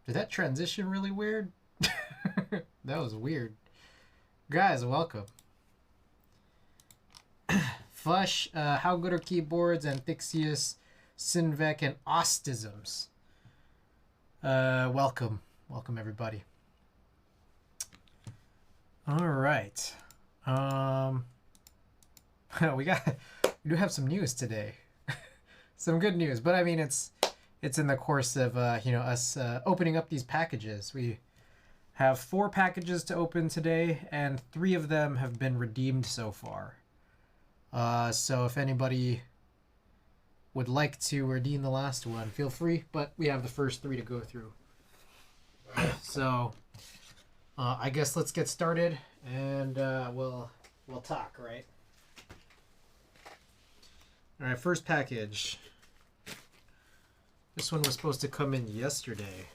Did that transition really weird? That was weird. Guys, welcome. Fush, how good are keyboards? Antixius, Sinvec, and Ostisms. Welcome. Welcome, everybody. All right. We do have some news today. Some good news, but I mean, it's in the course of, us opening up these packages. We have 4 packages to open today, and 3 of them have been redeemed so far. So if anybody would like to redeem the last one, feel free, but we have the first 3 to go through. So I guess let's get started, and we'll talk, right? All right, first package. This one was supposed to come in yesterday.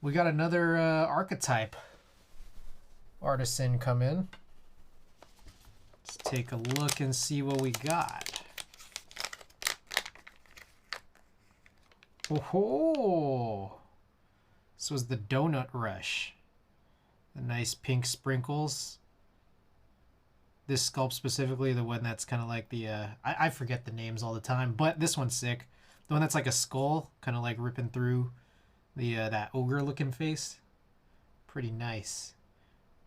We got another archetype artisan come in. Let's take a look and see what we got. Oh, this was the Donut Rush. The nice pink sprinkles. This sculpt specifically, the one that's kind of like the, I forget the names all the time, but this one's sick. The one that's like a skull, kind of like ripping through the that ogre looking face. Pretty nice.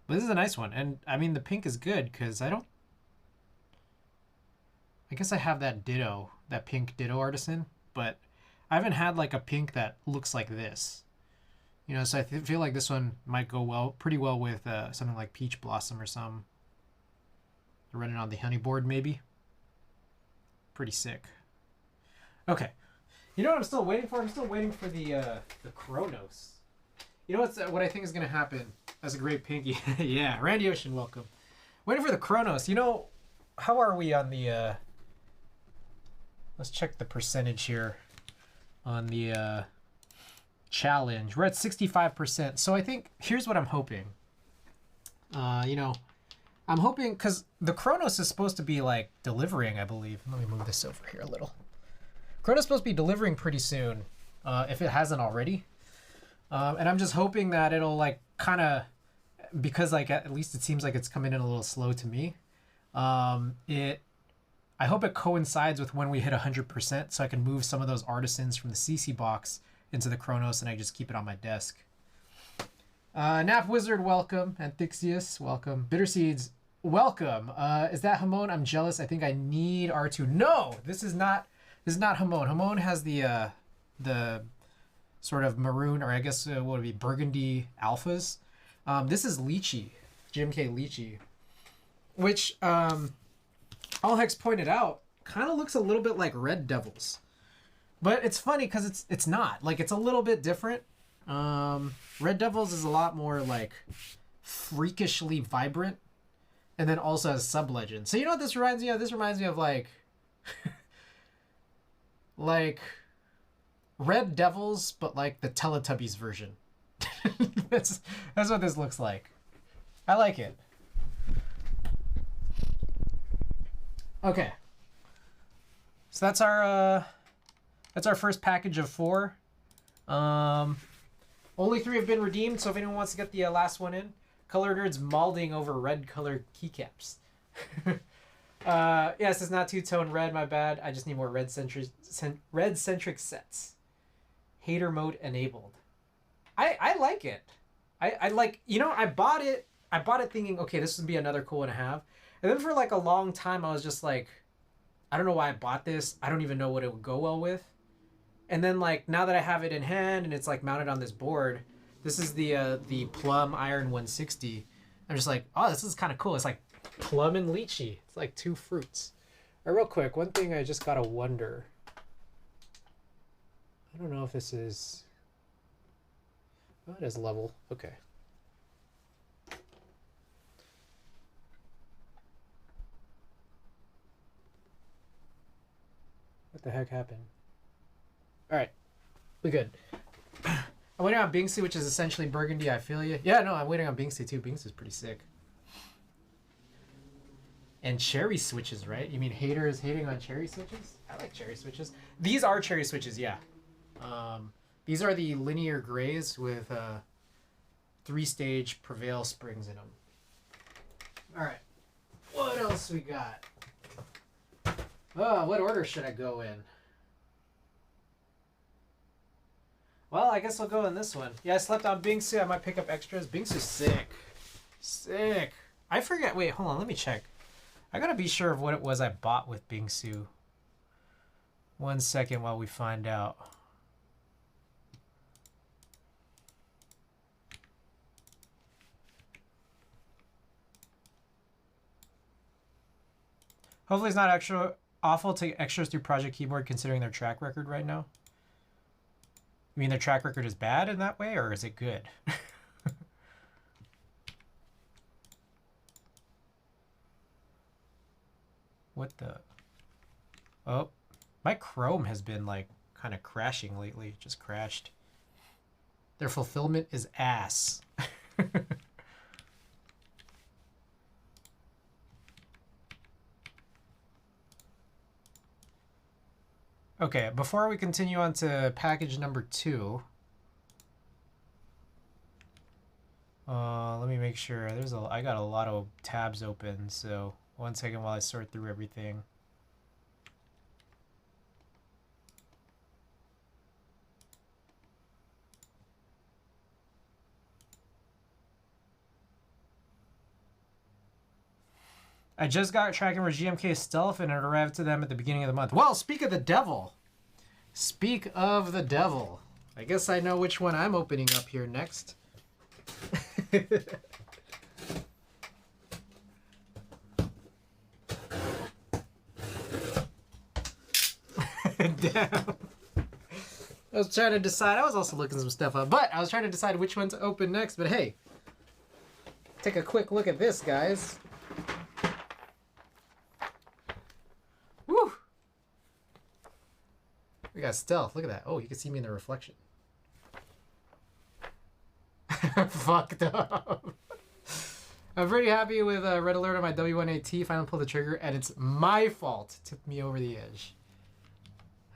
But this is a nice one, and I mean the pink is good because I guess I have that ditto, that pink ditto artisan, but I haven't had like a pink that looks like this. You know, so I feel like this one might go pretty well with something like Peach Blossom or something. Running on the honey board maybe. Pretty sick. Okay. You know what I'm still waiting for? I'm still waiting for the Chronos. You know what I think is going to happen? That's a great pinky. Yeah, Randy Ocean, welcome. Waiting for the Chronos. You know, how are we on the... let's check the percentage here on the challenge. We're at 65%. So I think, here's what I'm hoping. I'm hoping, because the Chronos is supposed to be, like, delivering, I believe. Let me move this over here a little. Chrono's supposed to be delivering pretty soon, if it hasn't already. And I'm just hoping that it'll, like, kind of, because, like, at least it seems like it's coming in a little slow to me. I hope it coincides with when we hit 100%, so I can move some of those artisans from the CC box into the Chronos, and I just keep it on my desk. Nap Wizard, welcome. Antixius, welcome. Bitter Seeds, welcome. Is that Hamon? I'm jealous. I think I need R2. No, this is not Hamon. Hamon has the sort of maroon, or I guess what would it be, burgundy alphas. This is Lychee, Jim K. Lychee, which Alhex pointed out kind of looks a little bit like Red Devils, but it's funny because it's not. Like, it's a little bit different. Red Devils is a lot more like freakishly vibrant, and then also has sub-legend. So you know what this reminds me of? This reminds me of like like Red Devils, but like the Teletubbies version. That's what this looks like. I like it. Okay. So that's our first package of 4. Only 3 have been redeemed, so if anyone wants to get the last one in. Color Nerds malding over red colored keycaps. Yes, it's not two-tone red, my bad. I just need more red-centric sets. Hater mode enabled. I like it. I like, you know, I bought it thinking, okay, this would be another cool one to have. And then for like a long time, I was just like, I don't know why I bought this. I don't even know what it would go well with. And then like now that I have it in hand and it's like mounted on this board, this is the Plum Iron 160. I'm just like, oh, this is kind of cool. It's like plum and lychee. It's like 2 fruits. All right, real quick, one thing I just gotta wonder. I don't know if this is. Oh, it is level. Okay. What the heck happened? All right, we good. I'm waiting on Binksy, which is essentially burgundy. I feel you. Yeah, no, I'm waiting on Binksy too. Binks is pretty sick. And cherry switches, right? You mean haters hating on cherry switches? I like cherry switches. These are cherry switches, yeah. These are the linear grays with 3-stage Prevail springs in them. All right. What else we got? Oh, what order should I go in? Well, I guess I'll go in this one. Yeah, I slept on Bingsu. I might pick up extras. Bingsu's sick. Sick. I forget. Wait, hold on. Let me check. I gotta be sure of what it was I bought with Bingsu. 1 second while we find out. Hopefully it's not extra awful to get extras through Project Keyboard considering their track record right now. You mean their track record is bad in that way, or is it good? What the? Oh, my Chrome has been like kind of crashing lately. Just crashed. Their fulfillment is ass. Okay, before we continue on to package number 2, let me make sure. I got a lot of tabs open, so 1 second while I sort through everything. I just got tracking for GMK Stealth and it arrived to them at the beginning of the month. Well, speak of the devil. Speak of the devil. I guess I know which one I'm opening up here next. Damn. I was trying to decide. I was also looking some stuff up, but I was trying to decide which one to open next. But hey, take a quick look at this, guys. Woo! We got Stealth. Look at that. Oh, you can see me in the reflection. Fucked up. I'm pretty happy with Red Alert on my W1AT. Finally pulled the trigger, and it's my fault. It tipped me over the edge.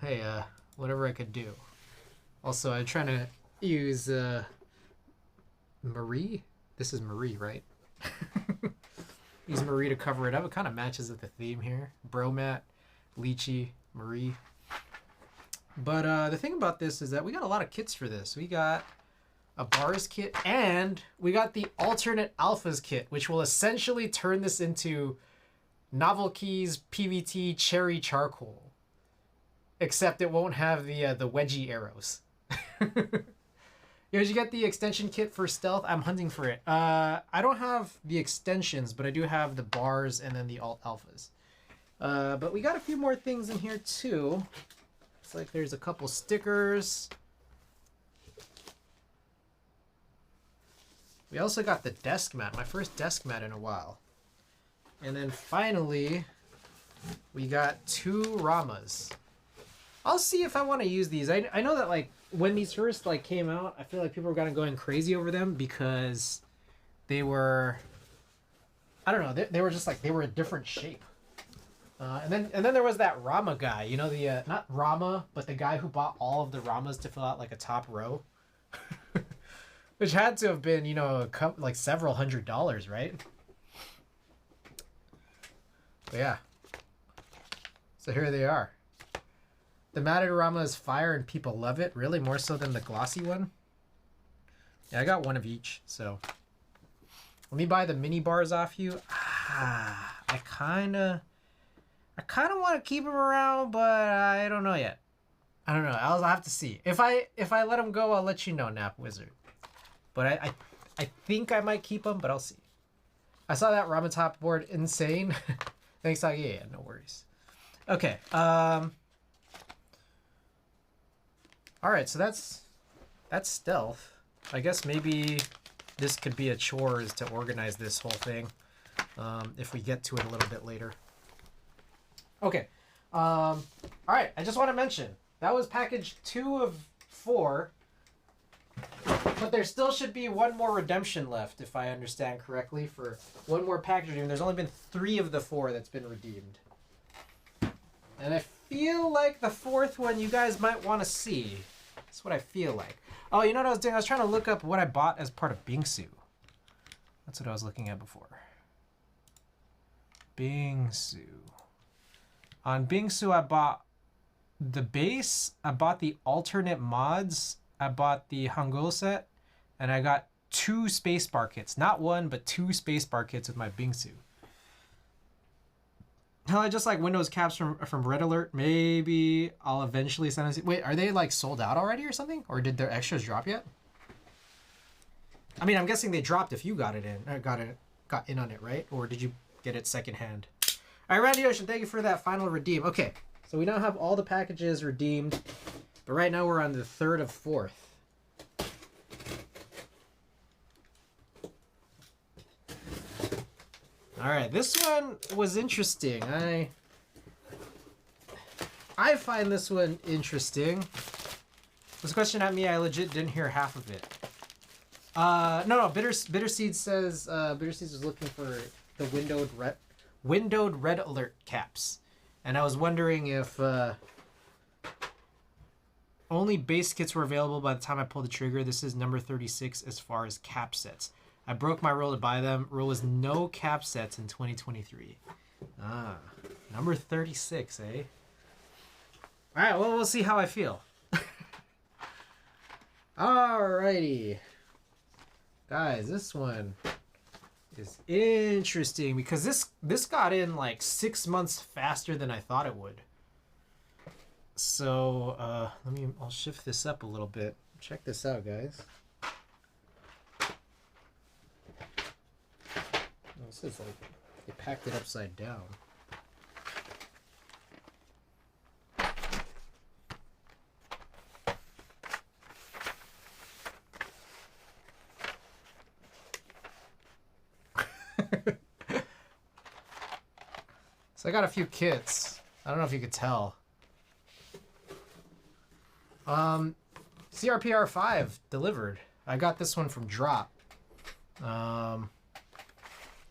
Hey, whatever I could do. Also, I'm trying to use Marie. This is Marie, right? Use Marie to cover it up. It kind of matches with the theme here. Bromat, Lychee, Marie. But the thing about this is that we got a lot of kits for this. We got a bars kit, and we got the alternate alphas kit, which will essentially turn this into Novel Keys PVT Cherry Charcoal. Except it won't have the wedgie arrows. Did you get the extension kit for Stealth? I'm hunting for it. I don't have the extensions, but I do have the bars and then the alt alphas. But we got a few more things in here too. Looks like there's a couple stickers. We also got the desk mat, my first desk mat in a while. And then finally, we got 2 Ramas. I'll see if I want to use these. I know that like when these first like came out, I feel like people were kind of going crazy over them because they were, I don't know, they were just like, they were a different shape. And then there was that Rama guy, you know, the not Rama, but the guy who bought all of the Ramas to fill out like a top row, which had to have been, you know, like several $100s, right? But yeah, so here they are. The matted Rama is fire and people love it. Really, more so than the glossy one. Yeah, I got one of each, so let me buy the mini bars off you. I kind of want to keep them around, but I don't know yet. I don't know. I'll have to see. If I let them go, I'll let you know, Nap Wizard. But I think I might keep them, but I'll see. I saw that Rama top board insane. Thanks, Dog. Yeah, no worries. Okay. All right, so that's Stealth. I guess maybe this could be a chore is to organize this whole thing if we get to it a little bit later. Okay. All right, I just want to mention that was package 2 of 4. But there still should be one more redemption left, if I understand correctly, for one more package redeem. There's only been 3 of the 4 that's been redeemed. And I feel like the 4th one you guys might want to see. That's what I feel like. Oh, you know what I was doing? I was trying to look up what I bought as part of Bingsu. That's what I was looking at before. Bingsu. On Bingsu, I bought the base, I bought the alternate mods, I bought the Hangul set, and I got 2 spacebar kits. Not 1, but 2 spacebar kits with my Bingsu. Hell, I just like Windows caps from Red Alert. Maybe I'll eventually send them. Wait, are they like sold out already or something? Or did their extras drop yet? I mean, I'm guessing they dropped if you got it in, or got in on it, right? Or did you get it secondhand? All right, Randy Ocean, thank you for that final redeem. Okay, so we now have all the packages redeemed, but right now we're on the 3rd of 4th. All right, this one was interesting. I find this one interesting. This question at me, I legit didn't hear half of it. No. Bitterseed says Bitterseed was looking for the windowed red alert caps, and I was wondering if only base kits were available by the time I pulled the trigger. This is number 36 as far as cap sets. I broke my rule to buy them. Rule was no cap sets in 2023. Ah, number 36, eh? All right, well, we'll see how I feel. Alrighty. Guys, this one is interesting because this got in like 6 months faster than I thought it would. So, I'll shift this up a little bit. Check this out, guys. This is like, they packed it upside down. So I got a few kits. I don't know if you could tell. CRPR5 delivered. I got this one from Drop.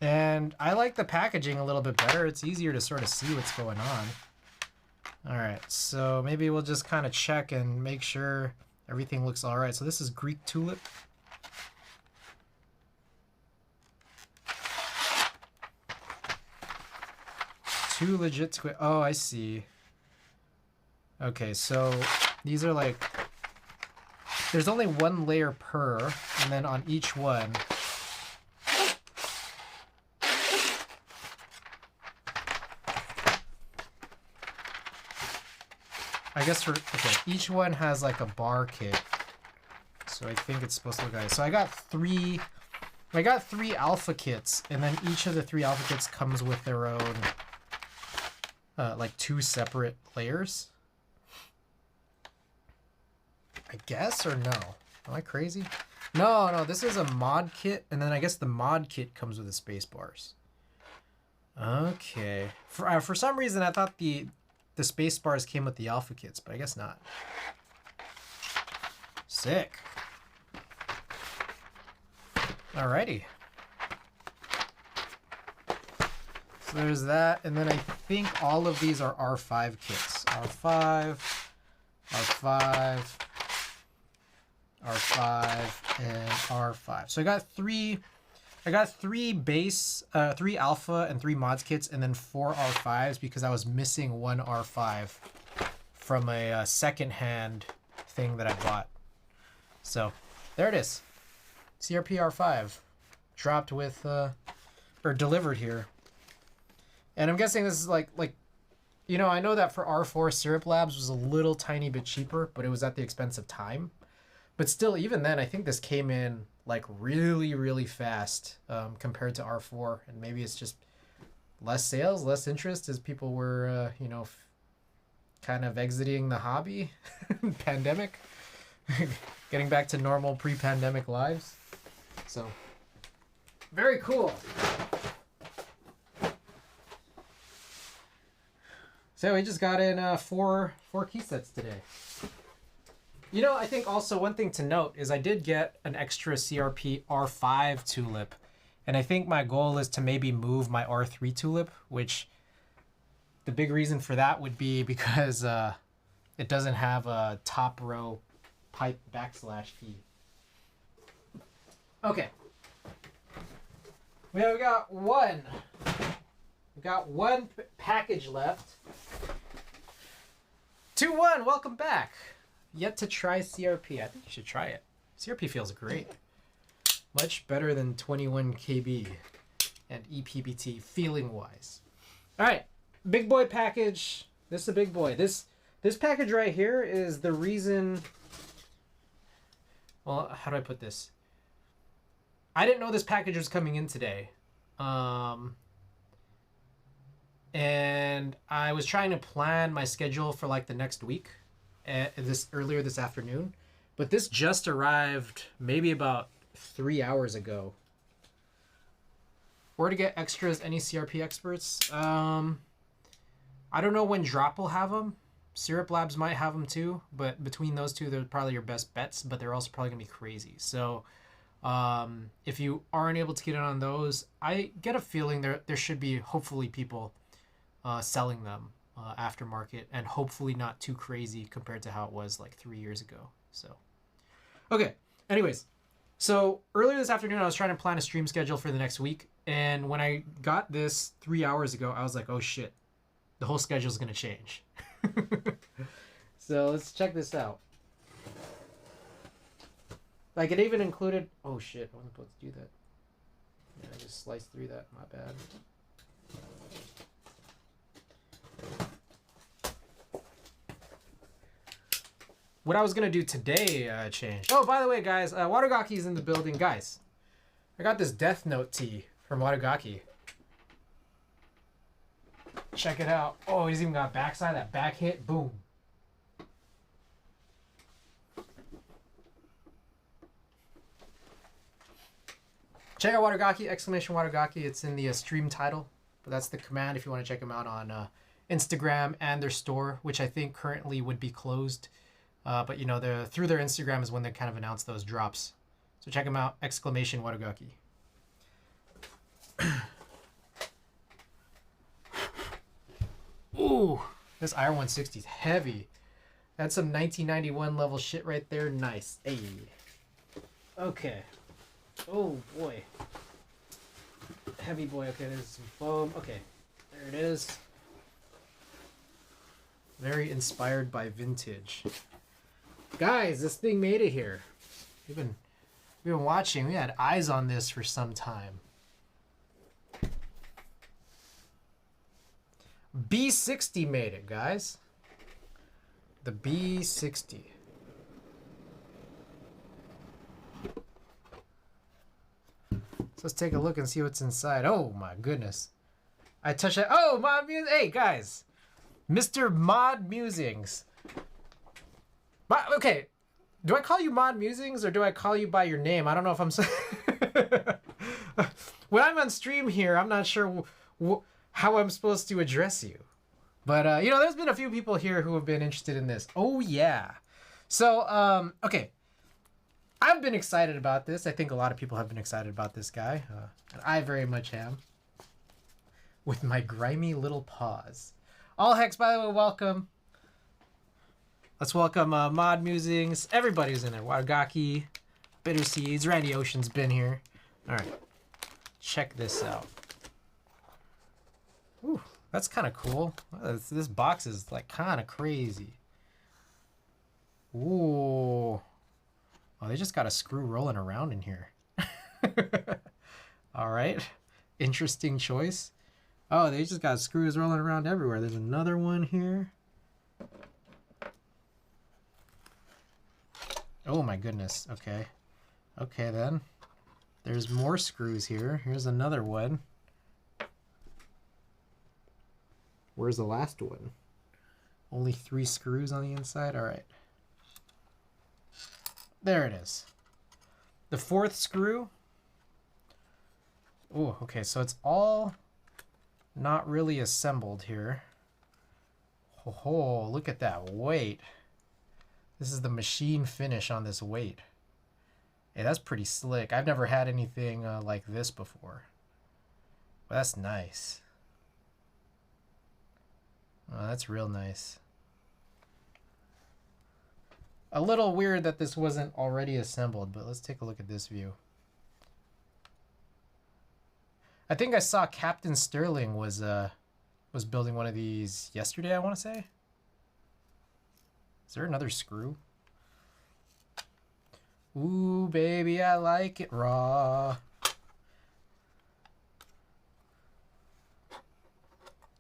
And I like the packaging a little bit better. It's easier to sort of see what's going on. All right, so maybe we'll just kind of check and make sure everything looks all right. So this is Greek Tulip. Two legit oh, I see. Okay, so these are like, there's only 1 layer per, and then on each one, I guess each one has like a bar kit. So I think it's supposed to look like this. So I got 3 alpha kits, and then each of the 3 alpha kits comes with their own like 2 separate layers. I guess, or no? Am I crazy? No, this is a mod kit, and then I guess the mod kit comes with the space bars. Okay. For some reason I thought the space bars came with the alpha kits, but I guess not. Sick. Alrighty. So there's that, and then I think all of these are R5 kits. R5, and R5. So I got three base, 3 alpha and 3 mods kits, and then 4 R5s because I was missing 1 R5 from a second-hand thing that I bought. So there it is. CRP R5 dropped with, or delivered here. And I'm guessing this is like, you know, I know that for R4, Syrup Labs was a little tiny bit cheaper, but it was at the expense of time. But still, even then, I think this came in like really, really fast compared to R4. And maybe it's just less sales, less interest as people were, you know, kind of exiting the hobby, pandemic, getting back to normal pre-pandemic lives. So, very cool. So we just got in 4 key sets today. You know, I think also one thing to note is I did get an extra CRP R5 tulip, and I think my goal is to maybe move my R3 tulip, which the big reason for that would be because it doesn't have a top row pipe backslash key. Okay. We got one. We got one package left. 2-1, welcome back. Yet to try CRP. I think you should try it. CRP feels great. Much better than 21 KB and ePBT feeling wise. All right, big boy package. This is a big boy. This package right here is the reason. Well, how do I put this? I didn't know this package was coming in today. And I was trying to plan my schedule for like the next week, earlier this afternoon, but this just arrived maybe about 3 hours ago. Where to get extras? Any CRP experts? I don't know when Drop will have them. Syrup Labs might have them too, but between those two, they're probably your best bets, but they're also probably gonna be crazy. So if you aren't able to get in on those, I get a feeling there should be hopefully people selling them aftermarket, and hopefully not too crazy compared to how it was like 3 years ago. So, okay. Anyways, so earlier this afternoon, I was trying to plan a stream schedule for the next week, and when I got this 3 hours ago, I was like, oh shit, the whole schedule is gonna change. So let's check this out. Like it even included. Oh shit, I wasn't supposed to do that. Yeah, I just sliced through that. My bad. What I was gonna do today changed. Oh, by the way, guys, Watagaki's in the building. Guys, I got this Death Note tee from Watagaki. Check it out. Oh, he's even got backside, that back hit. Boom. Check out Watagaki, exclamation Watagaki. It's in the stream title, but that's the command if you want to check them out on Instagram and their store, which I think currently would be closed. But you know, through their Instagram is when they kind of announce those drops. So check them out, exclamation Watagaki. Ooh, this IR160 is heavy. That's some 1991 level shit right there. Nice. Hey. Okay. Oh boy. Heavy boy. Okay, there's some foam. Okay, there it is. Very inspired by vintage. Guys, this thing made it here. We've been watching. We had eyes on this for some time. B60 made it, guys. The B60. So let's take a look and see what's inside. Oh my goodness. I touched that. Oh, Mod Musings. Hey, guys. Mr. Mod Musings. Okay. Do I call you Mod Musings or do I call you by your name? I don't know if I'm... When I'm on stream here, I'm not sure how I'm supposed to address you. But, you know, there's been a few people here who have been interested in this. Oh, yeah. So, okay. I've been excited about this. I think a lot of people have been excited about this guy. And I very much am. With my grimy little paws. All Hex, by the way, welcome. Let's welcome Mod Musings. Everybody's in there. Watagaki, Bitter Seeds, Randy Ocean's been here. All right. Check this out. Ooh, that's kind of cool. This box is like kind of crazy. Ooh. Oh, they just got a screw rolling around in here. All right. Interesting choice. Oh, they just got screws rolling around everywhere. There's another one here. Oh my goodness. Okay. Okay then. There's more screws here. Here's another one. Where's the last one? Only 3 screws on the inside? All right. There it is. The 4th screw. Oh, okay. So it's all not really assembled here. Oh, look at that weight. This is the machine finish on this weight. Hey, that's pretty slick. I've never had anything like this before. Well, that's nice. Oh, that's real nice. A little weird that this wasn't already assembled, but let's take a look at this view. I think I saw Captain Sterling was building one of these yesterday, I want to say. Is there another screw? Ooh, baby, I like it raw.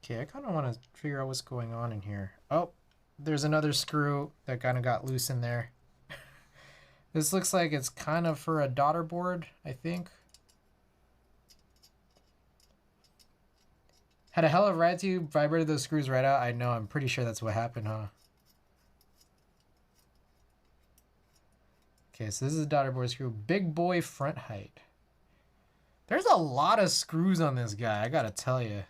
Okay, I kind of want to figure out what's going on in here. Oh, there's another screw that kind of got loose in there. This looks like it's kind of for a daughter board, I think. Had a hell of a ride tube, vibrated those screws right out. I know, I'm pretty sure that's what happened, huh? Okay, so this is a daughter board screw. Big boy front height. There's a lot of screws on this guy, I gotta tell you.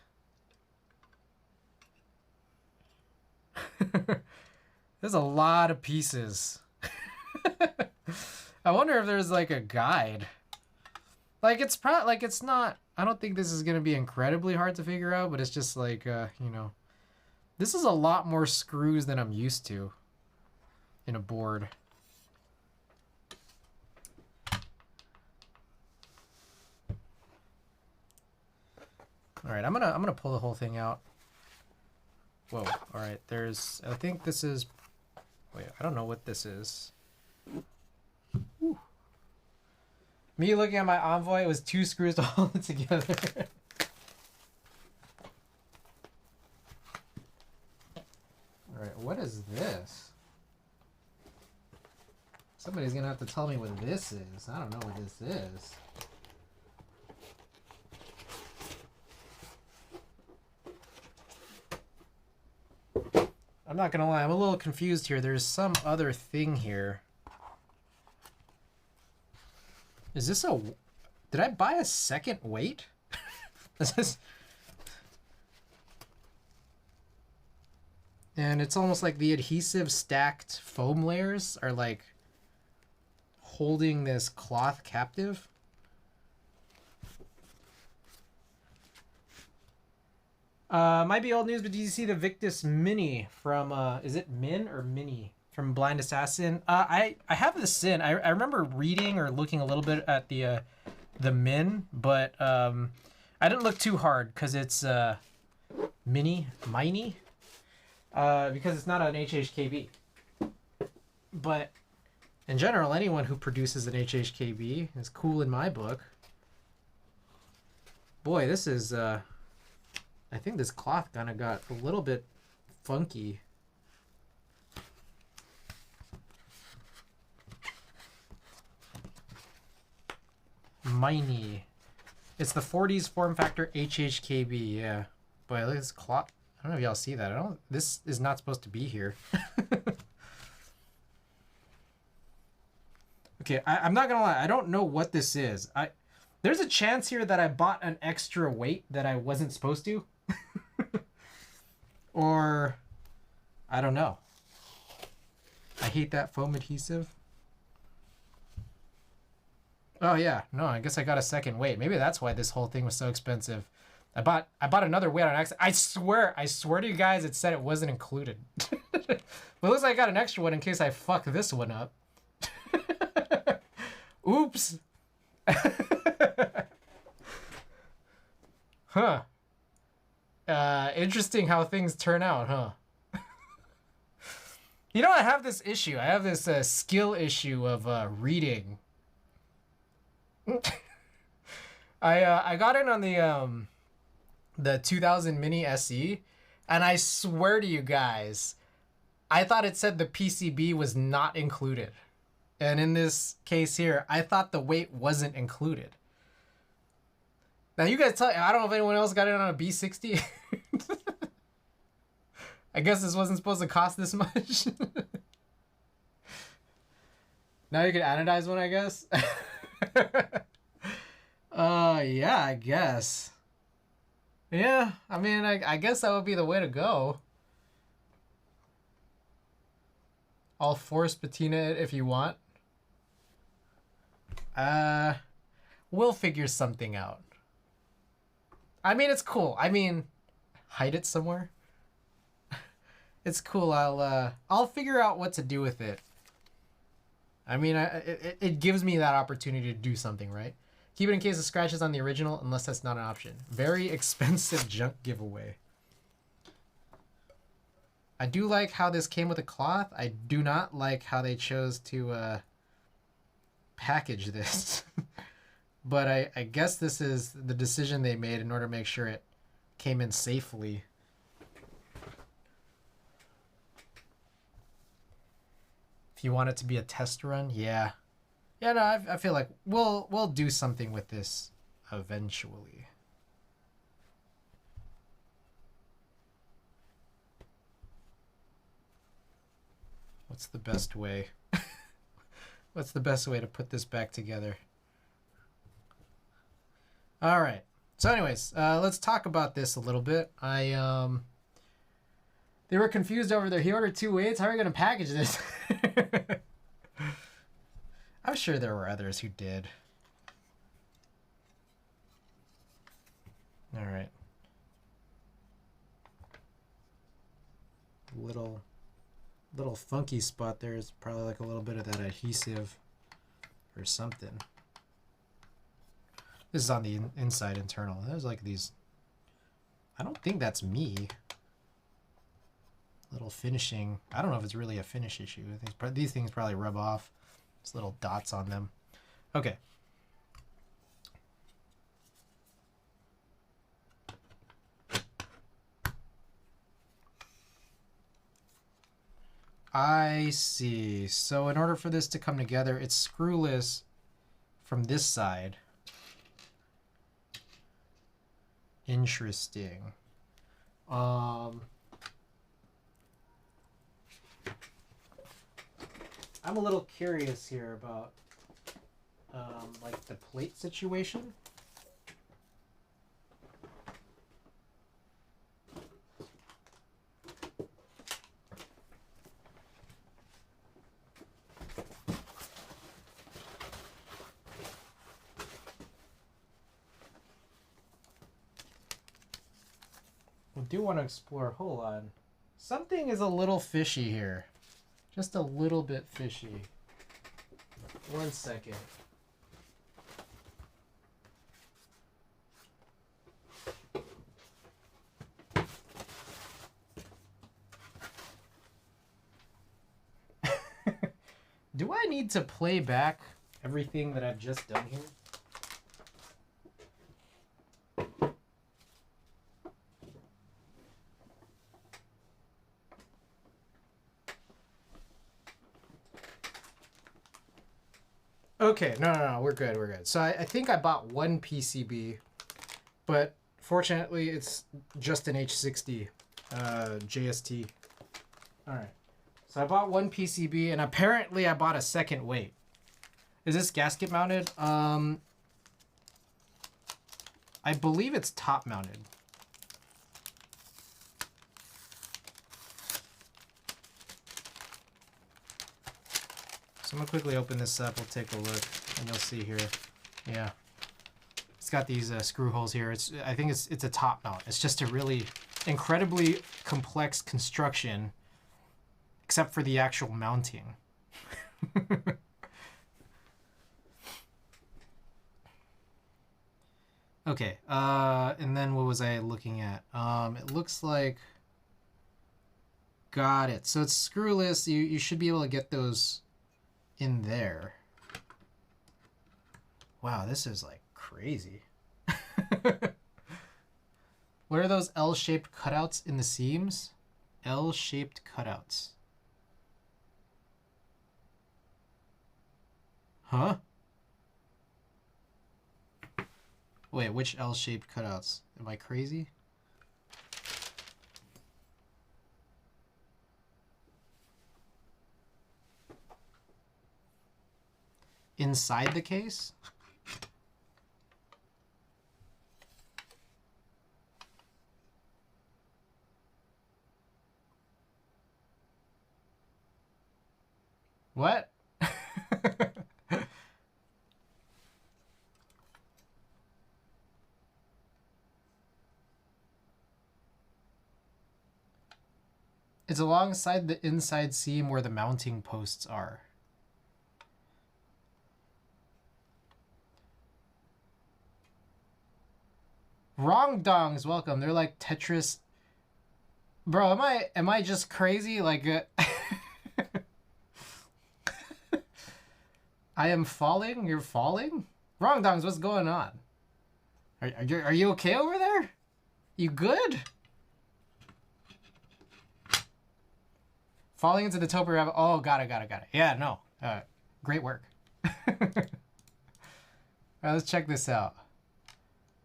There's a lot of pieces. I wonder if there's like a guide. Like it's probably like it's not. I don't think this is gonna be incredibly hard to figure out, but it's just like you know, this is a lot more screws than I'm used to in a board. All right, I'm gonna pull the whole thing out. Whoa! All right, there's. I think this is. Wait, I don't know what this is. Whew. Me looking at my Envoy, it was 2 screws to hold it together. All right, what is this? Somebody's gonna have to tell me what this is. I don't know what this is. I'm not gonna lie, I'm a little confused here. There's some other thing here. Is this a... Did I buy a second weight? Is this... And it's almost like the adhesive stacked foam layers are like holding this cloth captive. Might be old news, but did you see the Victus Mini from, is it Min or Mini from Blind Assassin? I have the Sin. I remember reading or looking a little bit at the Min, but I didn't look too hard because it's Mini, because it's not an HHKB. But in general, anyone who produces an HHKB is cool in my book. Boy, this is... I think this cloth kind of got a little bit funky. Mini. It's the 40s form factor HHKB, yeah. Boy, look at this cloth. I don't know if y'all see that. This is not supposed to be here. Okay, I'm not gonna lie. I don't know what this is. There's a chance here that I bought an extra weight that I wasn't supposed to. Or, I don't know. I hate that foam adhesive. Oh yeah, no, I guess I got a second weight. Maybe that's why this whole thing was so expensive. I bought another weight on accident. I swear to you guys, it said it wasn't included. But it looks like I got an extra one in case I fuck this one up. Oops. Huh. Interesting how things turn out, huh? You know, I have this issue. I have this skill issue of reading. I got in on the 2000 Mini SE, and I swear to you guys, I thought it said the PCB was not included. And in this case here, I thought the weight wasn't included. Now you guys I don't know if anyone else got it on a B60. I guess this wasn't supposed to cost this much. Now you can anodize one, I guess. Yeah, I guess. Yeah, I mean, I guess that would be the way to go. I'll force patina it if you want. We'll figure something out. I mean, it's cool. I mean, hide it somewhere. It's cool. I'll figure out what to do with it. I mean, it gives me that opportunity to do something, right? Keep it in case of scratches on the original, unless that's not an option. Very expensive junk giveaway. I do like how this came with a cloth. I do not like how they chose to package this. But I guess this is the decision they made in order to make sure it came in safely. If you want it to be a test run, yeah. Yeah, no, I feel like we'll do something with this eventually. What's the best way? What's the best way to put this back together? All right. So anyways, let's talk about this a little bit. They were confused over there. He ordered 2 weights. How are we going to package this? I'm sure there were others who did. All right. Little funky spot there is probably like a little bit of that adhesive or something. This is on the inside internal. There's like these. I don't think that's me. Little finishing. I don't know if it's really a finish issue. These things probably rub off. There's little dots on them. Okay. I see. So in order for this to come together, it's screwless from this side. Interesting. I'm a little curious here about like the plate situation. I do want to explore. Hold on. Something is a little fishy here. Just a little bit fishy. 1 second. Do I need to play back everything that I've just done here? Okay, no, we're good. So I think I bought 1 PCB, but fortunately it's just an H60 JST. All right, so I bought 1 PCB and apparently I bought a second weight. Is this gasket mounted? I believe it's top mounted. So I'm gonna quickly open this up. We'll take a look, and you'll see here. Yeah, it's got these screw holes here. I think it's a top mount. It's just a really incredibly complex construction, except for the actual mounting. Okay, and then what was I looking at? It looks like. Got it. So it's screwless. You should be able to get those in there. Wow, this is like crazy. What are those L-shaped cutouts in the seams? L-shaped cutouts. Huh? Wait, which L-shaped cutouts? Am I crazy? Inside the case? What? It's alongside the inside seam where the mounting posts are. Wrong dongs, welcome. They're like Tetris. Bro, am I just crazy? Like, I am falling. You're falling. Wrong dongs, what's going on? Are you okay over there? You good? Falling into the topiary rabbit. Oh, got it. Yeah, no. Great work. Alright, let's check this out.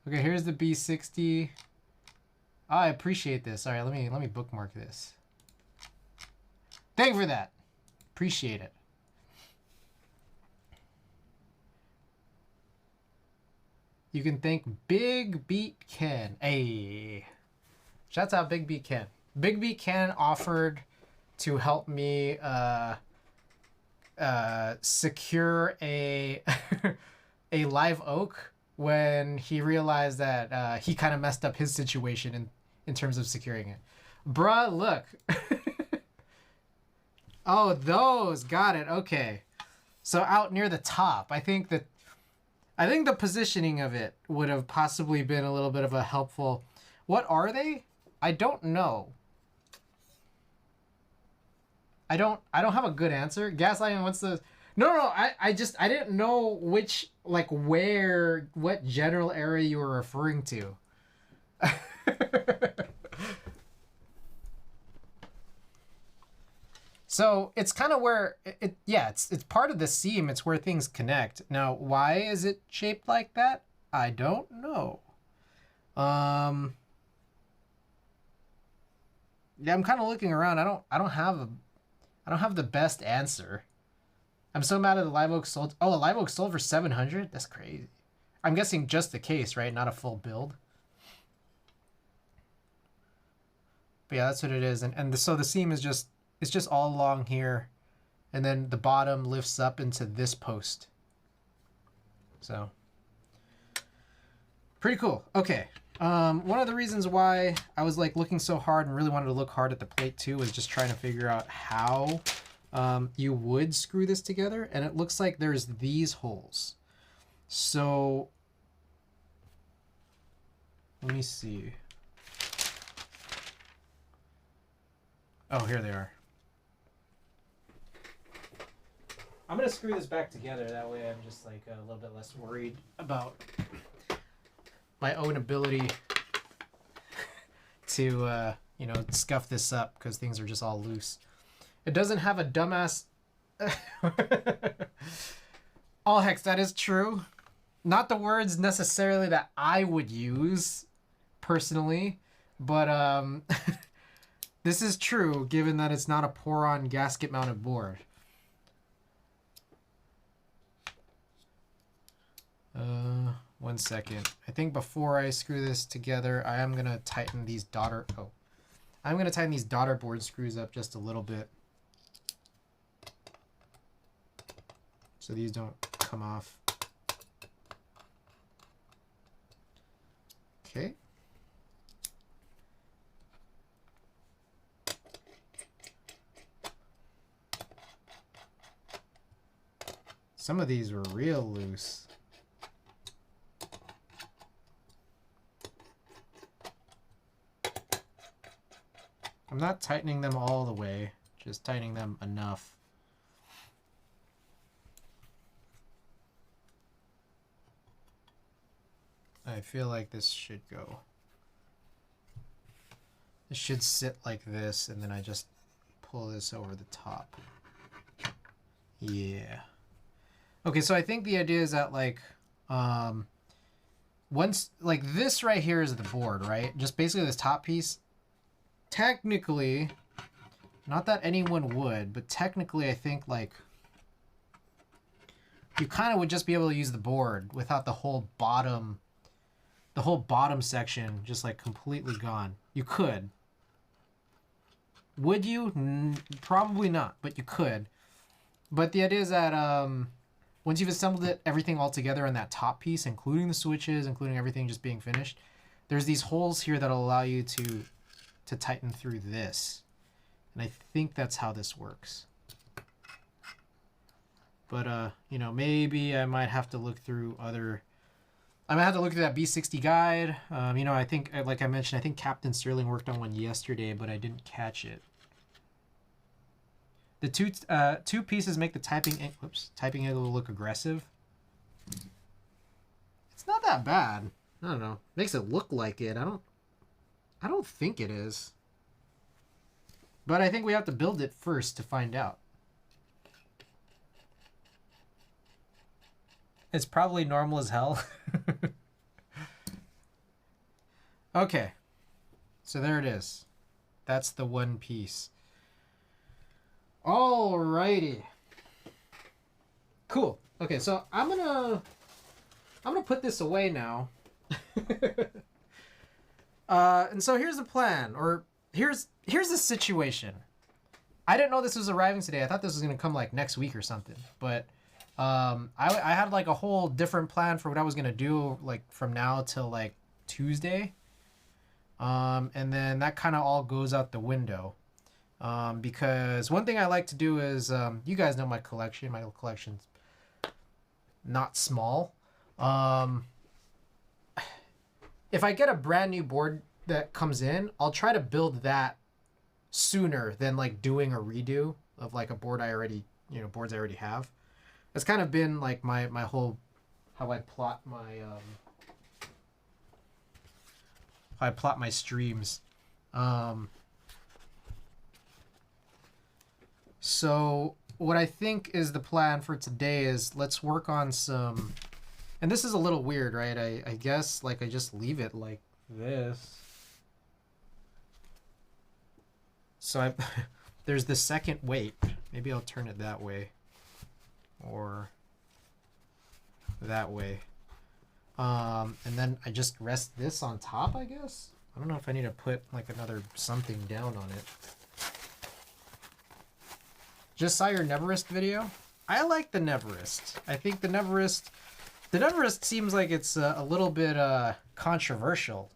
Okay, here's the B60. I appreciate this. All right, let me bookmark this. Thank you for that. Appreciate it. You can thank Big Beat Ken. Hey, shouts out Big Beat Ken. Big Beat Ken offered to help me secure a a live oak when he realized that he kind of messed up his situation in terms of securing it. Bruh, look. Oh, those. Got it. Okay. So out near the top. I think the positioning of it would have possibly been a little bit of a helpful... What are they? I don't know. I don't have a good answer. Gaslighting, what's the... No, I didn't know which, like, what general area you were referring to. So it's kind of where it's part of the seam. It's where things connect. Now, why is it shaped like that? I don't know. Yeah, I'm kind of looking around. I don't have the best answer. I'm so mad at the live oak sold. Oh, a live oak sold for 700? That's crazy. I'm guessing just the case, right? Not a full build. But yeah, that's what it is. So the seam is just, it's just all along here. And then the bottom lifts up into this post. So pretty cool. Okay. One of the reasons why I was like looking so hard and really wanted to look hard at the plate too was just trying to figure out how you would screw this together. And it looks like there's these holes. So let me see. Oh, here they are. I'm going to screw this back together. That way I'm just like a little bit less worried about my own ability to, you know, scuff this up because things are just all loose. It doesn't have a dumbass... All hex, that is true. Not the words necessarily that I would use personally, but this is true given that it's not a pour-on gasket mounted board. One second. I think before I screw this together, I am gonna tighten these daughter board screws up just a little bit, so these don't come off. Okay. Some of these were real loose. I'm not tightening them all the way, just tightening them enough. I feel like this should go. It should sit like this, and then I just pull this over the top. Yeah. Okay, so I think the idea is that like, once, like this right here is the board, right? Just basically this top piece. Technically, not that anyone would, but technically I think like you kind of would just be able to use the board without the whole bottom section just like completely gone. You could. Would you? Probably not, but you could. But the idea is that once you've assembled it, everything all together in that top piece, including the switches, including everything just being finished, there's these holes here that'll allow you to tighten through this. And I think that's how this works. But, you know, maybe I might have to look through other... I might have to look through that B60 guide. You know, I think, like I mentioned, I think Captain Sterling worked on one yesterday, but I didn't catch it. The two pieces make the typing angle look aggressive. It's not that bad. I don't know. Makes it look like it. I don't think it is. But I think we have to build it first to find out. It's probably normal as hell. Okay. So there it is. That's the one piece. Alrighty. Cool. Okay, so I'm gonna put this away now. And so here's the plan, or here's the situation. I didn't know this was arriving today. I thought this was gonna come like next week or something. But I had like a whole different plan for what I was gonna do like from now till like Tuesday. And then that kind of all goes out the window. Because one thing I like to do is, you guys know my collection. My collection's not small. If I get a brand new board that comes in, I'll try to build that sooner than like doing a redo of like a board I already, you know, boards I already have. That's kind of been like my whole, how I plot my streams. So what I think is the plan for today is let's work on some, and this is a little weird, right? I guess like I just leave it like this. So there's the second weight. Maybe I'll turn it that way or that way. And then I just rest this on top, I guess. I don't know if I need to put like another something down on it. Just saw your Neverest video. I like the Neverest. I think the Neverest seems like it's a little bit controversial.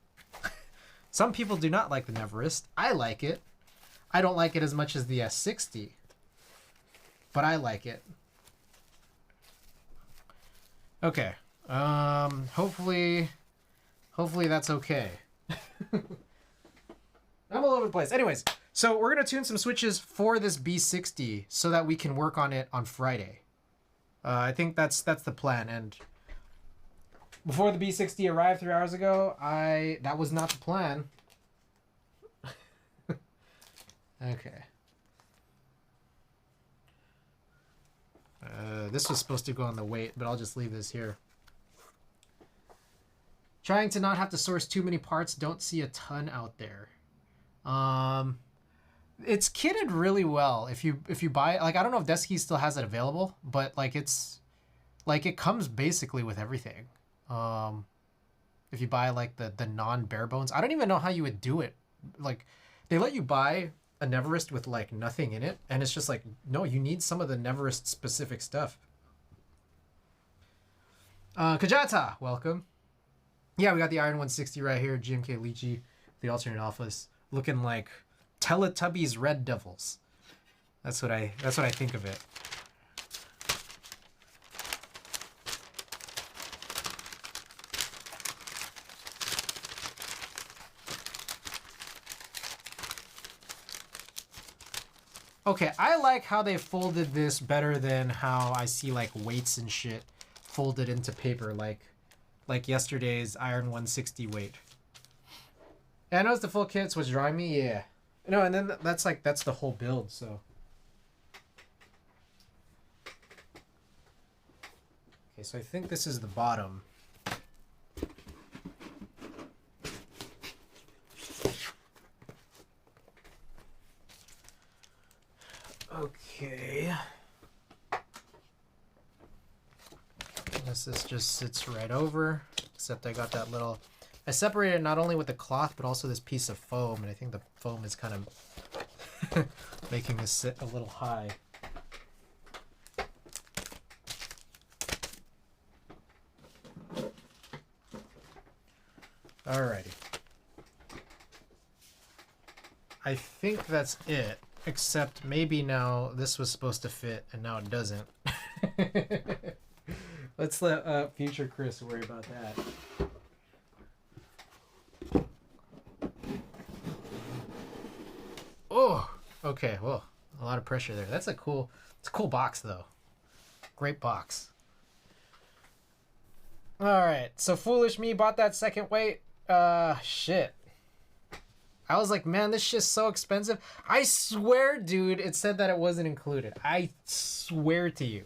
Some people do not like the Neverest. I like it. I don't like it as much as the S60, but I like it. Okay. Hopefully that's okay. I'm all over the place. Anyways. So we're going to tune some switches for this B60 so that we can work on it on Friday. I think that's the plan. And before the B60 arrived 3 hours ago, that was not the plan. Okay. This was supposed to go on the weight, but I'll just leave this here. Trying to not have to source too many parts. Don't see a ton out there. It's kitted really well. If you buy it, like I don't know if Desky still has it available, but like it's like it comes basically with everything. If you buy like the non bare bones, I don't even know how you would do it. Like they let you buy a Neverest with like nothing in it, and it's just like no, you need some of the Neverest specific stuff. Kajata, welcome. Yeah, we got the Iron 160 right here, GMK Lychee, the alternate alphas, looking like Teletubbies Red Devils. That's what I think of it. Okay, I like how they folded this better than how I see like weights and shit folded into paper like yesterday's Iron 160 weight. Yeah, I noticed the full kit's what's drawing me, yeah. No, and then that's the whole build, so. Okay, so I think this is the bottom. Okay. This just sits right over, except I got that little... I separated it not only with the cloth, but also this piece of foam, and I think the foam is kind of making this sit a little high. Alrighty. I think that's it. Except maybe now this was supposed to fit and now it doesn't. Let's let future Chris worry about that. Oh, okay. Well, a lot of pressure there. It's a cool box though. Great box. All right. So foolish me bought that second weight. Shit. I was like, man, this shit's so expensive. I swear, dude, it said that it wasn't included. I swear to you.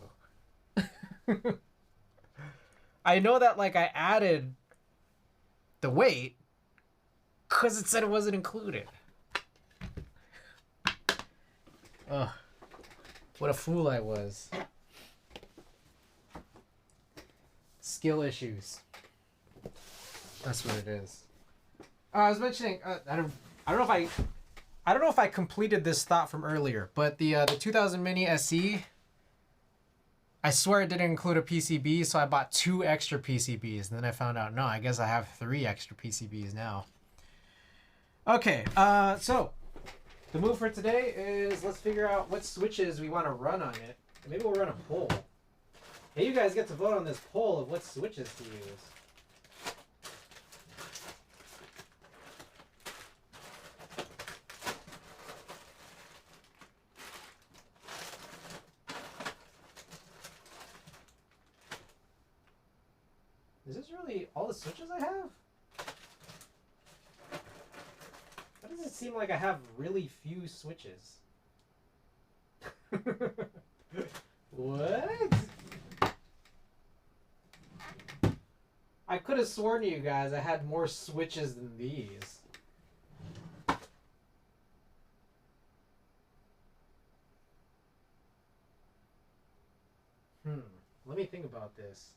I know that, like, I added the weight because it said it wasn't included. Ugh. What a fool I was. Skill issues. That's what it is. I was mentioning, I don't know if I completed this thought from earlier, but the 2000 Mini SE, I swear it didn't include a PCB, so I bought 2 extra PCBs, and then I found out, no, I guess I have 3 extra PCBs now. Okay, so the move for today is let's figure out what switches we want to run on it. Maybe we'll run a poll. Hey, you guys get to vote on this poll of what switches to use. Is this really all the switches I have? Why does it seem like I have really few switches? What? I could have sworn to you guys I had more switches than these. Let me think about this.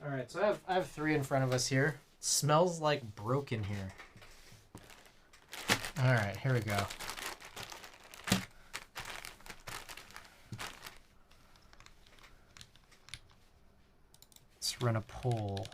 Alright, so I have 3 in front of us here. It smells like broken here. Alright, here we go. Let's run a poll.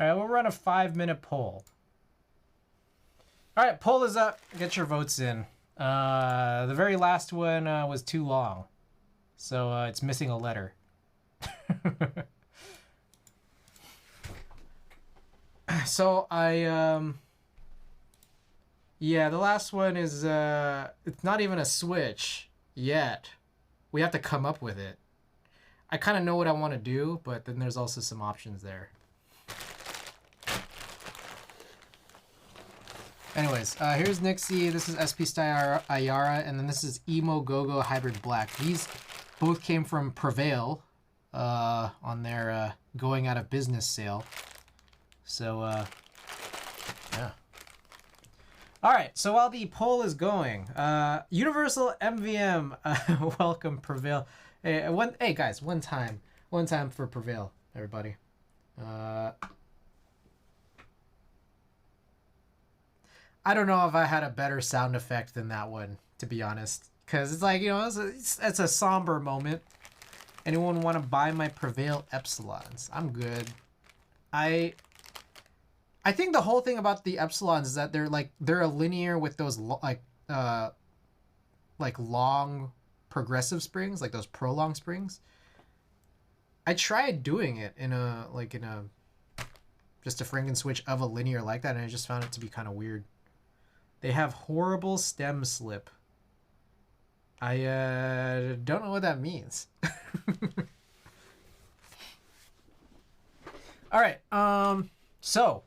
All right, we'll run a 5-minute poll. All right, poll is up. Get your votes in. The very last one was too long, so it's missing a letter. So yeah, the last one is it's not even a switch yet. We have to come up with it. I kind of know what I want to do, but then there's also some options there. Anyways, here's Nixie, this is SP Style Ayara, and then this is Emo Gogo Hybrid Black. These both came from Prevail on their going out of business sale. So, yeah. Alright, so while the poll is going, Universal MVM, welcome Prevail. Hey guys, one time for Prevail, everybody. I don't know if I had a better sound effect than that one, to be honest. Because it's like, you know, it's a somber moment. Anyone want to buy my Prevail Epsilons? I'm good. I think the whole thing about the Epsilons is that they're a linear with those like long progressive springs, like those prolong springs. I tried doing it in a just a Franken switch of a linear like that, and I just found it to be kind of weird. They have horrible stem slip. I don't know what that means. All right. So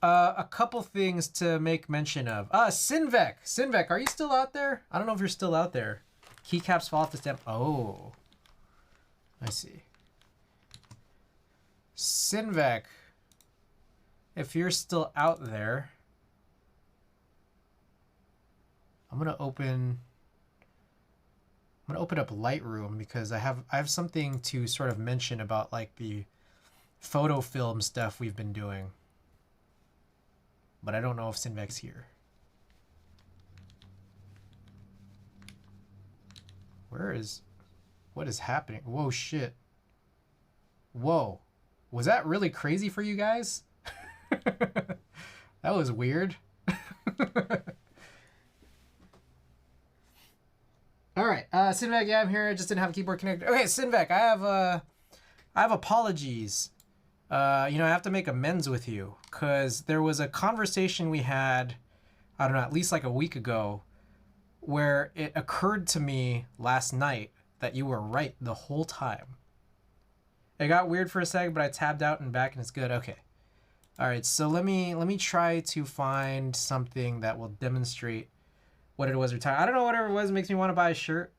a couple things to make mention of. Sinvec, are you still out there? I don't know if you're still out there. Keycaps fall off the stem. Oh, I see. Sinvec. if you're still out there, I'm gonna open up Lightroom because I have something to sort of mention about like the photo film stuff we've been doing. But I don't know if Sinvec's here. What is happening? Whoa, shit. Whoa. Was that really crazy for you guys? That was weird. All right, Sinvec, yeah, I'm here. I just didn't have a keyboard connected. Okay, Sinvec, I have apologies. I have to make amends with you because there was a conversation we had, I don't know, at least like a week ago, where it occurred to me last night that you were right the whole time. It got weird for a second, but I tabbed out and back and it's good. Okay. All right, so let me try to find something that will demonstrate what it was retired. I don't know, whatever it was makes me want to buy a shirt.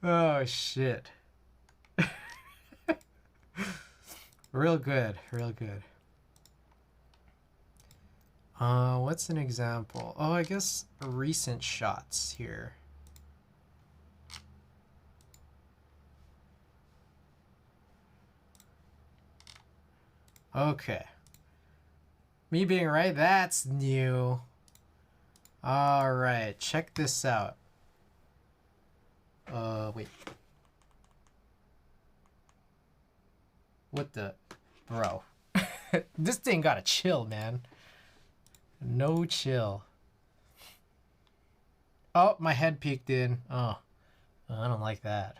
Oh shit. Real good, real good. What's an example? Oh, I guess recent shots here. Okay. Me being right, that's new. All right, check this out. Wait. What the? Bro. This thing gotta chill, man. No chill. Oh, my head peeked in. Oh, I don't like that.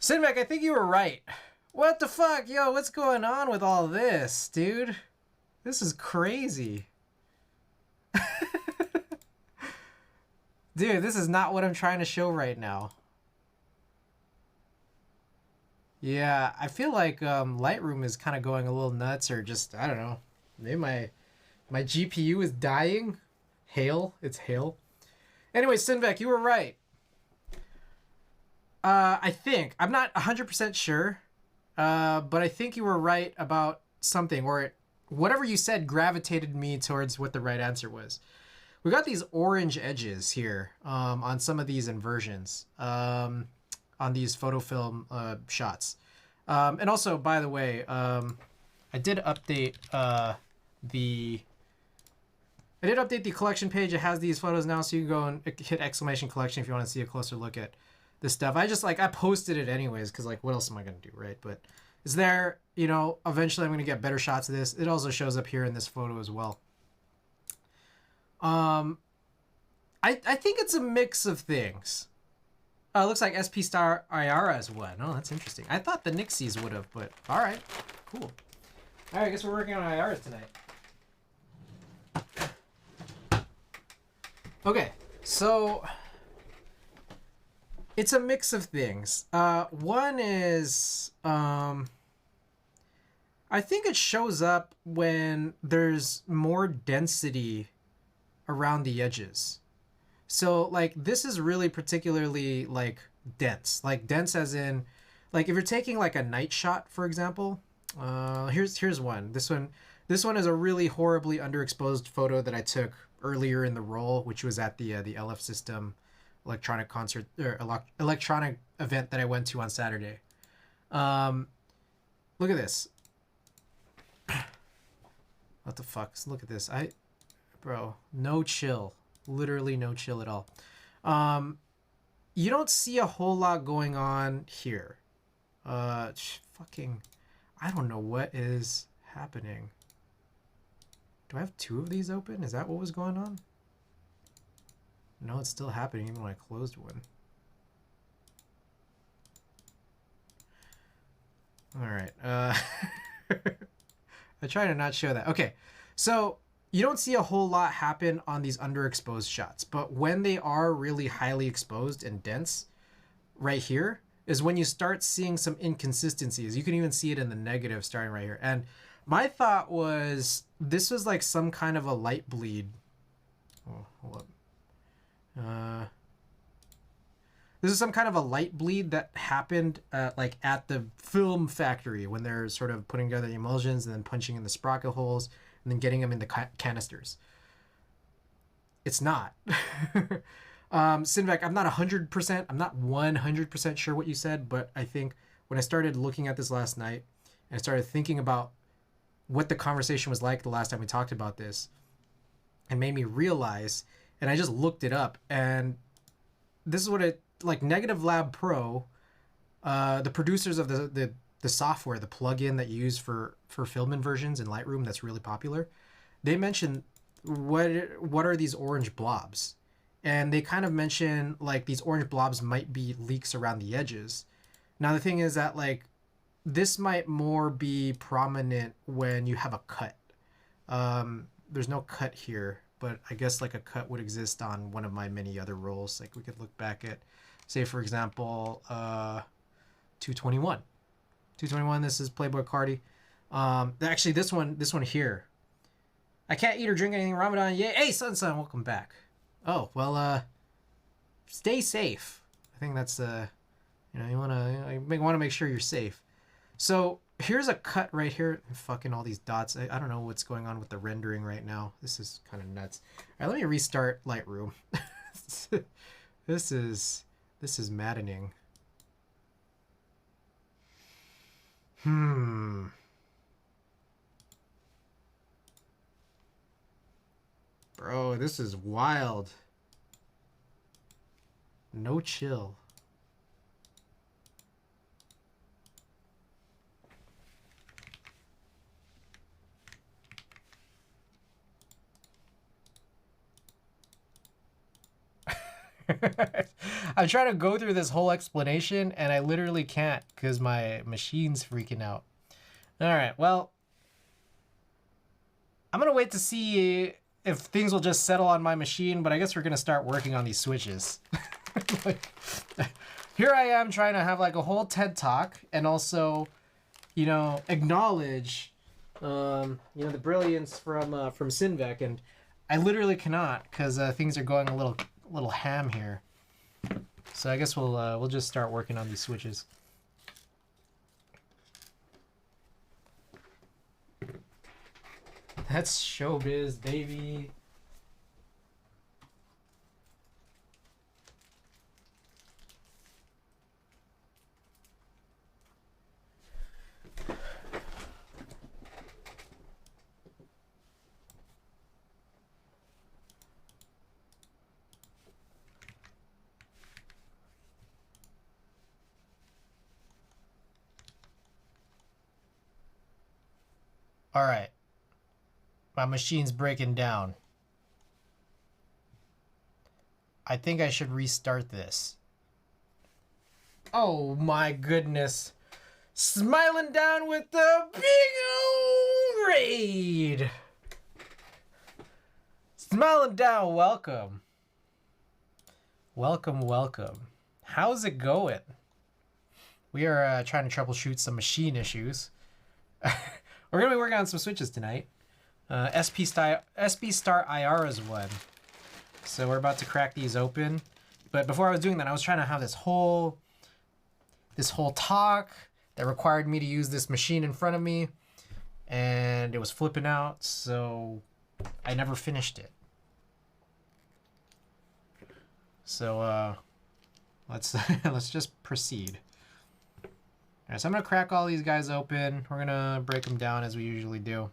Sinvec, I think you were right. What the fuck? Yo, what's going on with all this, dude? This is crazy. Dude, this is not what I'm trying to show right now. Yeah, I feel like Lightroom is kind of going a little nuts, or just, I don't know. Maybe my GPU is dying. Hail. It's hail. Anyway, Sinvec, you were right. I think. I'm not 100% sure. But I think you were right about something, or whatever you said gravitated me towards what the right answer was. We got these orange edges here on some of these inversions. On these photo film shots. And also, by the way, I did update the collection page. It has these photos now, so you can go and hit exclamation collection if you want to see a closer look at this stuff. I posted it anyways because like what else am I gonna do, right? But it's there. Eventually I'm gonna get better shots of this. It also shows up here in this photo as well. I think it's a mix of things. It looks like SP Star IR has won. Oh, that's interesting. I thought the Nixies would have, but all right, cool. All right, I guess we're working on IRs tonight. Okay, so it's a mix of things. One is, I think it shows up when there's more density around the edges. So like this is really particularly like dense as in like if you're taking like a night shot, for example, here's one. This one is a really horribly underexposed photo that I took earlier in the roll, which was at the LF System electronic concert or electronic event that I went to on Saturday. Look at this. What the fuck? Look at this. Bro, no chill. Literally no chill at all. You don't see a whole lot going on here. Fucking, I don't know what is happening. Do I have two of these open? Is that what was going on? No, it's still happening even when I closed one. All right. I try to not show that. Okay, so you don't see a whole lot happen on these underexposed shots, but when they are really highly exposed and dense, right here is when you start seeing some inconsistencies. You can even see it in the negative starting right here. And my thought was this was like some kind of a light bleed. Oh, hold up. This is some kind of a light bleed that happened like at the film factory when they're sort of putting together the emulsions and then punching in the sprocket holes and then getting them in the canisters. It's not. Sinvec, I'm not 100%, I'm not 100% sure what you said, but I think when I started looking at this last night and I started thinking about what the conversation was like the last time we talked about this, it made me realize, and I just looked it up, and this is what it, like Negative Lab Pro, the producers of the software, the plugin that you use for film inversions in Lightroom that's really popular, they mention what are these orange blobs? And they kind of mention like these orange blobs might be leaks around the edges. Now the thing is that like this might more be prominent when you have a cut. There's no cut here, but I guess like a cut would exist on one of my many other rolls. Like we could look back at, say for example, 221. 221, this is Playboy Cardi. Actually this one here. I can't eat or drink anything Ramadan. Yeah. Hey, Sun, welcome back. Oh, well, stay safe. I think that's, you want to make sure you're safe. So here's a cut right here. Fucking all these dots. I don't know what's going on with the rendering right now. This is kind of nuts. All right, let me restart Lightroom. This is maddening. Bro, this is wild. No chill. I'm trying to go through this whole explanation and I literally can't because my machine's freaking out. All right, well, I'm gonna wait to see if things will just settle on my machine, but I guess we're gonna start working on these switches. Like, here I am trying to have like a whole TED talk and also, acknowledge, the brilliance from Sinvec, and I literally cannot because things are going a little ham here. So I guess we'll just start working on these switches. That's showbiz, baby. All right. My machine's breaking down. I think I should restart this. Oh my goodness. Smiling down with the big old raid. Smiling down, welcome. Welcome, welcome. How's it going? We are trying to troubleshoot some machine issues. We're going to be working on some switches tonight. SP Star IR's one. So we're about to crack these open. But before I was doing that, I was trying to have this whole talk that required me to use this machine in front of me. And it was flipping out, so I never finished it. So let's just proceed. All right, so I'm gonna crack all these guys open. We're gonna break them down as we usually do.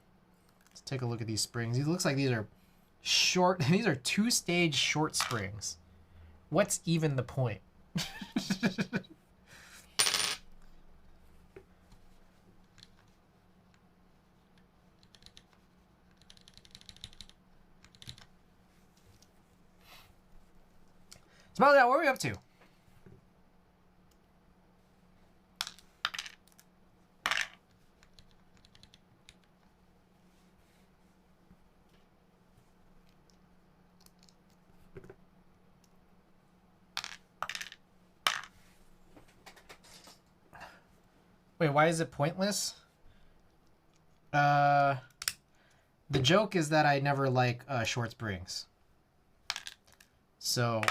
Let's take a look at these springs. It looks like these are short. These are two-stage short springs. What's even the point? Smell that. What are we up to? Wait, why is it pointless? The joke is that I never like short springs. So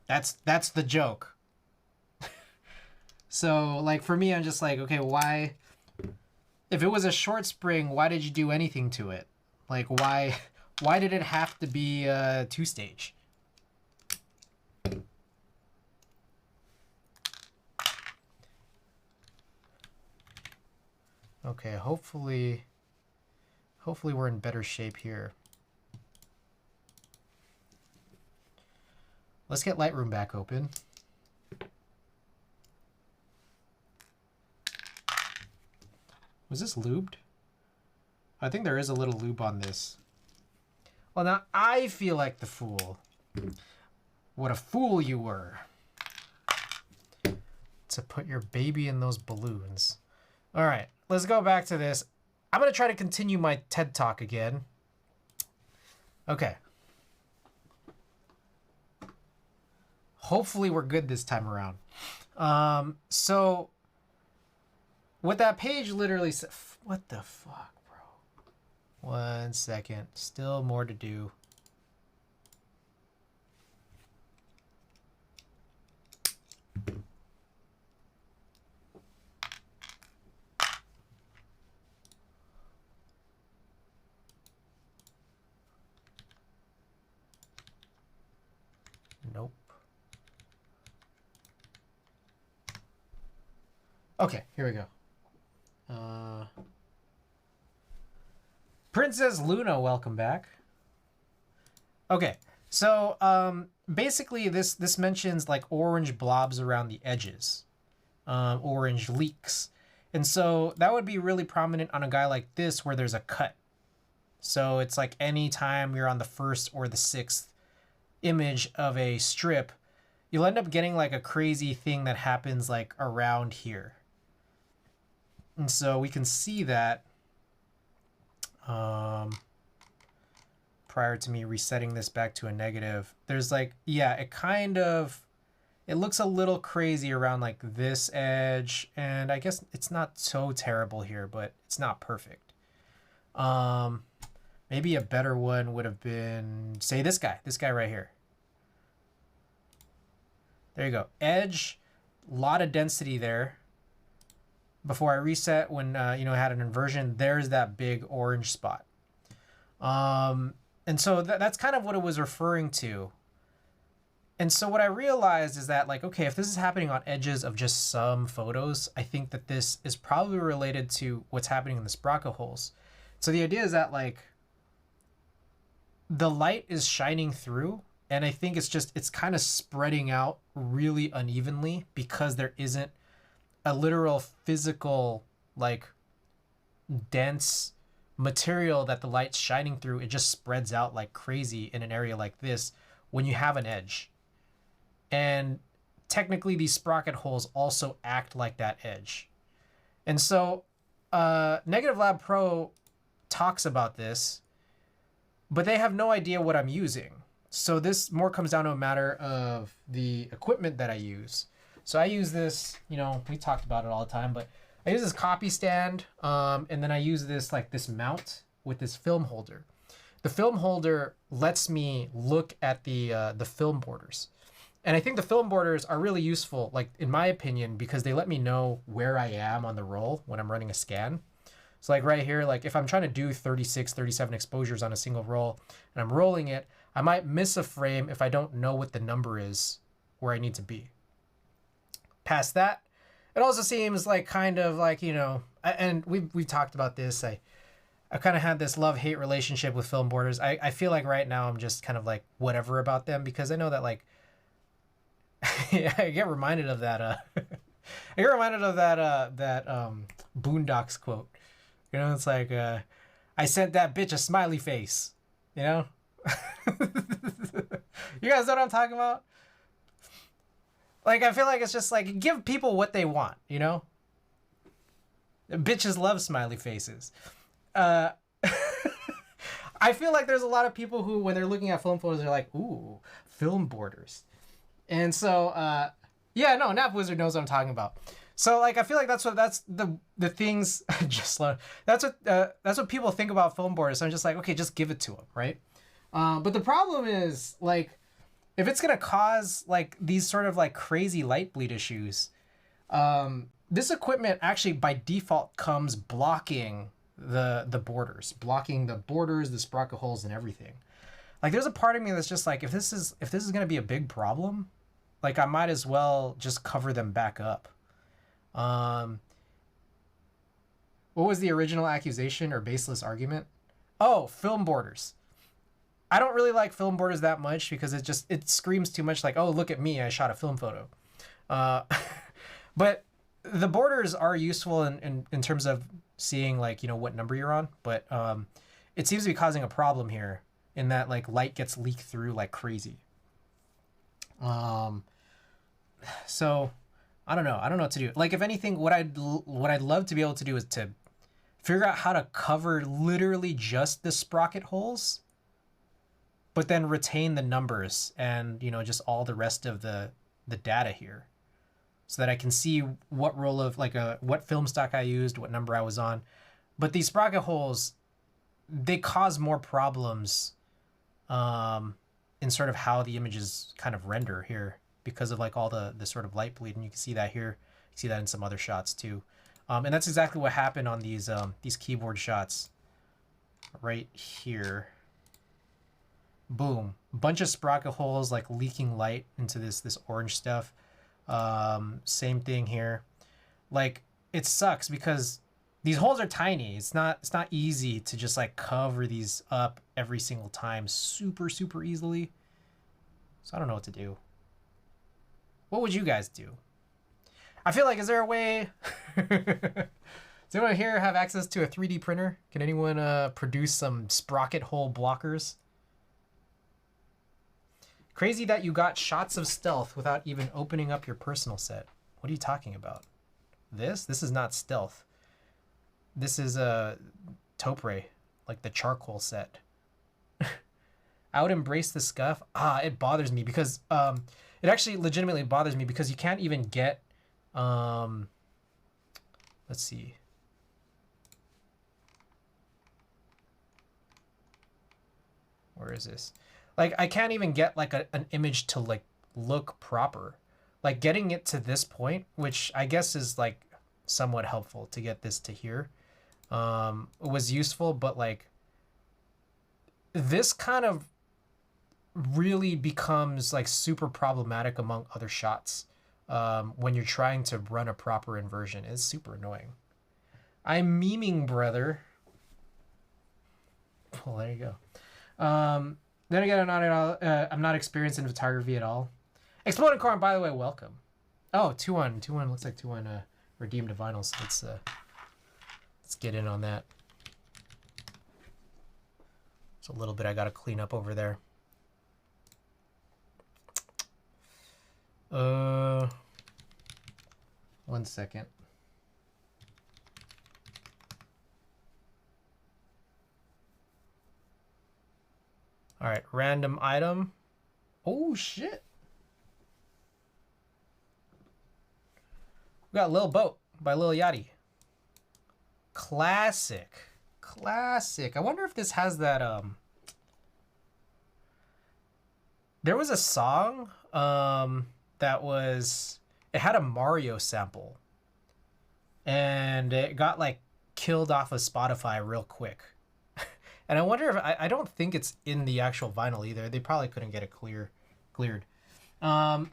that's the joke. So like for me, I'm just like, okay, why? If it was a short spring, why did you do anything to it? Like why did it have to be a 2-stage? Okay, hopefully we're in better shape here. Let's get Lightroom back open. Was this lubed? I think there is a little lube on this. Well, now I feel like the fool. What a fool you were. To put your baby in those balloons. All right, let's go back to this. I'm going to try to continue my TED Talk again. Okay. Hopefully we're good this time around. So what that page literally said, what the fuck, bro? 1 second, still more to do. Nope. Okay, here we go. Princess Luna, welcome back. Okay, so basically this mentions like orange blobs around the edges, orange leaks. And so that would be really prominent on a guy like this where there's a cut. So it's like anytime you're on the 1st or the 6th image of a strip, you'll end up getting like a crazy thing that happens like around here. And so we can see that prior to me resetting this back to a negative, there's like, yeah, it looks a little crazy around like this edge. And I guess it's not so terrible here, but it's not perfect. Maybe a better one would have been, say, this guy right here. There you go. Edge, lot of density there. Before I reset, when I had an inversion, there's that big orange spot. And so that's kind of what it was referring to. And so what I realized is that, like, okay, if this is happening on edges of just some photos, I think that this is probably related to what's happening in the sprocket holes. So the idea is that, like, the light is shining through, and I think it's kind of spreading out really unevenly because there isn't a literal physical, like, dense material that the light's shining through. It just spreads out like crazy in an area like this when you have an edge. And technically these sprocket holes also act like that edge. And so Negative Lab Pro talks about this, but they have no idea what I'm using. So this more comes down to a matter of the equipment that I use. So I use this, we talked about it all the time, but I use this copy stand, and then I use this mount with this film holder. The film holder lets me look at the film borders. And I think the film borders are really useful, like, in my opinion, because they let me know where I am on the roll when I'm running a scan. So like right here, like if I'm trying to do 36, 37 exposures on a single roll and I'm rolling it, I might miss a frame if I don't know what the number is where I need to be. Past that, it also seems like kind of like, and we've talked about this. I kind of had this love-hate relationship with film borders. I feel like right now I'm just kind of like whatever about them because I know that, like, I get reminded of that I get reminded of that Boondocks quote. It's like I sent that bitch a smiley face, You guys know what I'm talking about? Like, I feel like it's just like, give people what they want, Bitches love smiley faces. I feel like there's a lot of people who, when they're looking at film photos, they're like, ooh, film borders. And so, Nap Wizard knows what I'm talking about. So, like, I feel like that's the things, that's what people think about film borders. So I'm just like, okay, just give it to them, right? But the problem is, like, if it's going to cause, like, these sort of, like, crazy light bleed issues, This equipment actually by default comes blocking the borders, the sprocket holes, and everything. Like, there's a part of me that's just like, if this is gonna be a big problem, like, I might as well just cover them back up. What was the original accusation or baseless argument? Oh, film borders. I don't really like film borders that much because it screams too much like, oh, look at me, I shot a film photo. But the borders are useful in terms of seeing, like, you know, what number you're on. But it seems to be causing a problem here in that, like, light gets leaked through like crazy. So I don't know what to do. Like, if anything, what I'd love to be able to do is to figure out how to cover literally just the sprocket holes, but then retain the numbers and, you know, just all the rest of the data here, so that I can see what roll of, like, what film stock I used, what number I was on. But these sprocket holes, they cause more problems in sort of how the images kind of render here because of, like, all the sort of light bleed. And you can see that here. You can see that in some other shots too. And that's exactly what happened on these keyboard shots right here. Boom. Bunch of sprocket holes, like, leaking light into this orange stuff. Same thing here. Like, it sucks because these holes are tiny. It's not easy to just, like, cover these up every single time super easily. So I don't know what to do. What would you guys do? I feel like, is there a way? Does anyone here have access to a 3D printer? Can anyone produce some sprocket hole blockers? Crazy that you got shots of stealth without even opening up your personal set. What are you talking about? This is not stealth. This is a topre, like the charcoal set. I would embrace the scuff. It bothers me because it actually legitimately bothers me because you can't even get let's see. Where is this? Like, I can't even get, like, an image to, like, look proper. Like, getting it to this point, which I guess is, like, somewhat helpful to get this to here, was useful, but, like, this kind of really becomes, like, super problematic among other shots when you're trying to run a proper inversion. It's super annoying. I'm memeing, brother. Well, there you go. Then again, I'm not experienced in photography at all. Exploding Corn, by the way, welcome. Oh, 2-1. Looks like 2-1 redeemed a vinyl, so let's get in on that. There's a little bit I gotta clean up over there. One second. All right, random item. Oh, shit. We got Lil Boat by Lil Yachty. Classic. I wonder if this has that, There was a song, that was... It had a Mario sample. And it got, like, killed off of Spotify real quick. And I wonder if I don't think it's in the actual vinyl either. They probably couldn't get it cleared. Oh,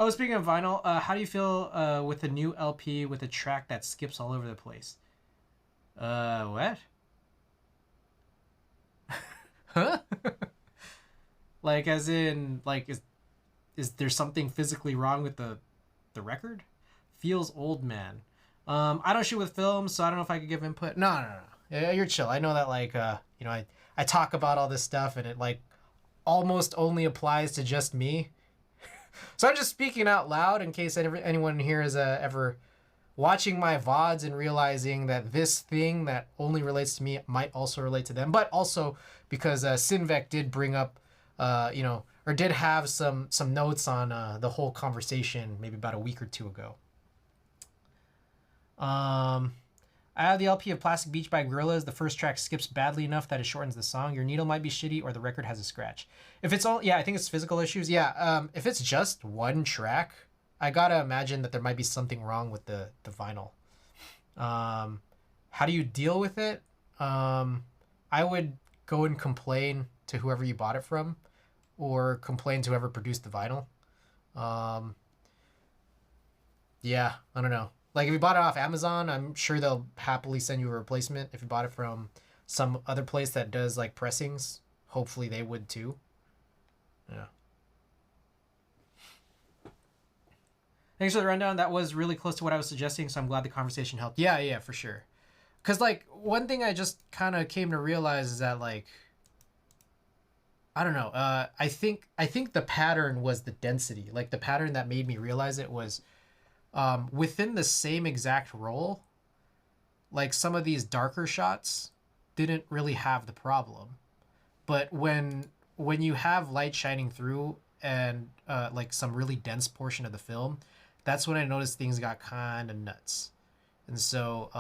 speaking of vinyl, how do you feel with the new LP with a track that skips all over the place? What? Huh? Like, as in, like, is there something physically wrong with the record? Feels old, man. I don't shoot with film, so I don't know if I could give input. No. Yeah, you're chill. I know that, like, you know, I talk about all this stuff and it, like, almost only applies to just me. So I'm just speaking out loud in case anyone here is ever watching my VODs and realizing that this thing that only relates to me might also relate to them. But also because Sinvec did bring up, you know, or did have some notes on the whole conversation maybe about a week or two ago. I have the LP of Plastic Beach by Gorillaz. The first track skips badly enough that it shortens the song. Your needle might be shitty or the record has a scratch. If it's all, yeah, I think it's physical issues. Yeah, if it's just one track, I gotta imagine that there might be something wrong with the vinyl. How do you deal with it? I would go and complain to whoever you bought it from, or complain to whoever produced the vinyl. Yeah, I don't know. Like if you bought it off Amazon, I'm sure they'll happily send you a replacement. If you bought it from some other place that does like pressings, hopefully they would too. Yeah. Thanks for the rundown. That was really close to what I was suggesting, so I'm glad the conversation helped. Yeah, for sure. Because, like, one thing I just kind of came to realize is that, like, I don't know. I think the pattern was the density. Like, the pattern that made me realize it was within the same exact roll, like, some of these darker shots didn't really have the problem. But when you have light shining through and, like, some really dense portion of the film, that's when I noticed things got kind of nuts. And so,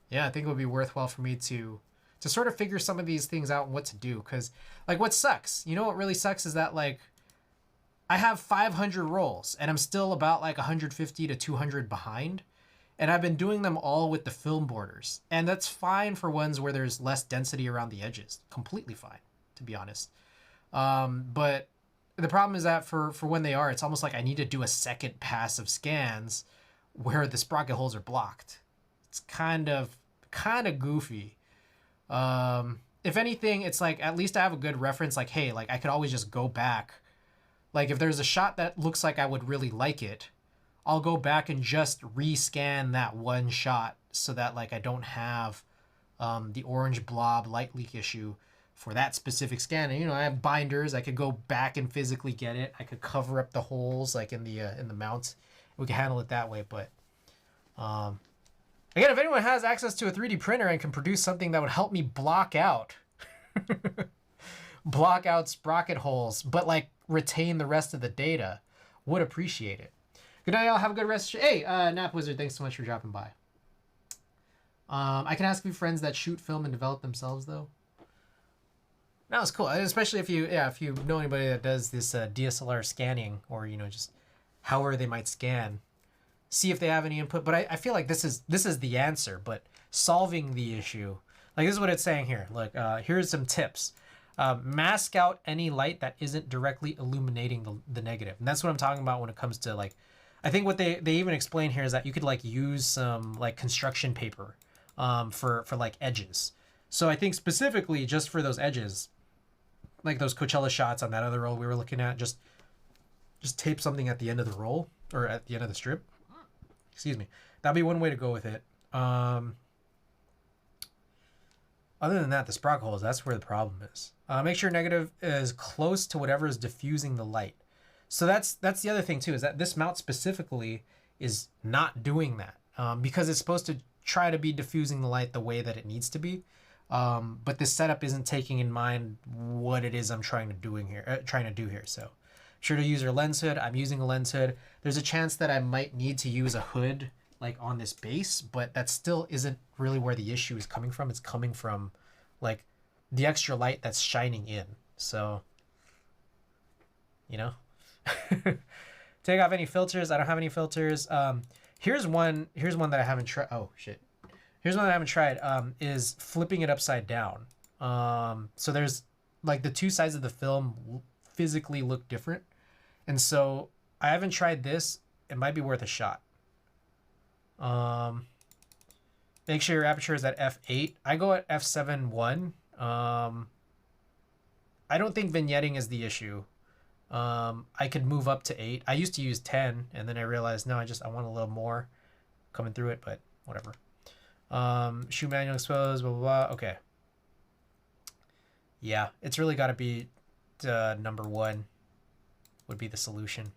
yeah, I think it would be worthwhile for me to sort of figure some of these things out and what to do. Because, like, what sucks, you know what really sucks is that, like, I have 500 rolls and I'm still about, like, 150 to 200 behind. And I've been doing them all with the film borders. And that's fine for ones where there's less density around the edges. Completely fine, to be honest. But the problem is that for when they are, it's almost like I need to do a second pass of scans where the sprocket holes are blocked. It's kind of goofy. If anything, it's like at least I have a good reference. Like, hey, like I could always just go back. Like if there's a shot that looks like I would really like it, I'll go back and just rescan that one shot so that like I don't have the orange blob light leak issue for that specific scan. And, you know, I have binders. I could go back and physically get it. I could cover up the holes like in the mount. We can handle it that way. But again, if anyone has access to a 3D printer and can produce something that would help me block out sprocket holes, but like retain the rest of the data, would appreciate it. Good night, y'all. Have a good rest. Hey, Nap Wizard, thanks so much for dropping by. I can ask a few friends that shoot film and develop themselves, though. That was cool, especially if you know anybody that does this DSLR scanning, or you know just however they might scan. See if they have any input. But I feel like this is the answer. But solving the issue, like this is what it's saying here. Look, here's some tips. Mask out any light that isn't directly illuminating the negative, and that's what I'm talking about when it comes to like. I think what they even explain here is that you could like use some like construction paper for like edges. So I think specifically just for those edges, like those Coachella shots on that other roll we were looking at, just tape something at the end of the roll or at the end of the strip. Excuse me. That'd be one way to go with it. Other than that, the sprocket holes, that's where the problem is. Make sure negative is close to whatever is diffusing the light. So that's the other thing too, is that this mount specifically is not doing that because it's supposed to try to be diffusing the light the way that it needs to be. But this setup isn't taking in mind what it is I'm trying to do here. So sure to use your lens hood. I'm using a lens hood. There's a chance that I might need to use a hood like on this base, but that still isn't really where the issue is coming from. It's coming from like the extra light that's shining in. So, you know, take off any filters. I don't have any filters. Here's one that I haven't tried. Oh shit. Here's one that I haven't tried, is flipping it upside down. So there's like the two sides of the film physically look different. And so I haven't tried this. It might be worth a shot. Make sure your aperture is at f8. I go at f7.1. I don't think vignetting is the issue. I could move up to 8. I used to use 10 and then I realized, no, I want a little more coming through it, but whatever. Shoe manual exposed, blah, blah, blah. Okay. Yeah, it's really got to be number 1 would be the solution.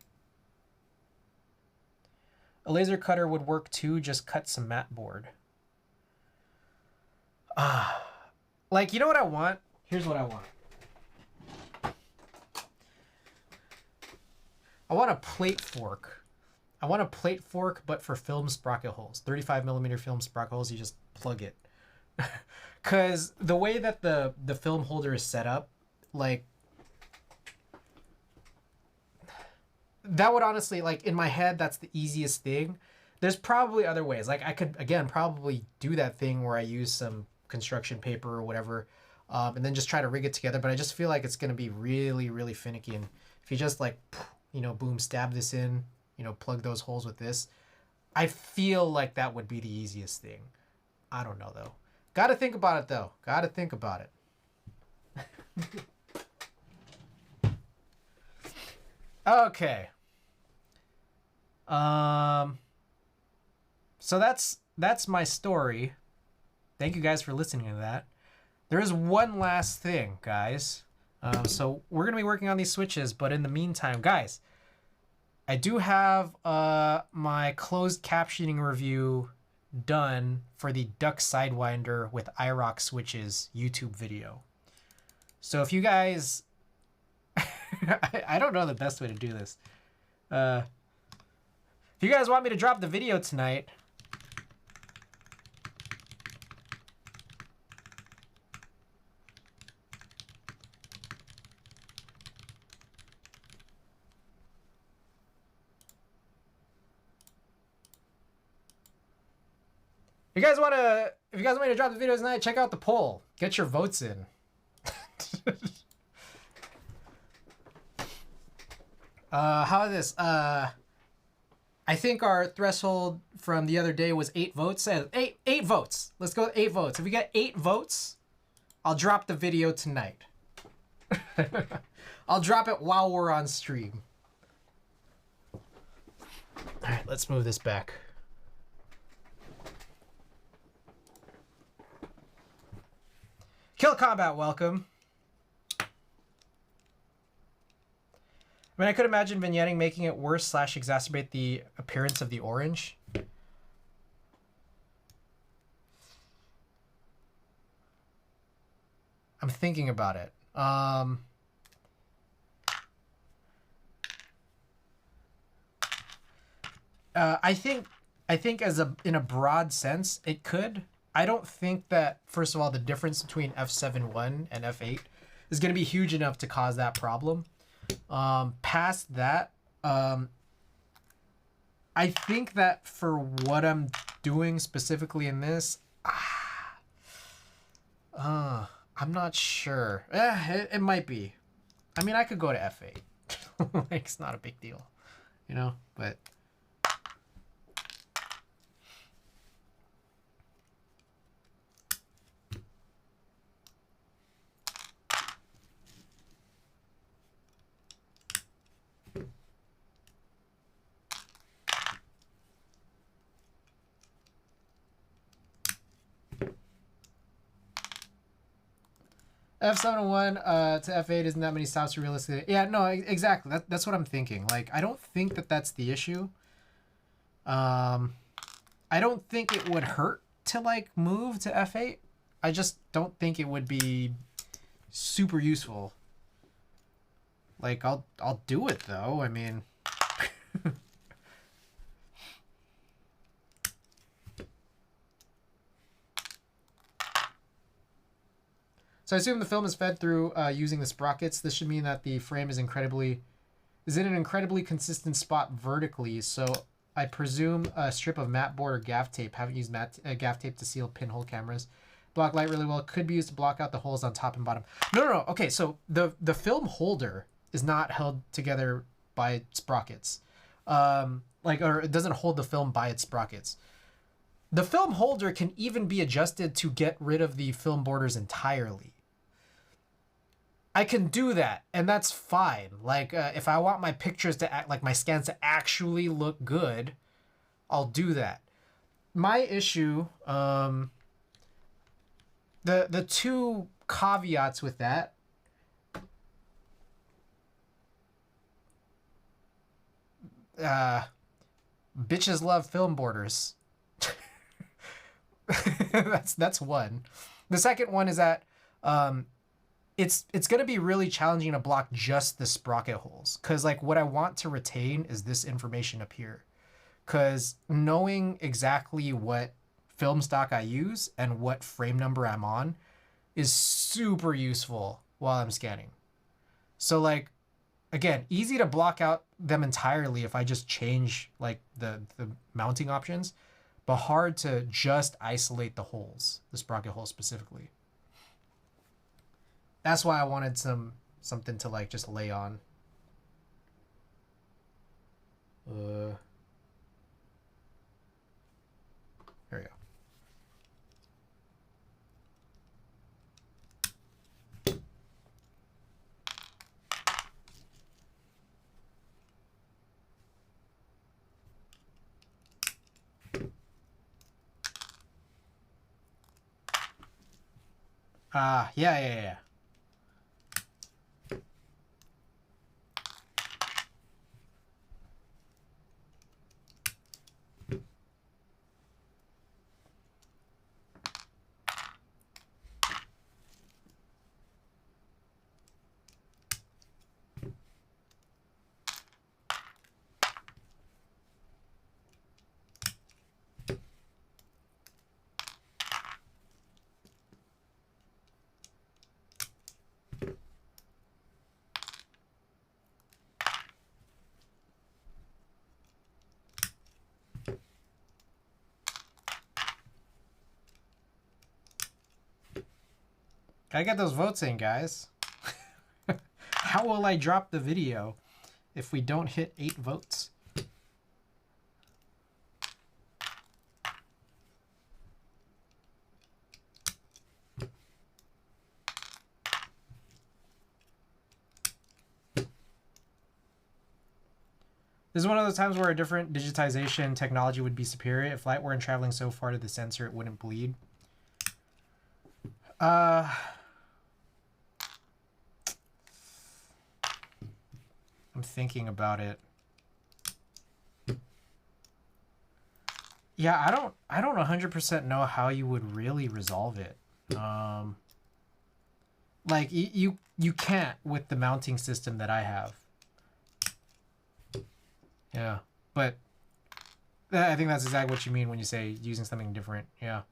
A laser cutter would work too, just cut some matte board. Like, you know what I want? Here's what I want. I want a plate fork. I want a plate fork, but for film sprocket holes. 35mm film sprocket holes, you just plug it. Because the way that the film holder is set up, like, that would honestly, like, in my head, that's the easiest thing. There's probably other ways. Like, I could, again, probably do that thing where I use some construction paper or whatever, and then just try to rig it together. But I just feel like it's going to be really, really finicky. And if you just, like, you know, boom, stab this in, you know, plug those holes with this, I feel like that would be the easiest thing. I don't know, though. Got to think about it, though. Got to think about it. Okay. So that's my story. Thank you guys for listening to that. There is one last thing, guys. So we're gonna be working on these switches, but in the meantime, guys, I do have my closed captioning review done for the Duck Sidewinder with IROC switches YouTube video. So if you guys, I don't know the best way to do this. If you guys want me to drop the video tonight, if you guys want me to drop the video tonight, check out the poll. Get your votes in. How is this? I think our threshold from the other day was 8 votes. Eight votes. Let's go with 8 votes. If we get 8 votes, I'll drop the video tonight. I'll drop it while we're on stream. All right, let's move this back. Kill Combat, welcome. I mean, I could imagine vignetting making it worse / exacerbate the appearance of the orange. I'm thinking about it. I think in a broad sense, it could. I don't think that, first of all, the difference between F7.1 and F8 is going to be huge enough to cause that problem. Past that, I think that for what I'm doing specifically in this, I'm not sure. It might be. I mean, I could go to F8. Like, it's not a big deal, you know, but... F701 to F8 isn't that many stops realistically. Yeah, no, exactly. That's what I'm thinking. Like, I don't think that that's the issue. I don't think it would hurt to, like, move to F8. I just don't think it would be super useful. Like, I'll do it, though. I mean... So I assume the film is fed through using the sprockets. This should mean that the frame is in an incredibly consistent spot vertically. So I presume a strip of matte board or gaff tape. Haven't used gaff tape to seal pinhole cameras. Block light really well. Could be used to block out the holes on top and bottom. No. Okay, so the film holder is not held together by sprockets. Or it doesn't hold the film by its sprockets. The film holder can even be adjusted to get rid of the film borders entirely. I can do that, and that's fine. Like, if I want my pictures to act like my scans to actually look good, I'll do that. My issue, the two caveats with that, bitches love film borders. that's one. The second one is that it's going to be really challenging to block just the sprocket holes, because like what I want to retain is this information up here, because knowing exactly what film stock I use and what frame number I'm on is super useful while I'm scanning. So like again, easy to block out them entirely if I just change like the mounting options, but hard to just isolate the holes, the sprocket hole specifically. That's why I wanted something to like just lay on. There we go. Yeah. Gotta get those votes in, guys. How will I drop the video if we don't hit 8 votes? This is one of those times where a different digitization technology would be superior. If light weren't traveling so far to the sensor, it wouldn't bleed. I'm thinking about it. Yeah, I don't 100% know how you would really resolve it. Like you can't with the mounting system that I have. Yeah, but I think that's exactly what you mean when you say using something different. Yeah.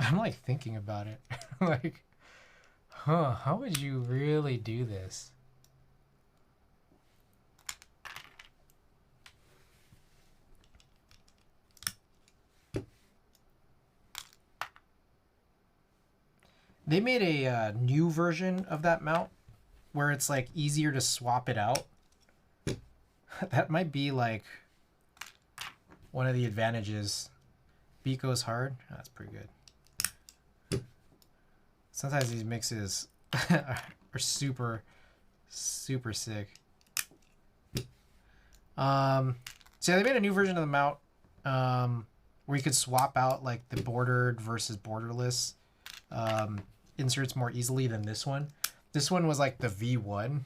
I'm like thinking about it. Like, how would you really do this? They made a new version of that mount where it's like easier to swap it out. That might be like one of the advantages. Beat goes hard. Oh, that's pretty good. Sometimes these mixes are super sick. So yeah, they made a new version of the mount where you could swap out like the bordered versus borderless inserts more easily than this one. This one was like the V1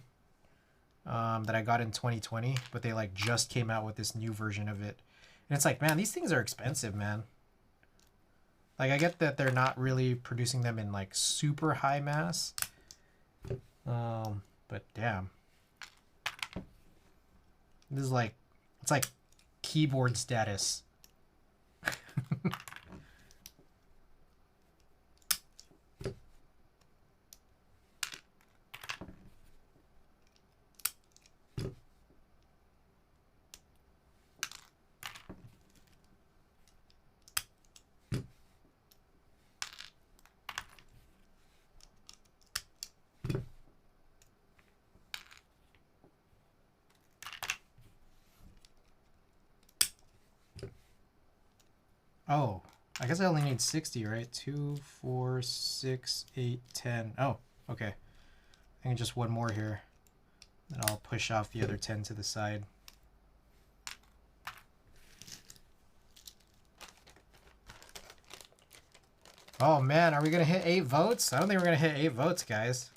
that I got in 2020, but they like just came out with this new version of it. And it's like, man, these things are expensive, man. Like, I get that they're not really producing them in like super high mass. But damn. This is like, it's like keyboard status. Oh, I guess I only need 60, right? 2, 4, 6, 8, 10. Oh, okay. I think just one more here. Then I'll push off the other 10 to the side. Oh man, are we gonna hit 8 votes? I don't think we're gonna hit 8 votes, guys.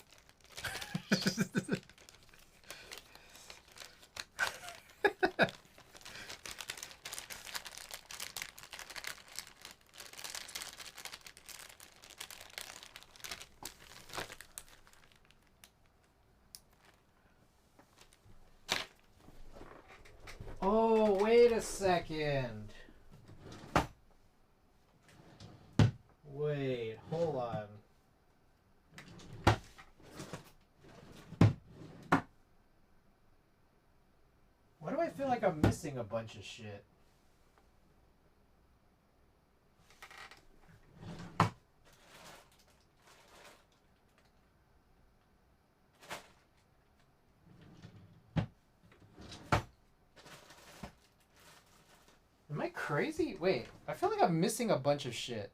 Oh, wait a second. Wait, hold on. Why do I feel like I'm missing a bunch of shit? Am I crazy? Wait, I feel like I'm missing a bunch of shit.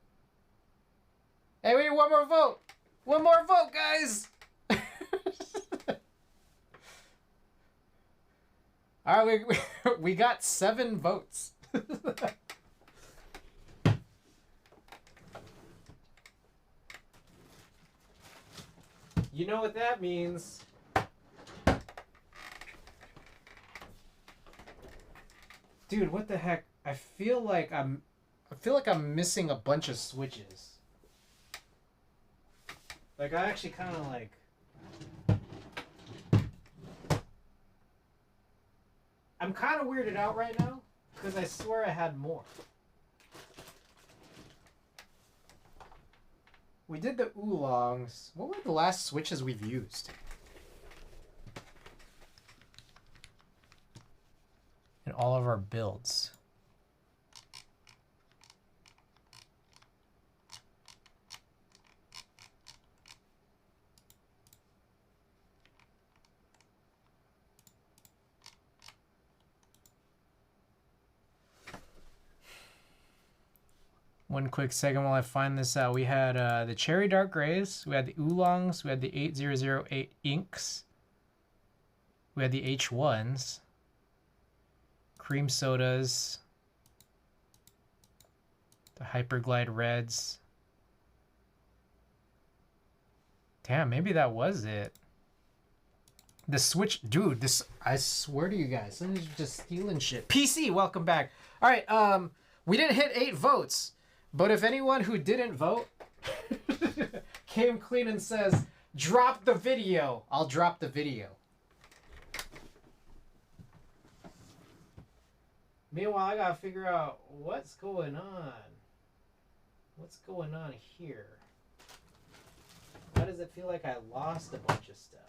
Hey, wait, one more vote! One more vote, guys! Alright, we got 7 votes. You know what that means. Dude, what the heck? I feel like I'm missing a bunch of switches. Like I actually kind of like I'm kind of weirded out right now because I swear I had more. We did the oolongs. What were the last switches we've used? In all of our builds. One quick second while I find this out. We had the Cherry Dark Grays, we had the Oolongs, we had the 8008 Inks, we had the H1s, Cream Sodas, the Hyperglide Reds. Damn, maybe that was it. The Switch, dude, this, I swear to you guys, someone's just stealing shit. PC, welcome back. All right, we didn't hit 8 votes. But if anyone who didn't vote came clean and says, drop the video, I'll drop the video. Meanwhile, I gotta figure out what's going on. What's going on here? Why does it feel like I lost a bunch of stuff?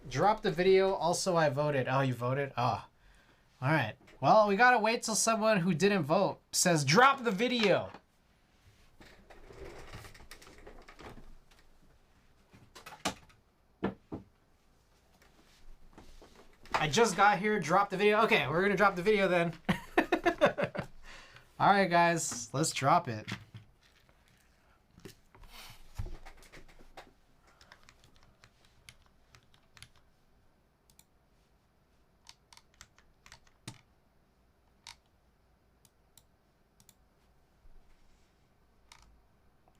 Drop the video. Also, I voted. Oh, you voted? Oh. All right. Well, we gotta wait till someone who didn't vote says drop the video. I just got here, drop the video. Okay, we're gonna drop the video then. All right, guys, let's drop it.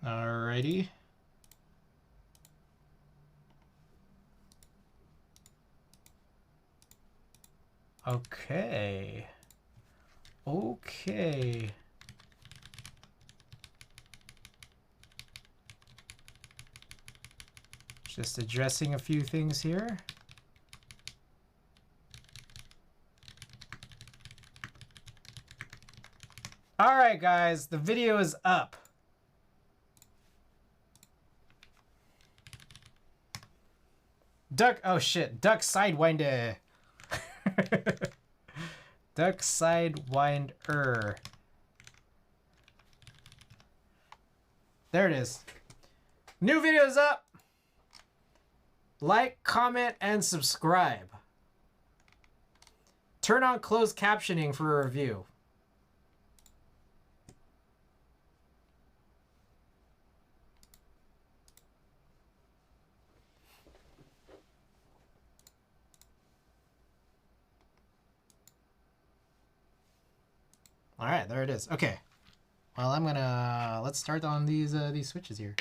Alrighty. Okay. Okay. Just addressing a few things here. All right, guys, the video is up. Duck, oh shit, Duck Sidewinder. Duck Sidewinder. There it is. New video's up. Like, comment, and subscribe. Turn on closed captioning for a review. All right, there it is. Okay. Well, let's start on these switches here.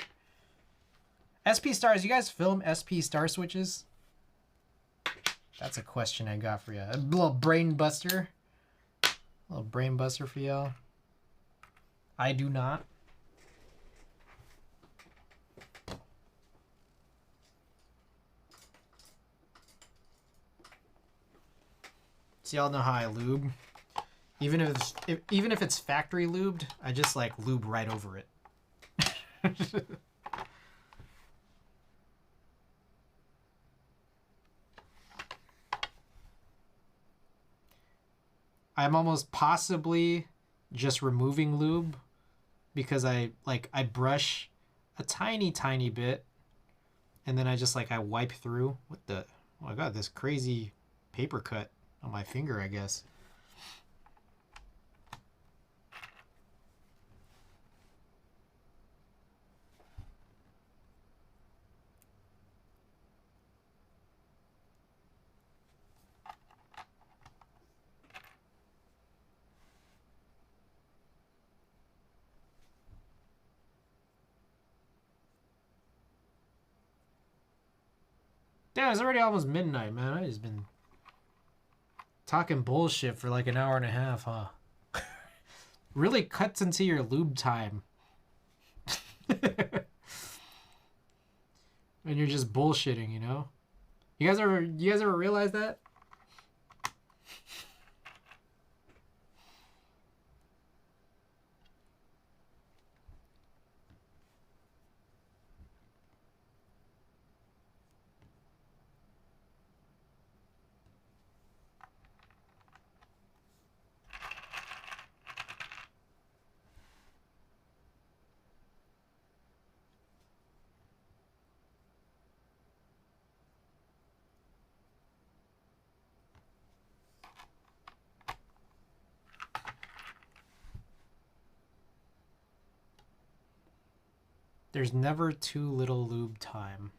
SP stars, you guys film SP star switches? That's a question I got for you. A little brain buster. A little brain buster for y'all. I do not. So y'all know how I lube. Even if it's factory lubed, I just like lube right over it. I'm almost possibly just removing lube because I brush a tiny bit and then I wipe through. What the? Oh, I got this crazy paper cut on my finger, I guess. Damn, it's already almost midnight, man. I just been talking bullshit for like an hour and a half, huh? Really cuts into your lube time. And you're just bullshitting, you know? You guys ever realize that? There's never too little lube time.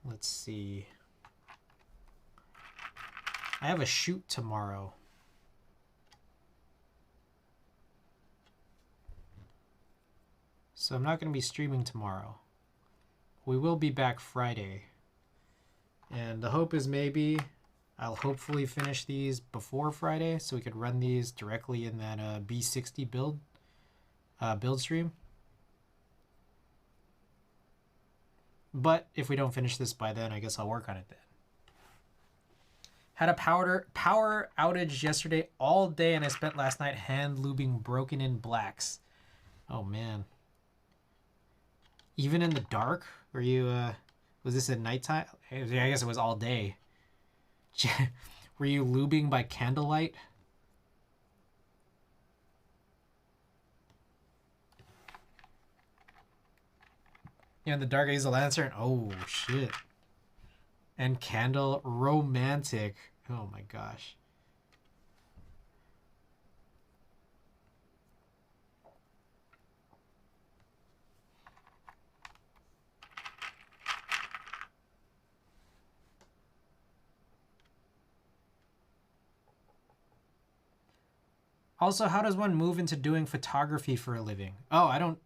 Let's see. I have a shoot tomorrow. So I'm not going to be streaming tomorrow. We will be back Friday. And the hope is maybe I'll hopefully finish these before Friday so we could run these directly in that B60 build stream. But if we don't finish this by then, I guess I'll work on it then. Had a power outage yesterday all day, and I spent last night hand lubing broken in blacks. Oh man. Even in the dark? Were you was this at nighttime? I guess it was all day. Were you lubing by candlelight? Yeah, in the dark I use a lantern. Oh shit. And candle romantic. Oh my gosh. Also, how does one move into doing photography for a living? Oh, I'm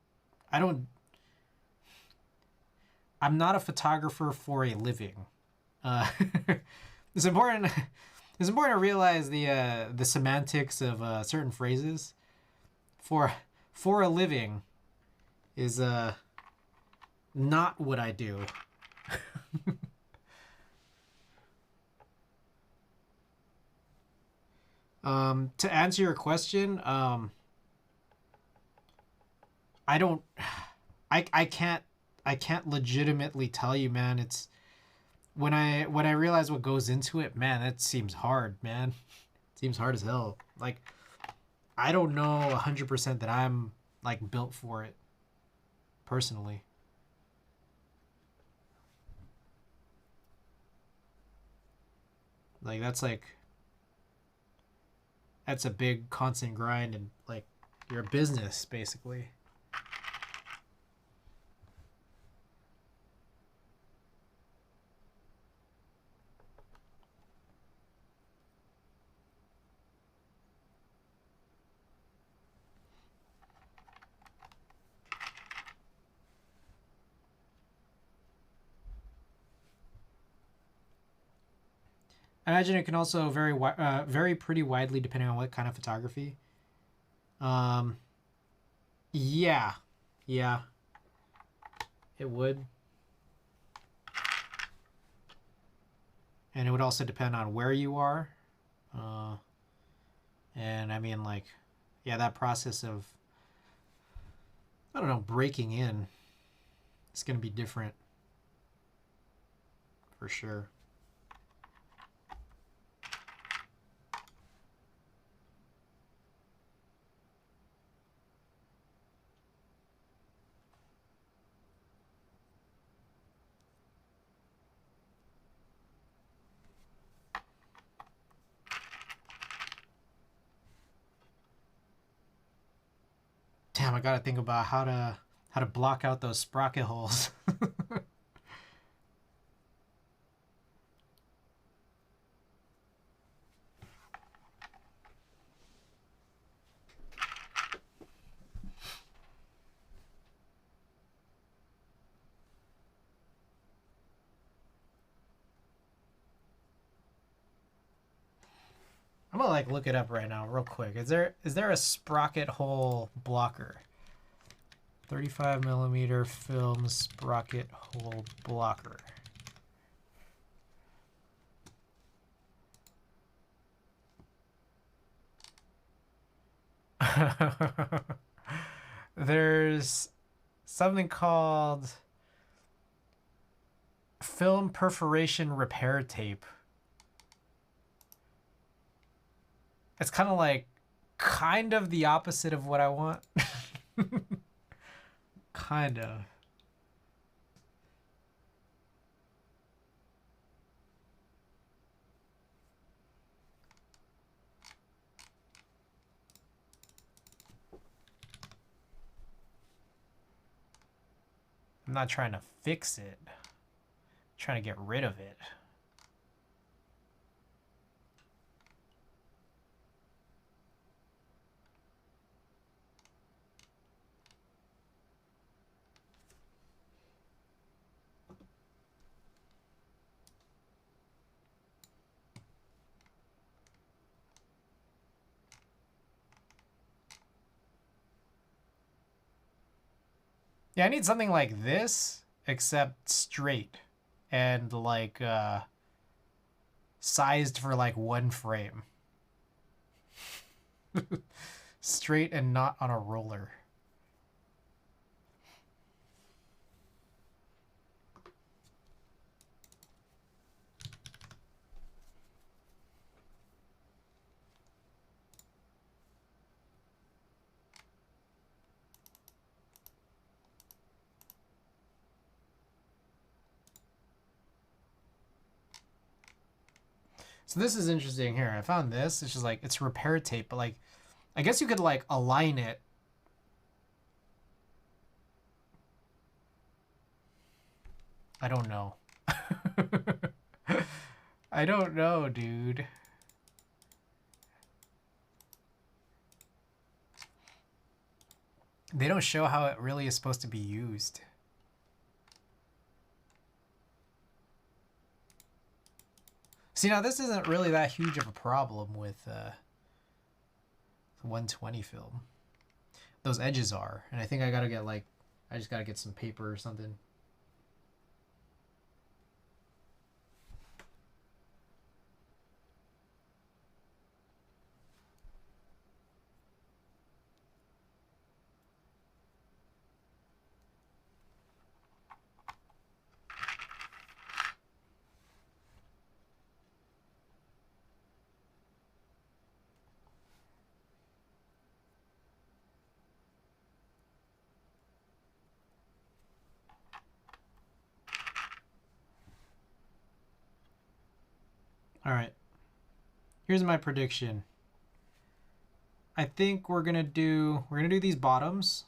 not a photographer for a living. It's important to realize the semantics of certain phrases. For a living is not what I do. To answer your question, I can't legitimately tell you, man. It's when I realize what goes into it, man, that seems hard, man. It seems hard as hell. Like, I don't know 100% that I'm like built for it. personally. Like that's a big constant grind, and like you're a business basically. I imagine it can also vary pretty widely depending on what kind of photography. Yeah, yeah, it would, and it would also depend on where you are, and I mean like, yeah, that process of I don't know breaking in, it's gonna be different for sure. Damn, I gotta think about how to block out those sprocket holes. I'm gonna like look it up right now, real quick. Is there a sprocket hole blocker? 35 millimeter film sprocket hole blocker. There's something called film perforation repair tape. It's kind of the opposite of what I want. Kind of. I'm not trying to fix it. I'm trying to get rid of it. Yeah, I need something like this, except straight and like sized for like one frame. Straight and not on a roller. So this is interesting here. I found this. It's just like, it's repair tape, but like, I guess you could like align it. I don't know. I don't know, dude. They don't show how it really is supposed to be used. See, now this isn't really that huge of a problem with 120 film. Those edges are, and I think I gotta get like, I just gotta get some paper or something. All right. Here's my prediction. I think we're gonna do these bottoms.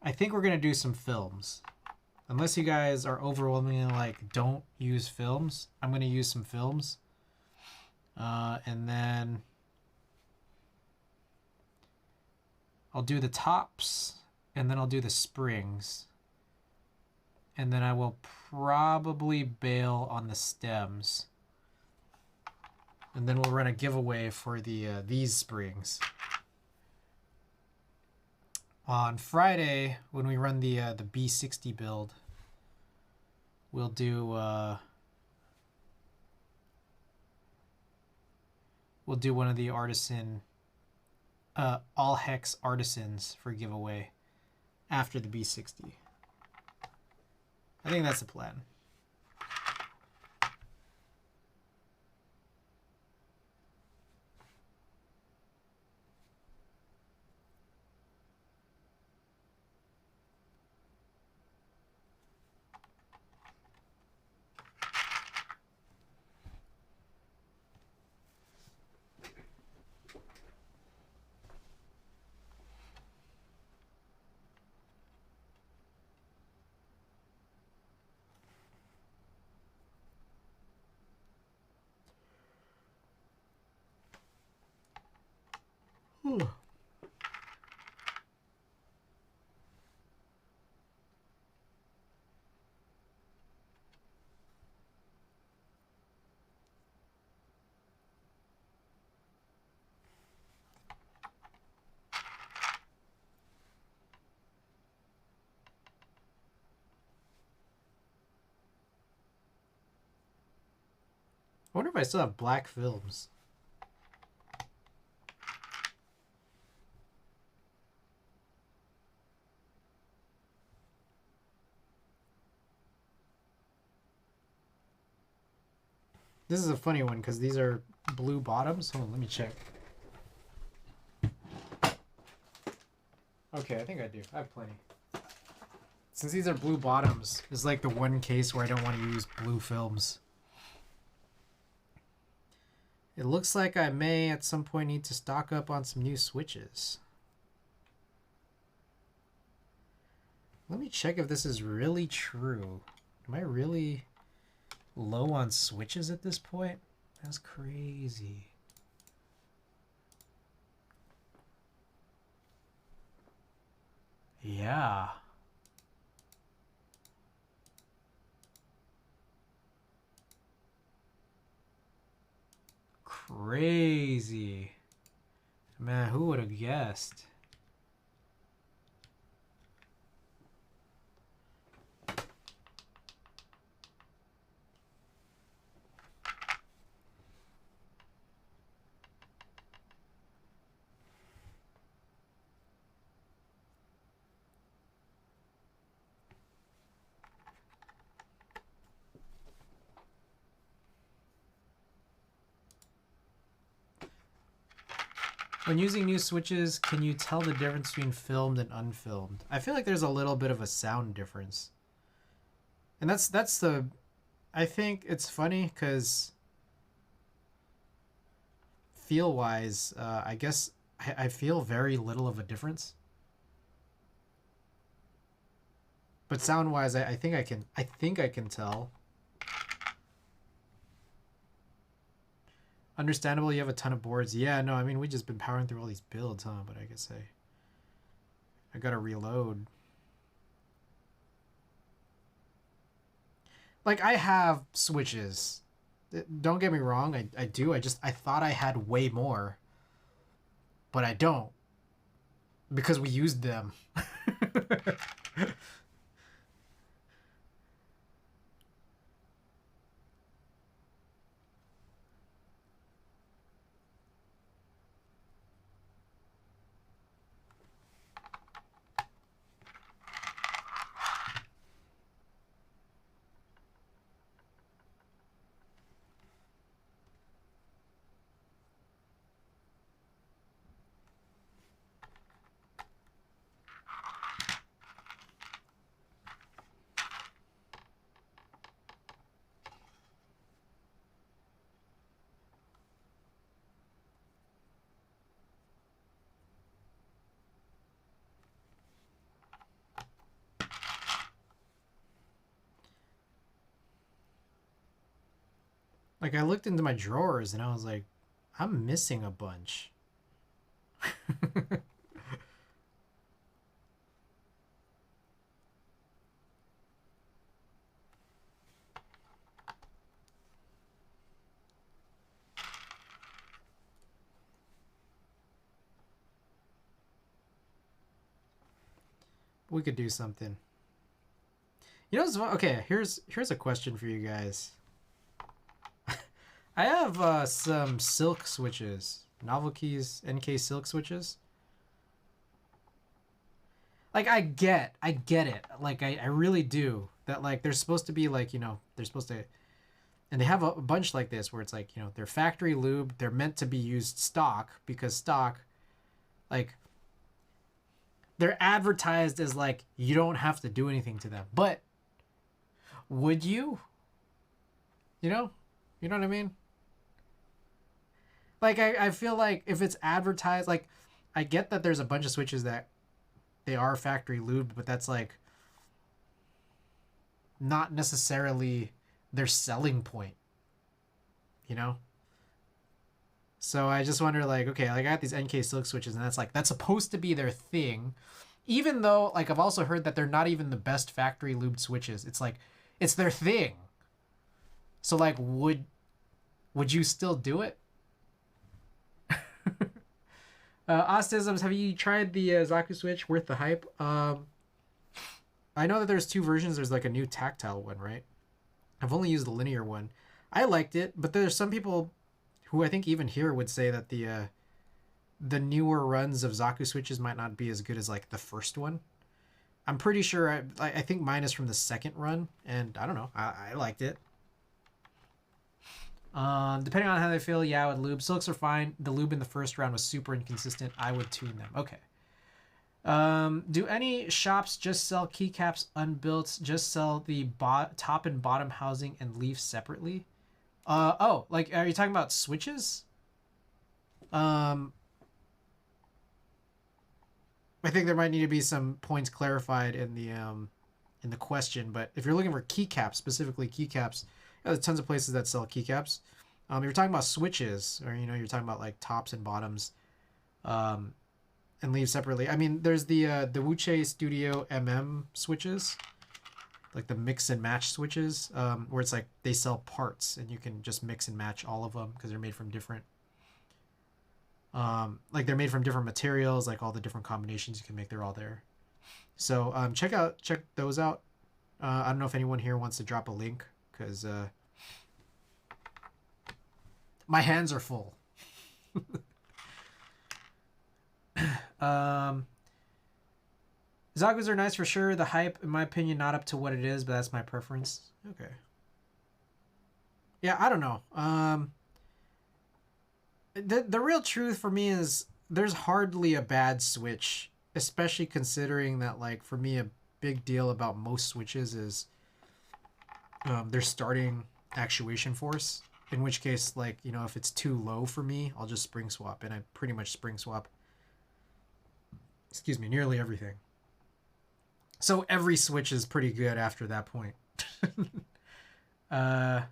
I think we're gonna do some films. Unless you guys are overwhelmingly like, don't use films, I'm gonna use some films. And then I'll do the tops, and then I'll do the springs. And then I will probably bail on the stems. And then we'll run a giveaway for the these springs. On Friday, when we run the B60 build, we'll do one of the artisan all hex artisans for giveaway after the B60. I think that's the plan. I wonder if I still have black films. This is a funny one because these are blue bottoms. Hold on, let me check. Okay, I think I do. I have plenty. Since these are blue bottoms, it's like the one case where I don't want to use blue films. It looks like I may at some point need to stock up on some new switches. Let me check if this is really true. Am I really low on switches at this point? That's crazy. Yeah. Crazy. Man, who would have guessed? When using new switches, can you tell the difference between filmed and unfilmed? I feel like there's a little bit of a sound difference. And that's the... I think it's funny because feel-wise, I guess I feel very little of a difference. But sound-wise, I think I can tell. Understandable, you have a ton of boards. Yeah, no, I mean, we've just been powering through all these builds, huh? But I guess I gotta reload. Like, I have switches. Don't get me wrong, I do. I thought I had way more. But I don't. Because we used them. Like, I looked into my drawers and I was like, I'm missing a bunch. We could do something. You know what's okay? Here's a question for you guys. I have some silk switches, Novel Keys NK silk switches. Like I get it. Like I really do. That like they're supposed to be like, you know, they're supposed to, and they have a bunch like this where it's like, you know, they're factory lube, they're meant to be used stock because stock, like, they're advertised as like you don't have to do anything to them. But would you? You know? You know what I mean? Like I feel like if it's advertised, like I get that there's a bunch of switches that they are factory lubed, but that's like not necessarily their selling point, you know? So I just wonder, like, okay, like I got these NK silk switches, and that's supposed to be their thing, even though like I've also heard that they're not even the best factory lubed switches. It's like it's their thing. So like, would you still do it? Ostisms, have you tried the Zaku Switch? Worth the hype? I know that there's two versions. There's like a new tactile one, right? I've only used the linear one. I liked it, but there's some people who I think even here would say that the newer runs of Zaku Switches might not be as good as like the first one. I'm pretty sure I think mine is from the second run, and I don't know. I liked it. Depending on how they feel, yeah, with lube. Silks are fine. The lube in the first round was super inconsistent. I would tune them. Okay. Do any shops just sell keycaps unbuilt, just sell the top and bottom housing and leave separately? Oh, like, are you talking about switches? I think there might need to be some points clarified in the question, but if you're looking for keycaps, specifically keycaps, yeah, there's tons of places that sell keycaps. If you're talking about switches, or, you know, you're talking about like tops and bottoms, and leave separately. I mean, there's the Wuche Studio switches, like the mix and match switches, where it's like they sell parts and you can just mix and match all of them because they're made from different, like they're made from different materials, like all the different combinations you can make, they're all there. So check those out. I don't know if anyone here wants to drop a link, because my hands are full. Zagus are nice for sure. The hype, in my opinion, not up to what it is, but that's my preference. Okay. Yeah, I don't know. The real truth for me is there's hardly a bad switch, especially considering that, like, for me, a big deal about most switches is their starting actuation force. In which case, like, you know, if it's too low for me, I'll just spring swap, and I pretty much spring swap, excuse me, nearly everything. So every switch is pretty good after that point. I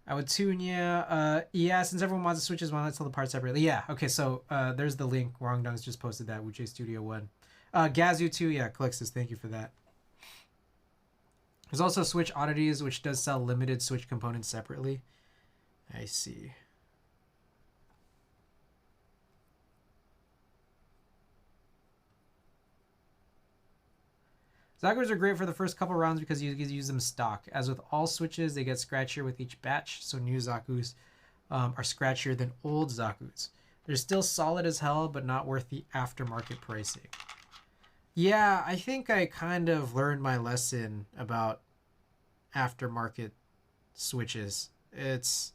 would tune, yeah. Yeah, since everyone wants the switches, why not sell the parts separately? Yeah, okay, so there's the link. Wrongdung's just posted that, Wuche Studio 1. Gazu 2, yeah, Calixtus, thank you for that. There's also Switch Oddities, which does sell limited Switch components separately. I see. Zagus are great for the first couple rounds because you can use them stock. As with all switches, they get scratchier with each batch, so new Zakus are scratchier than old Zakus. They're still solid as hell, but not worth the aftermarket pricing. Yeah, I think I kind of learned my lesson about aftermarket switches. It's,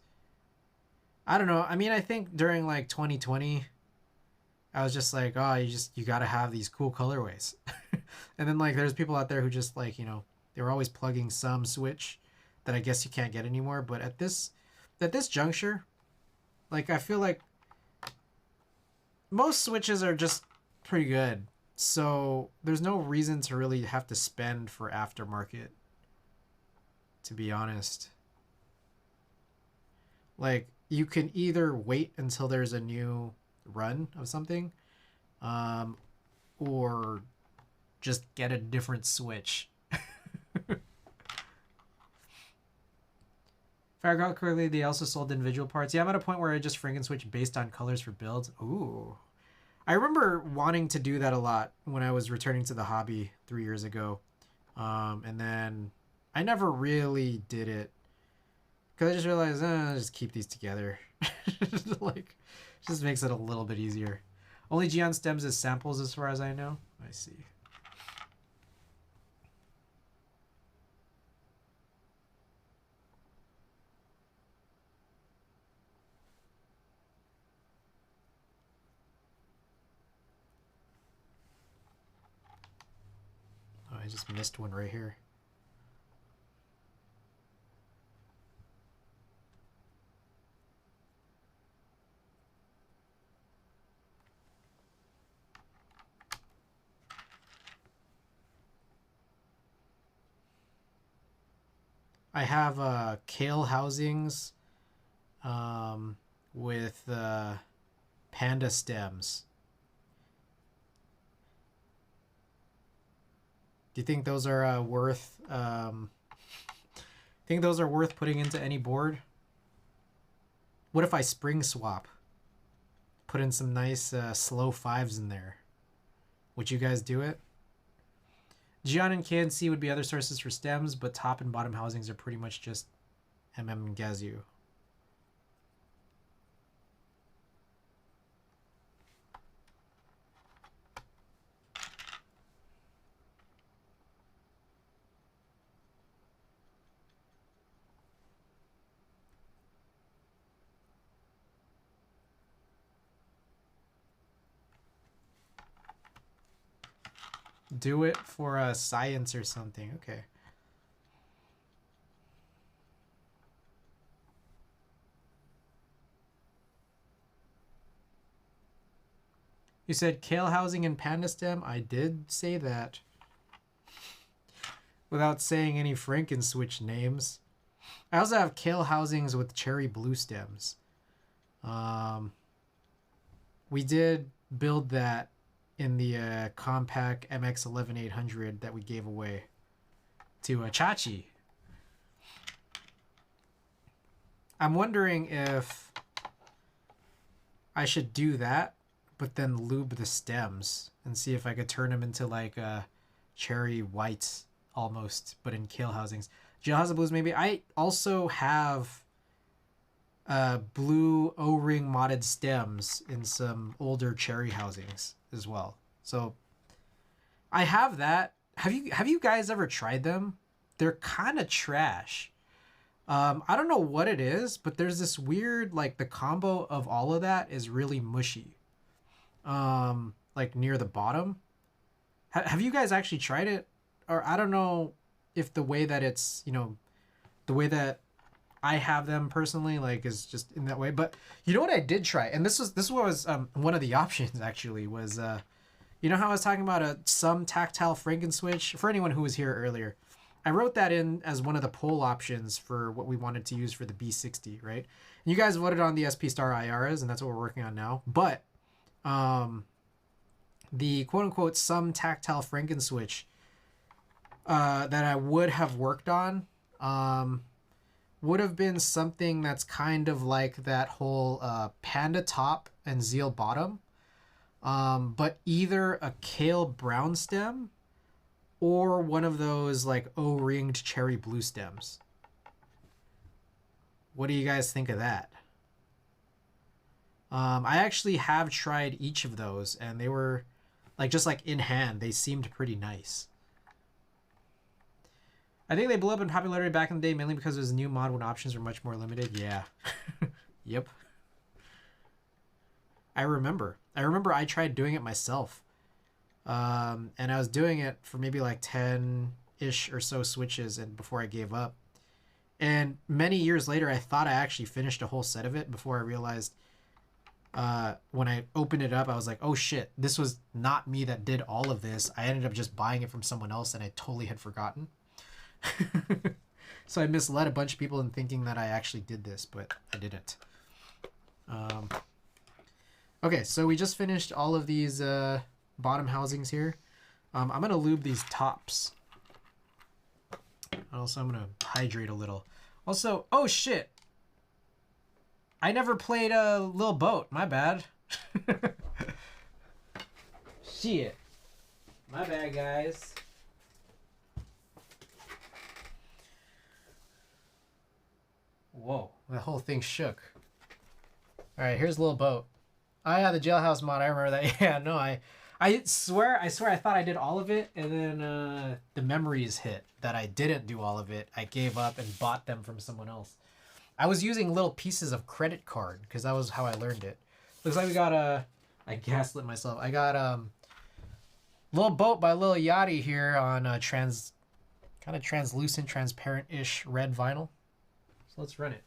I don't know. I mean, I think during like 2020, I was just like, oh, you gotta have these cool colorways. And then like there's people out there who just like, you know, they were always plugging some switch that I guess you can't get anymore. But at this juncture, like I feel like most switches are just pretty good. So there's no reason to really have to spend for aftermarket, to be honest. Like, you can either wait until there's a new run of something, or just get a different Switch. If I recall correctly, they also sold individual parts. Yeah, I'm at a point where I just freaking switch based on colors for builds. Ooh. I remember wanting to do that a lot when I was returning to the hobby 3 years ago. And then I never really did it. Because I just realized, I'll just keep these together. Like, just makes it a little bit easier. Only Geon stems as samples as far as I know. I see. Oh, I just missed one right here. I have kale housings with panda stems. Do you think those are worth? Think those are worth putting into any board? What if I spring swap? Put in some nice slow fives in there. Would you guys do it? Geon and KNC would be other sources for stems, but top and bottom housings are pretty much just and Gazu. Do it for science or something. Okay. You said kale housing and panda stem? I did say that. Without saying any Frankenswitch names. I also have kale housings with cherry blue stems. We did build that in the Compaq MX11800 that we gave away to Chachi. I'm wondering if I should do that, but then lube the stems and see if I could turn them into like cherry whites almost, but in kale housings. Jahaza blues maybe. I also have blue O-ring modded stems in some older cherry housings as well. So I have that. Have you guys ever tried them? They're kind of trash. I don't know what it is, but there's this weird, like, the combo of all of that is really mushy. Like near the bottom. Have you guys actually tried it? Or I don't know if the way that it's, the way that I have them personally, like, is just in that way. But you know what I did try, and this was one of the options actually was, you know how I was talking about some tactile Frankenswitch? For anyone who was here earlier, I wrote that in as one of the poll options for what we wanted to use for the B60, right? And you guys voted on the SP Star IRAs, and that's what we're working on now. But the quote-unquote some tactile Frankenswitch that I would have worked on would have been something that's kind of like that whole panda top and zeal bottom, but either a kale brown stem or one of those like O-ringed cherry blue stems. What do you guys think of that? I actually have tried each of those, and they were like just like in hand. They seemed pretty nice. I think they blew up in popularity back in the day mainly because it was a new mod when options were much more limited. Yeah. Yep. I remember I tried doing it myself. And I was doing it for maybe like 10-ish or so switches and before I gave up. And many years later, I thought I actually finished a whole set of it before I realized when I opened it up, I was like, oh shit, this was not me that did all of this. I ended up just buying it from someone else and I totally had forgotten. So I misled a bunch of people in thinking that I actually did this, but I didn't. Okay, so we just finished all of these bottom housings here. I'm going to lube these tops. Also, I'm going to hydrate a little. Also, oh shit! I never played a little boat. My bad. Shit. My bad, guys. Whoa, the whole thing shook. Alright, here's a little boat. Oh yeah, the jailhouse mod, I remember that. Yeah, no, I swear I thought I did all of it, and then the memories hit that I didn't do all of it. I gave up and bought them from someone else. I was using little pieces of credit card, because that was how I learned it. Looks like we got I gaslit myself. I got Little Boat by Lil Yachty here on kind of translucent, transparent-ish red vinyl. So let's run it.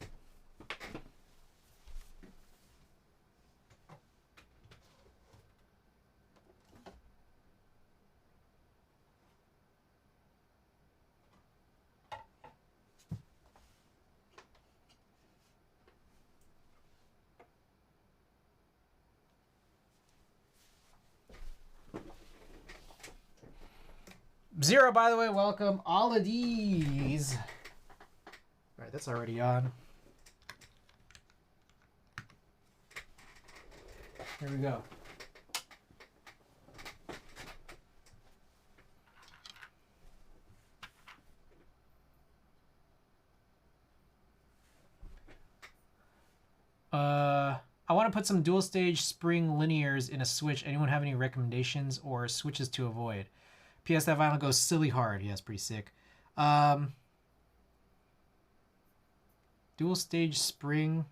Zero, by the way, welcome. All of these. All right, that's already on. Here we go. I want to put some dual stage spring linears in a switch. Anyone have any recommendations or switches to avoid? PS, that vinyl goes silly hard. Yeah, it's pretty sick. Dual stage spring,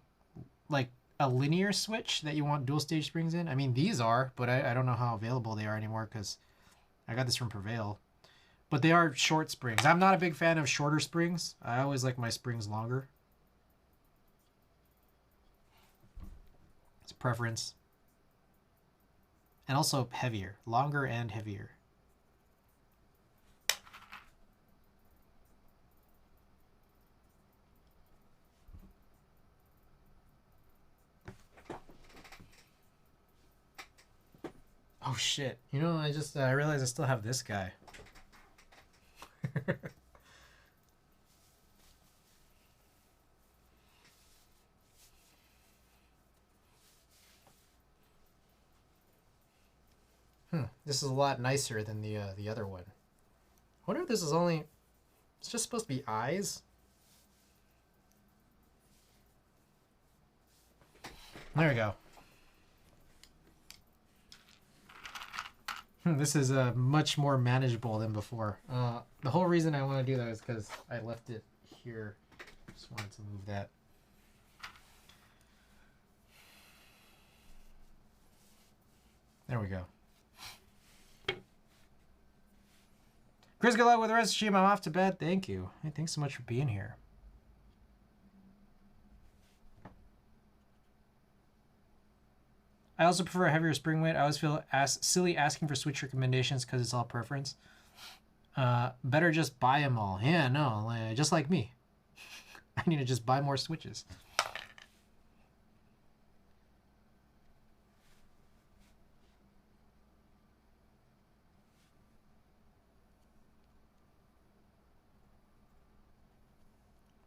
like a linear switch that you want dual stage springs in? I mean, these are, but I don't know how available they are anymore because I got this from Prevail. But they are short springs. I'm not a big fan of shorter springs. I always like my springs longer. It's a preference. And also heavier. Longer and heavier. Oh shit. You know, I realized I still have this guy. This is a lot nicer than the other one. I wonder if this is only... It's just supposed to be eyes? There we go. This is much more manageable than before. The whole reason I want to do that is because I left it here. Just wanted to move that. There we go. Chris, good luck with the rest of the stream. I'm off to bed. Thank you. Hey, thanks so much for being here. I also prefer a heavier spring weight. I always feel silly asking for switch recommendations because it's all preference. Better just buy them all. Yeah, no, just like me. I need to just buy more switches.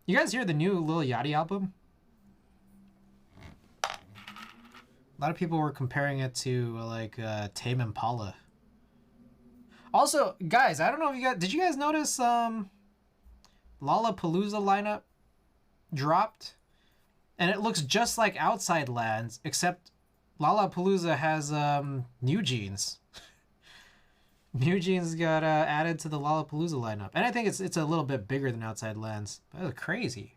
You guys hear the new Lil Yachty album? A lot of people were comparing it to like Tame Impala. Also, guys, I don't know if you guys did you guys notice Lollapalooza lineup dropped, and it looks just like Outside Lands, except Lollapalooza has New Jeans. New Jeans got added to the Lollapalooza lineup, and I think it's a little bit bigger than Outside Lands. That was crazy.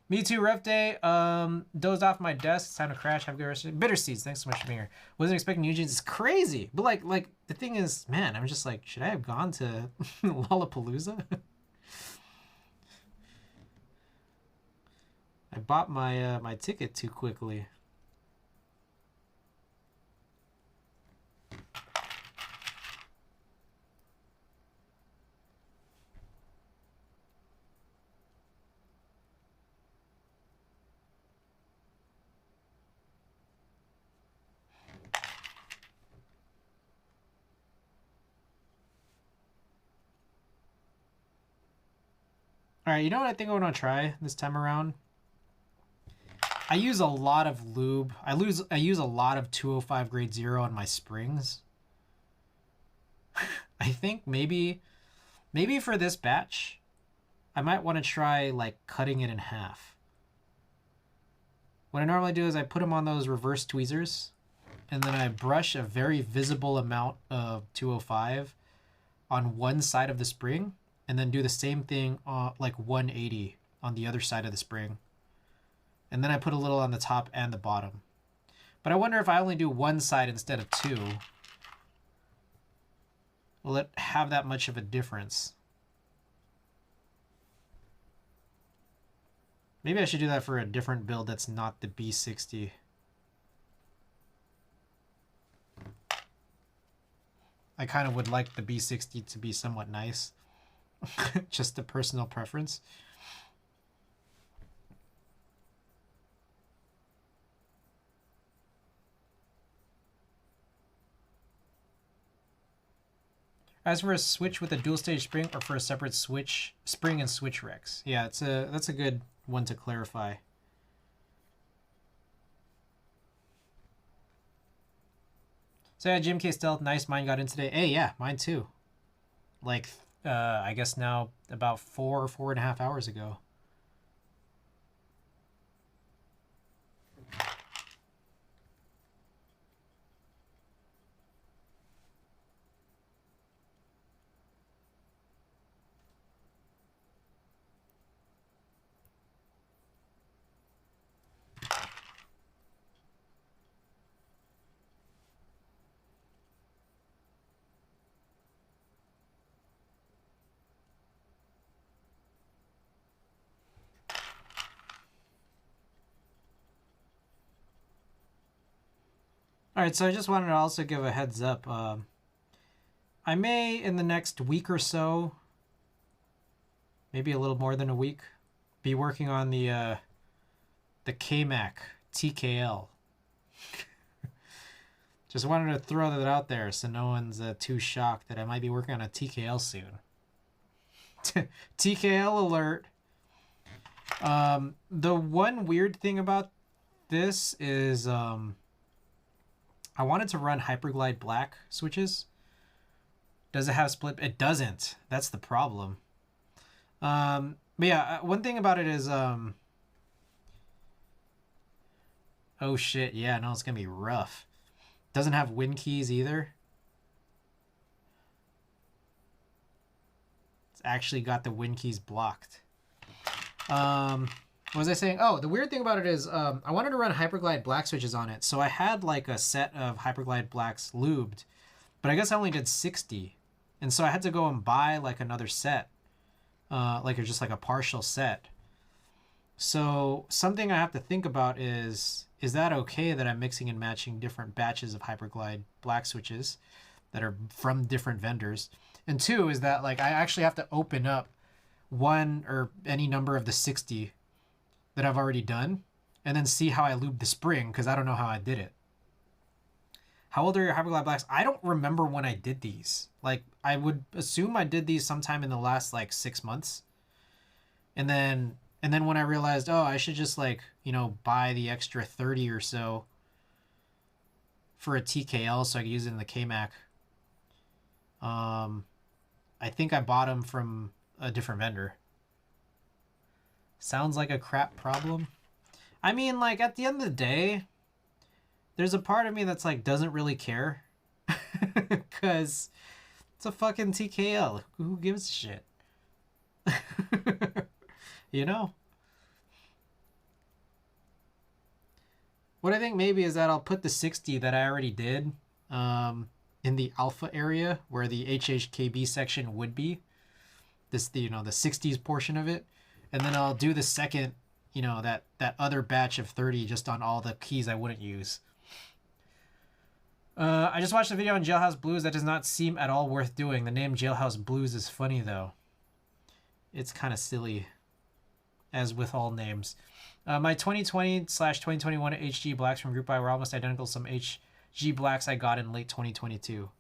Me too, ref day. Dozed off my desk. It's time to crash. Have a good rest of the day. Bitter Seeds, thanks so much for being here. Wasn't expecting New Jeans. It's crazy. But like the thing is, man, I'm just like, should I have gone to Lollapalooza? I bought my my ticket too quickly. All right, you know what I think I want to try this time around? I use a lot of lube. I use a lot of 205 grade 0 on my springs. I think maybe for this batch, I might want to try like cutting it in half. What I normally do is I put them on those reverse tweezers, and then I brush a very visible amount of 205 on one side of the spring, and then do the same thing like 180 on the other side of the spring. And then I put a little on the top and the bottom. But I wonder if I only do one side instead of two, will it have that much of a difference? Maybe I should do that for a different build that's not the B60. I kind of would like the B60 to be somewhat nice. Just a personal preference. As for a switch with a dual stage spring or for a separate switch, spring and switch Rex. Yeah, that's a good one to clarify. So yeah, Jim K Stealth, nice, mine got in today. Hey, yeah, mine too. Like, I guess now about 4.5 hours ago. All right, so I just wanted to also give a heads up. I may, in the next week or so, maybe a little more than a week, be working on the KMAC TKL. Just wanted to throw that out there so no one's too shocked that I might be working on a TKL soon. TKL alert. The one weird thing about this is I wanted to run Hyperglide Black switches. Does it have split? It doesn't. That's the problem. But yeah, one thing about it is oh shit, yeah, no, it's gonna be rough. Doesn't have win keys either. It's actually got the win keys blocked. What was I saying? Oh, the weird thing about it is I wanted to run Hyperglide Black switches on it. So I had like a set of Hyperglide Blacks lubed, but I guess I only did 60. And so I had to go and buy like another set, like just like a partial set. So something I have to think about is that okay that I'm mixing and matching different batches of Hyperglide Black switches that are from different vendors? And two is that like I actually have to open up one or any number of the 60 that I've already done and then see how I lubed the spring, because I don't know how I did it. How old are your Hyperglide Blacks? I don't remember when I did these. Like, I would assume I did these sometime in the last like 6 months. And then when I realized, oh, I should just like, you know, buy the extra 30 or so for a TKL so I could use it in the KMAC. I think I bought them from a different vendor. Sounds like a crap problem. I mean, like, at the end of the day, there's a part of me that's like doesn't really care. Because it's a fucking TKL. Who gives a shit? You know? What I think maybe is that I'll put the 60 that I already did in the alpha area where the HHKB section would be. This, you know, the 60s portion of it. And then I'll do the second, you know, that other batch of 30 just on all the keys I wouldn't use. I just watched a video on Jailhouse Blues that does not seem at all worth doing. The name Jailhouse Blues is funny, though. It's kind of silly, as with all names. My 2020/2021 HG Blacks from Group Buy were almost identical to some HG Blacks I got in late 2022.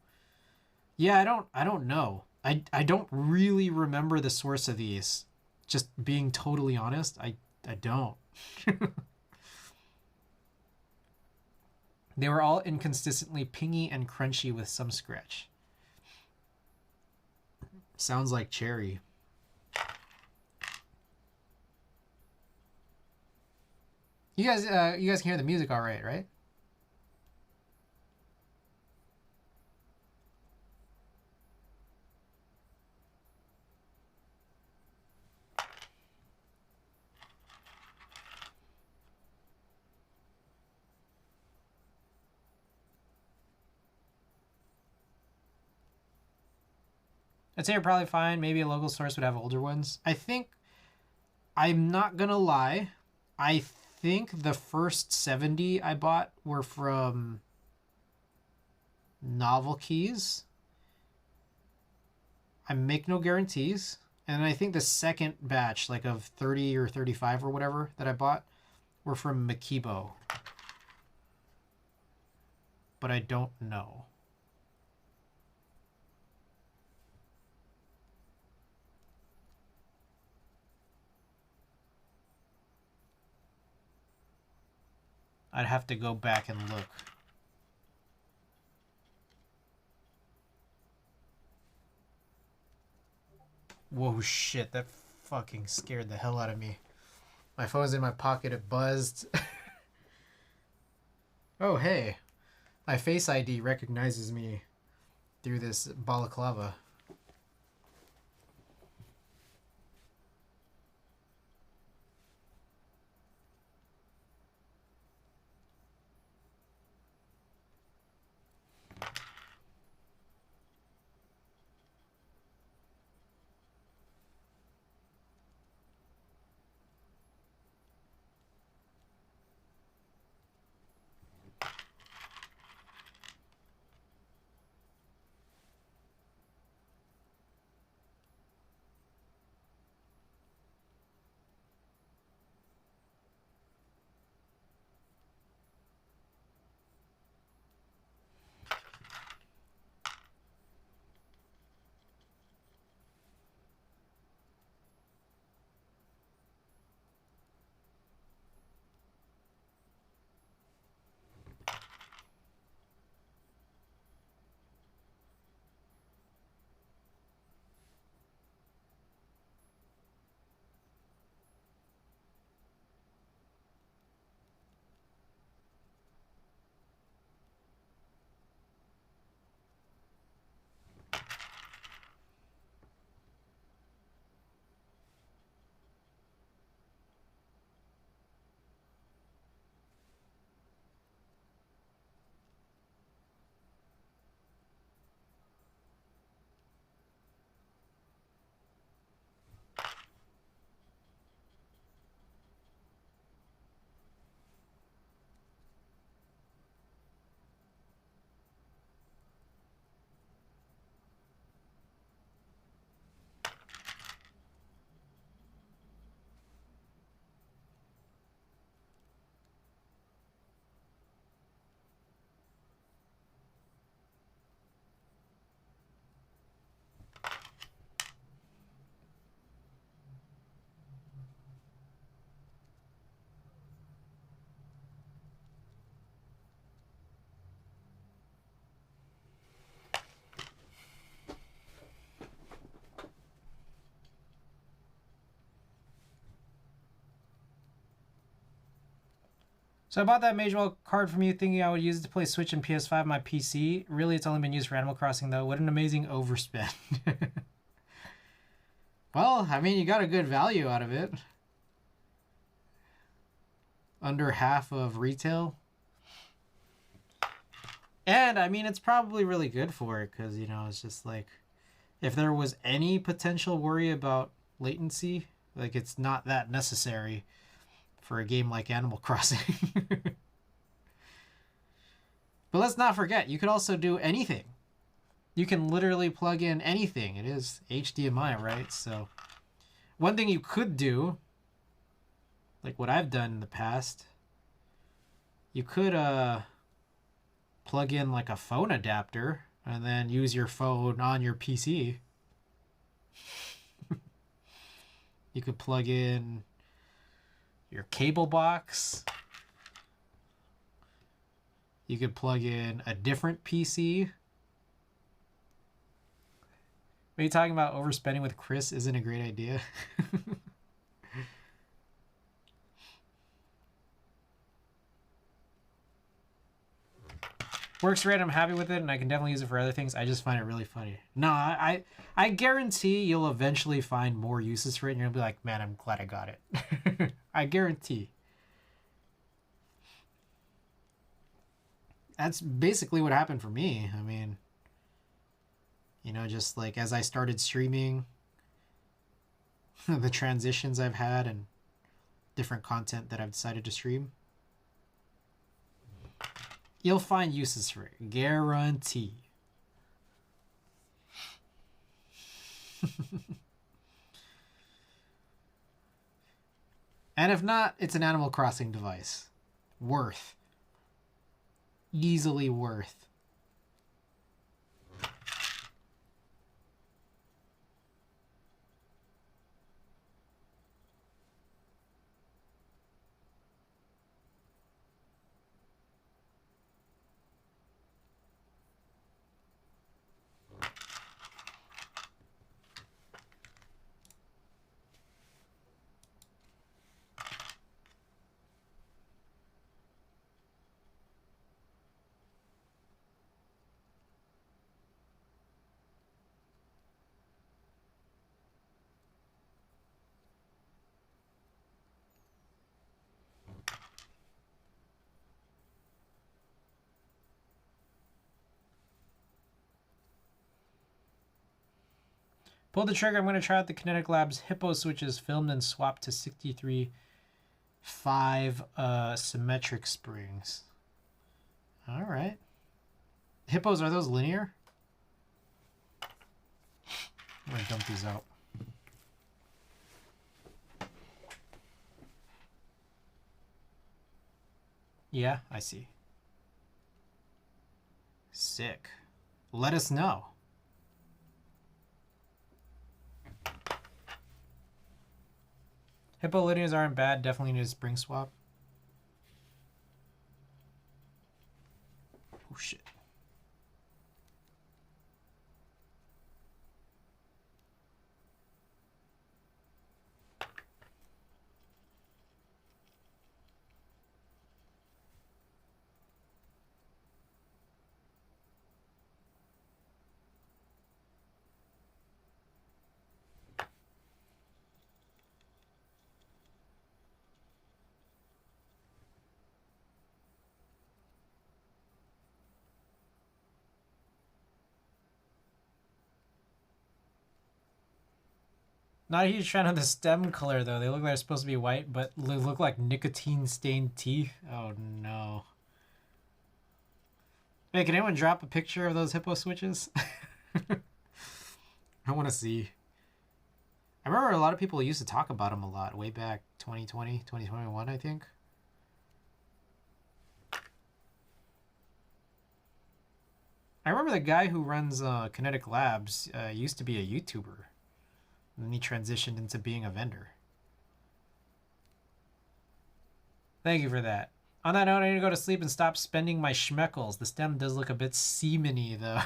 Yeah, I don't know. I don't really remember the source of these. Just being totally honest, I don't. They were all inconsistently pingy and crunchy with some scratch. Sounds like cherry. You guys can hear the music all right, right? I'd say you're probably fine. Maybe a local source would have older ones. I think, I'm not gonna lie, I think the first 70 I bought were from Novel Keys. I make no guarantees. And I think the second batch, like of 30 or 35 or whatever that I bought, were from Makibo. But I don't know. I'd have to go back and look. Whoa, shit, that fucking scared the hell out of me. My phone's in my pocket, it buzzed. Oh, hey. My Face ID recognizes me through this balaclava. So I bought that Mage Well card from you thinking I would use it to play Switch and PS5 on my PC. Really, it's only been used for Animal Crossing, though. What an amazing overspend. Well, I mean, you got a good value out of it. Under half of retail. And, I mean, it's probably really good for it because, you know, it's just like, if there was any potential worry about latency, like, it's not that necessary for a game like Animal Crossing. But let's not forget, you could also do anything. You can literally plug in anything. It is HDMI, right? So one thing you could do, like what I've done in the past, you could plug in like a phone adapter and then use your phone on your PC. You could plug in your cable box. You could plug in a different PC. Are you talking about overspending with Chris isn't a great idea? Works great. I'm happy with it, and I can definitely use it for other things. I just find it really funny. No, I guarantee you'll eventually find more uses for it, and you'll be like, man, I'm glad I got it. I guarantee. That's basically what happened for me. I mean, you know, just like as I started streaming, the transitions I've had and different content that I've decided to stream, you'll find uses for it. Guarantee. And if not, it's an Animal Crossing device. Worth. Easily worth. Pull the trigger. I'm going to try out the Kinetic Labs Hippo switches filmed and swapped to 63.5 symmetric springs. All right. Hippos, are those linear? I'm going to dump these out. Yeah, I see. Sick. Let us know. Hippo linears aren't bad. Definitely need a spring swap. Oh, shit. Not a huge fan of the stem color, though. They look like they're supposed to be white, but they look like nicotine-stained teeth. Oh, no. Hey, can anyone drop a picture of those Hippo switches? I want to see. I remember a lot of people used to talk about them a lot way back 2020, 2021, I think. I remember the guy who runs Kinetic Labs used to be a YouTuber. And then he transitioned into being a vendor. Thank you for that. On that note, I need to go to sleep and stop spending my schmeckles. The stem does look a bit semen-y, though.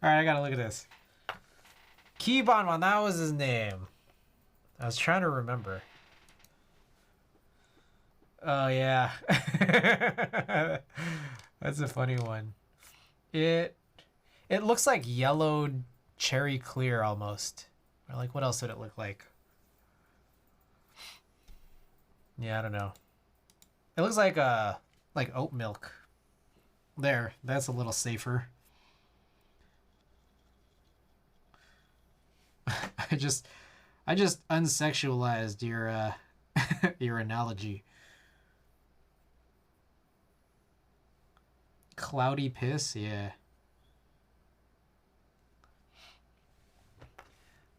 Alright, I gotta look at this. Keybonman, that was his name. I was trying to remember. Oh, yeah. That's a funny one. It looks like yellowed cherry clear almost. Or like, what else would it look like? Yeah, I don't know. It looks like oat milk. There, that's a little safer. I just unsexualized your your analogy. Cloudy piss, yeah.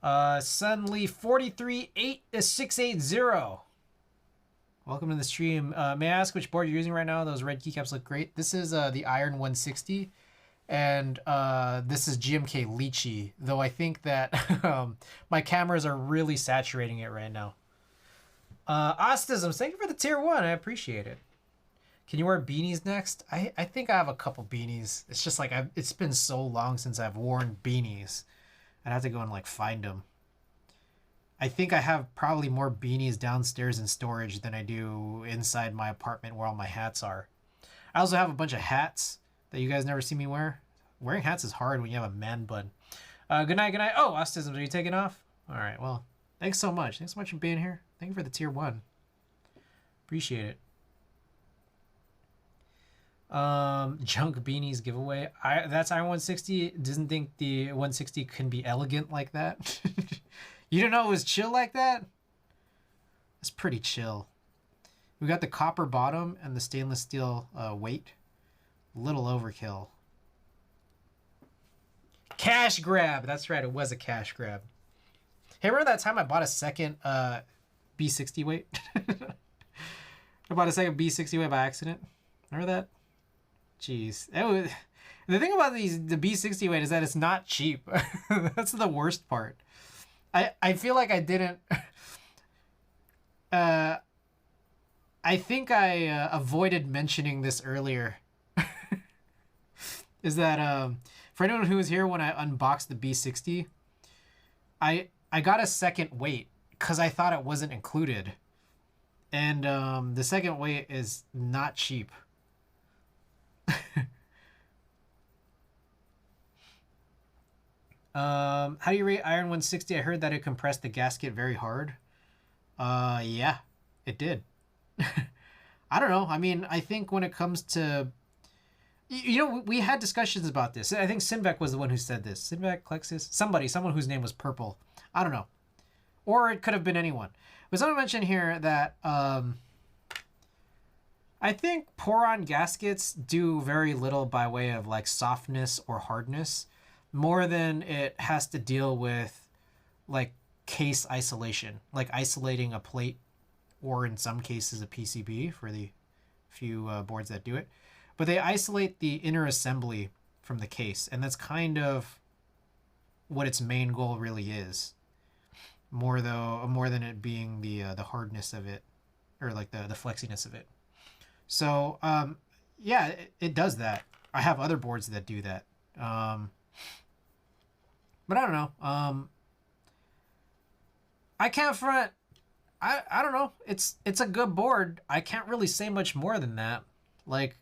Sunly 438-680. Welcome to the stream. May I ask which board you're using right now? Those red keycaps look great. This is the Iron 160, and this is GMK Lychee, though I think that my cameras are really saturating it right now. Ostism, thank you for the tier 1. I appreciate it. Can you wear beanies next? I think I have a couple beanies. It's just like it's been so long since I've worn beanies. I'd have to go and like find them. I think I have probably more beanies downstairs in storage than I do inside my apartment where all my hats are. I also have a bunch of hats that you guys never see me wear. Wearing hats is hard when you have a man bun. Good night, good night. Oh, Ostism, are you taking off? All right, well, thanks so much. Thanks so much for being here. Thank you for the tier 1. Appreciate it. Junk beanies giveaway. That's I-160. Doesn't think the 160 can be elegant like that. You didn't know it was chill like that? It's pretty chill. We got the copper bottom and the stainless steel weight. Little overkill. Cash grab. That's right. It was a cash grab. Hey, remember that time I bought a second B60 weight? I bought a second B60 weight by accident. Remember that? Jeez. The thing about the B60 weight is that it's not cheap. That's the worst part. I feel like I didn't... I think I avoided mentioning this earlier. Is that for anyone who was here when I unboxed the B60, I got a second weight because I thought it wasn't included. And the second weight is not cheap. How do you rate Iron 160? I heard that it compressed the gasket very hard. Yeah, it did. I don't know. I mean, I think when it comes to... You know, we had discussions about this. I think Sinvec was the one who said this. Sinvec, Klexis, someone whose name was Purple. I don't know. Or it could have been anyone. But someone mentioned here that I think pour-on gaskets do very little by way of like softness or hardness, more than it has to deal with like case isolation, like isolating a plate or in some cases a PCB for the few boards that do it. But they isolate the inner assembly from the case, and that's kind of what its main goal really is. More than it being the hardness of it, or like the flexiness of it. So yeah, it does that. I have other boards that do that. But I don't know. I can't front. I don't know. It's a good board. I can't really say much more than that. Like,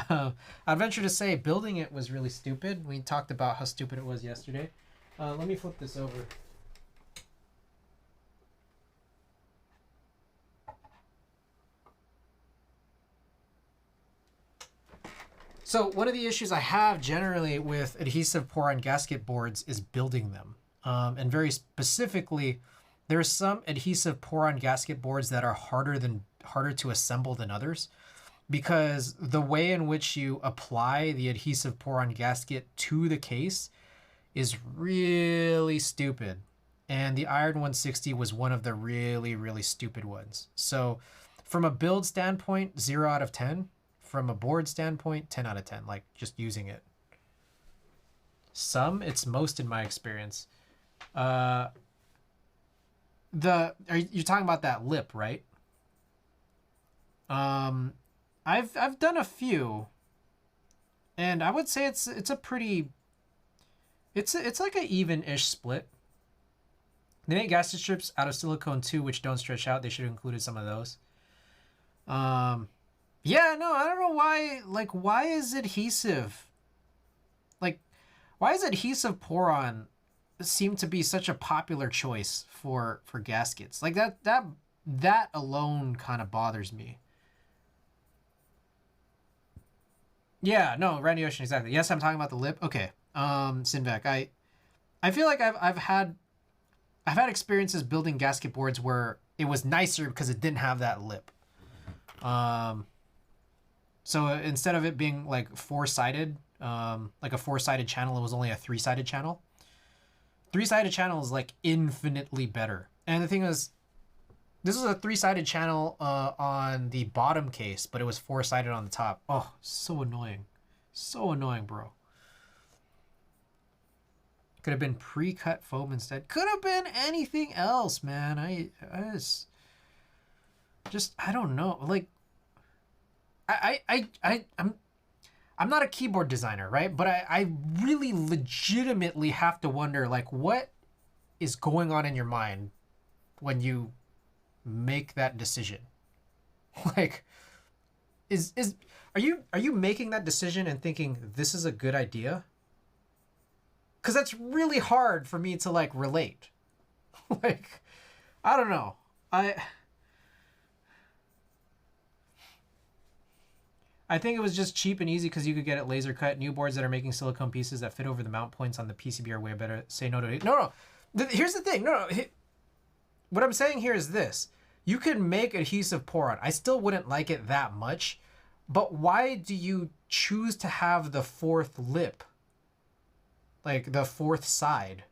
I'd venture to say building it was really stupid. We talked about how stupid it was yesterday. Let me flip this over. So one of the issues I have generally with adhesive pour-on gasket boards is building them. And very specifically, there's some adhesive pour-on gasket boards that are harder to assemble than others, because the way in which you apply the adhesive pour-on gasket to the case is really stupid. And the Iron 160 was one of the really, really stupid ones. So from a build standpoint, 0 out of 10. From a board standpoint, 10 out of 10, like just using it. It's most in my experience. You're talking about that lip, right? I've done a few, and I would say it's a pretty, it's like an even-ish split. They make gasket strips out of silicone too, which don't stretch out. They should have included some of those. Yeah, no, I don't know why. Like, why is adhesive pour-on seem to be such a popular choice for gaskets? Like that alone kind of bothers me. Yeah, no, Randy Ocean, exactly. Yes, I'm talking about the lip. Okay, Sinvec, I feel like I've had experiences building gasket boards where it was nicer because it didn't have that lip. So instead of it being like four-sided, like a four-sided channel, it was only a three-sided channel. Three-sided channel is like infinitely better. And the thing is, this was a three-sided channel on the bottom case, but it was four-sided on the top. Oh, so annoying. So annoying, bro. Could have been pre-cut foam instead. Could have been anything else, man. I just I don't know. Like I'm not a keyboard designer, right? But I really legitimately have to wonder, like, what is going on in your mind when you make that decision? Like, are you making that decision and thinking this is a good idea? Because that's really hard for me to like relate. Like, I don't know. I think it was just cheap and easy because you could get it laser cut. New boards that are making silicone pieces that fit over the mount points on the PCB are way better. Say no to it. No. Here's the thing. No. What I'm saying here is this. You can make adhesive pour on. I still wouldn't like it that much. But why do you choose to have the fourth lip? Like the fourth side?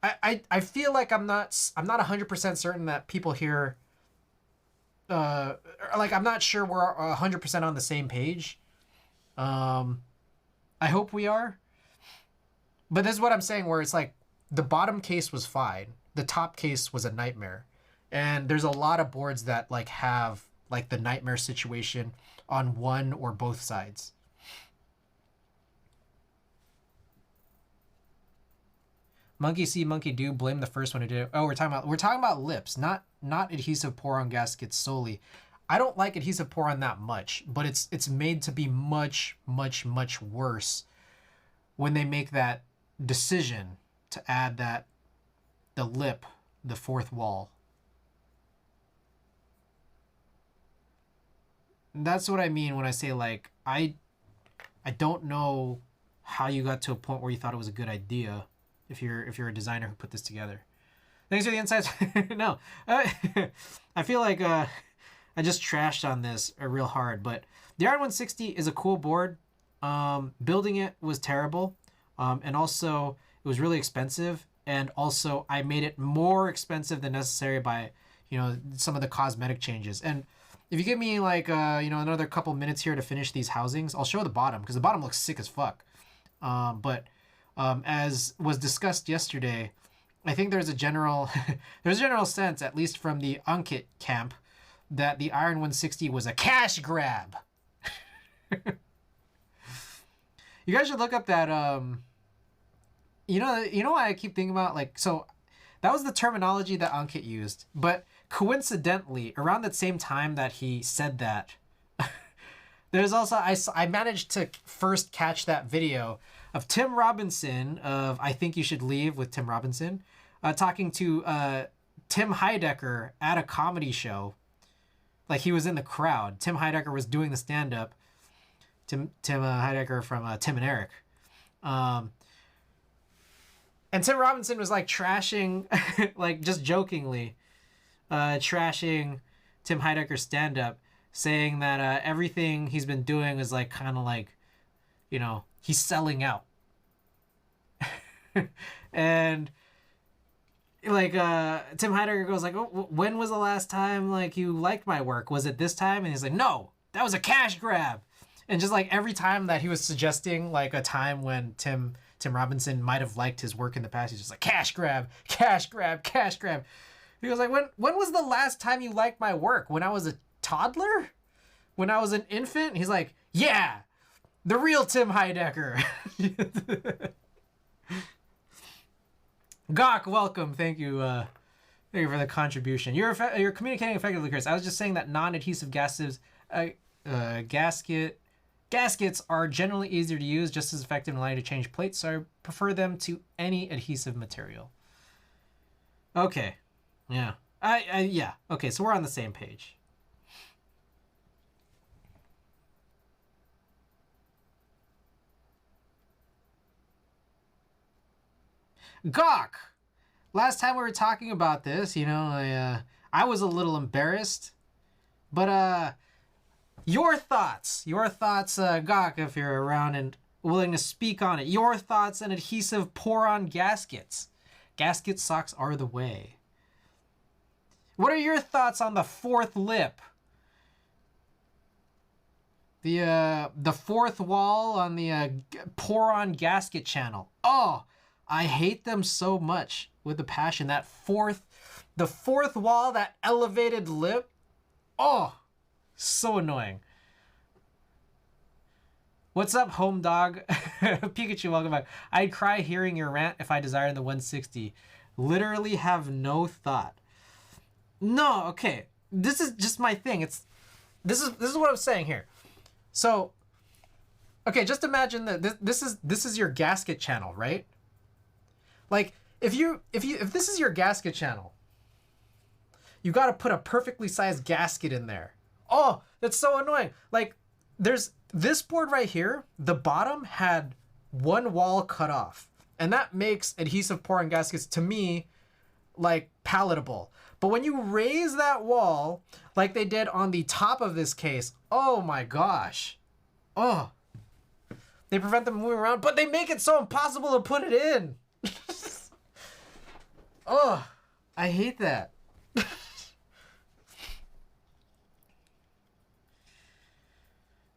I feel like I'm not 100% certain that people here like I'm not sure we're 100% on the same page. I hope we are. But this is what I'm saying, where it's like the bottom case was fine, the top case was a nightmare, and there's a lot of boards that like have like the nightmare situation on one or both sides. Monkey see, monkey do. Blame the first one who did it. Oh, we're talking about lips, not adhesive pour-on gaskets solely. I don't like adhesive pour-on that much, but it's made to be much worse when they make that decision to add the lip, the fourth wall. And that's what I mean when I say like I don't know how you got to a point where you thought it was a good idea. If you're a designer who put this together. Thanks for the insights. No, I feel like I just trashed on this real hard, but the Iron 160 is a cool board. Building it was terrible, and also it was really expensive, and also I made it more expensive than necessary by some of the cosmetic changes. And if you give me like another couple minutes here to finish these housings, I'll show the bottom because the bottom looks sick as fuck. But as was discussed yesterday, I think there's a general sense, at least from the Ankit camp, that the Iron 160 was a cash grab. You guys should look up that you know what I keep thinking about, like, so that was the terminology that Ankit used, but coincidentally around the same time that he said that, there's also I managed to first catch that video of Tim Robinson of I Think You Should Leave with Tim Robinson talking to Tim Heidecker at a comedy show. Like he was in the crowd. Tim Heidecker was doing the stand-up. Tim Heidecker from Tim and Eric. And Tim Robinson was like trashing, like just jokingly, trashing Tim Heidecker's stand-up, saying that everything he's been doing is like kind of like, he's selling out. And like Tim Heidecker goes like, oh, when was the last time like you liked my work? Was it this time? And he's like, no, that was a cash grab. And just like every time that he was suggesting like a time when Tim Robinson might have liked his work in the past, he's just like, cash grab, cash grab, cash grab. He was like, when was the last time you liked my work? When I was a toddler? When I was an infant? He's like, yeah, the real Tim Heidecker. Gawk, welcome. Thank you. Thank you for the contribution. You're communicating effectively, Chris. I was just saying that non-adhesive gaskets are generally easier to use, just as effective and allow you to change plates, so I prefer them to any adhesive material. Okay. Yeah. Yeah. Okay, so we're on the same page. Gawk! Last time we were talking about this, I was a little embarrassed. But, your thoughts, Gawk, if you're around and willing to speak on it. Your thoughts on adhesive pour-on gaskets. Gasket socks are the way. What are your thoughts on the fourth lip? The fourth wall on the pour-on gasket channel. Oh, I hate them so much with a passion. The fourth wall, that elevated lip. Oh, so annoying. What's up, home dog? Pikachu, welcome back. I'd cry hearing your rant if I desired the 160. Literally have no thought. No, okay. This is just my thing. This is what I'm saying here. So, okay, just imagine that this is your gasket channel, right? Like, if this is your gasket channel, you got to put a perfectly sized gasket in there. Oh, that's so annoying. Like, there's this board right here. The bottom had one wall cut off, and that makes adhesive pouring gaskets to me like palatable. But when you raise that wall, like they did on the top of this case, oh my gosh. Oh. They prevent them moving around, but they make it so impossible to put it in. Oh, I hate that.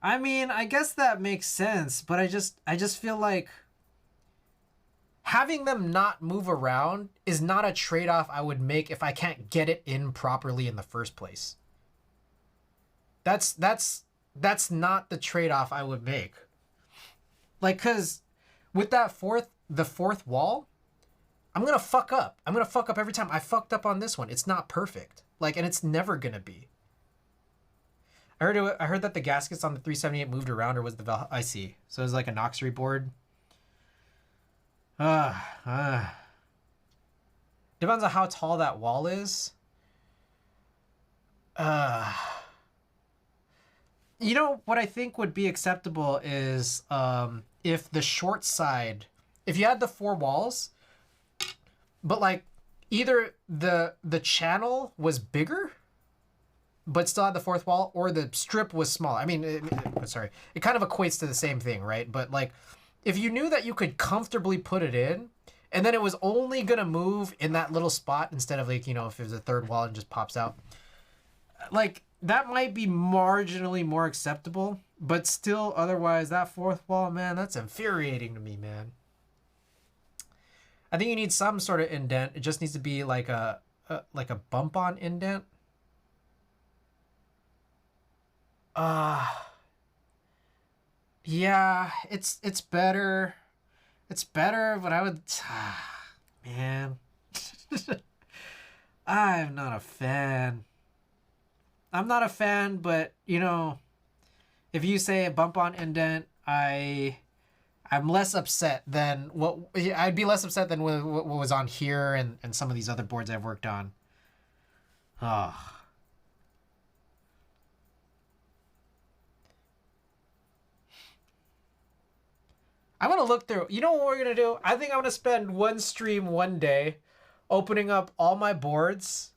I mean, I guess that makes sense, but I just feel like having them not move around is not a trade-off I would make if I can't get it in properly in the first place. That's not the trade-off I would make. Like, cause with that the fourth wall, I'm gonna fuck up. I'm gonna fuck up every time. I fucked up on this one. It's not perfect. Like, and it's never gonna be. I heard that the gaskets on the 378 moved around, or was the I see. So it was like a Noxery board. Depends on how tall that wall is. You know what I think would be acceptable is if the short side, if you had the four walls, but like either the channel was bigger but still had the fourth wall, or the strip was small. I mean, it kind of equates to the same thing, right? But like, if you knew that you could comfortably put it in, and then it was only gonna move in that little spot instead of like, you know, if it was a third wall and just pops out, like that might be marginally more acceptable. But still, otherwise, that fourth wall, man, that's infuriating to me, man. I think you need some sort of indent. It just needs to be like a bump on indent. Yeah, it's better. It's better, but I would, man. I'm not a fan. I'm not a fan, but you know, if you say a bump on indent, I'm less upset than I'd be less upset than what was on here and some of these other boards I've worked on. Oh. I'm going to look through. You know what we're going to do? I think I'm going to spend one stream one day opening up all my boards,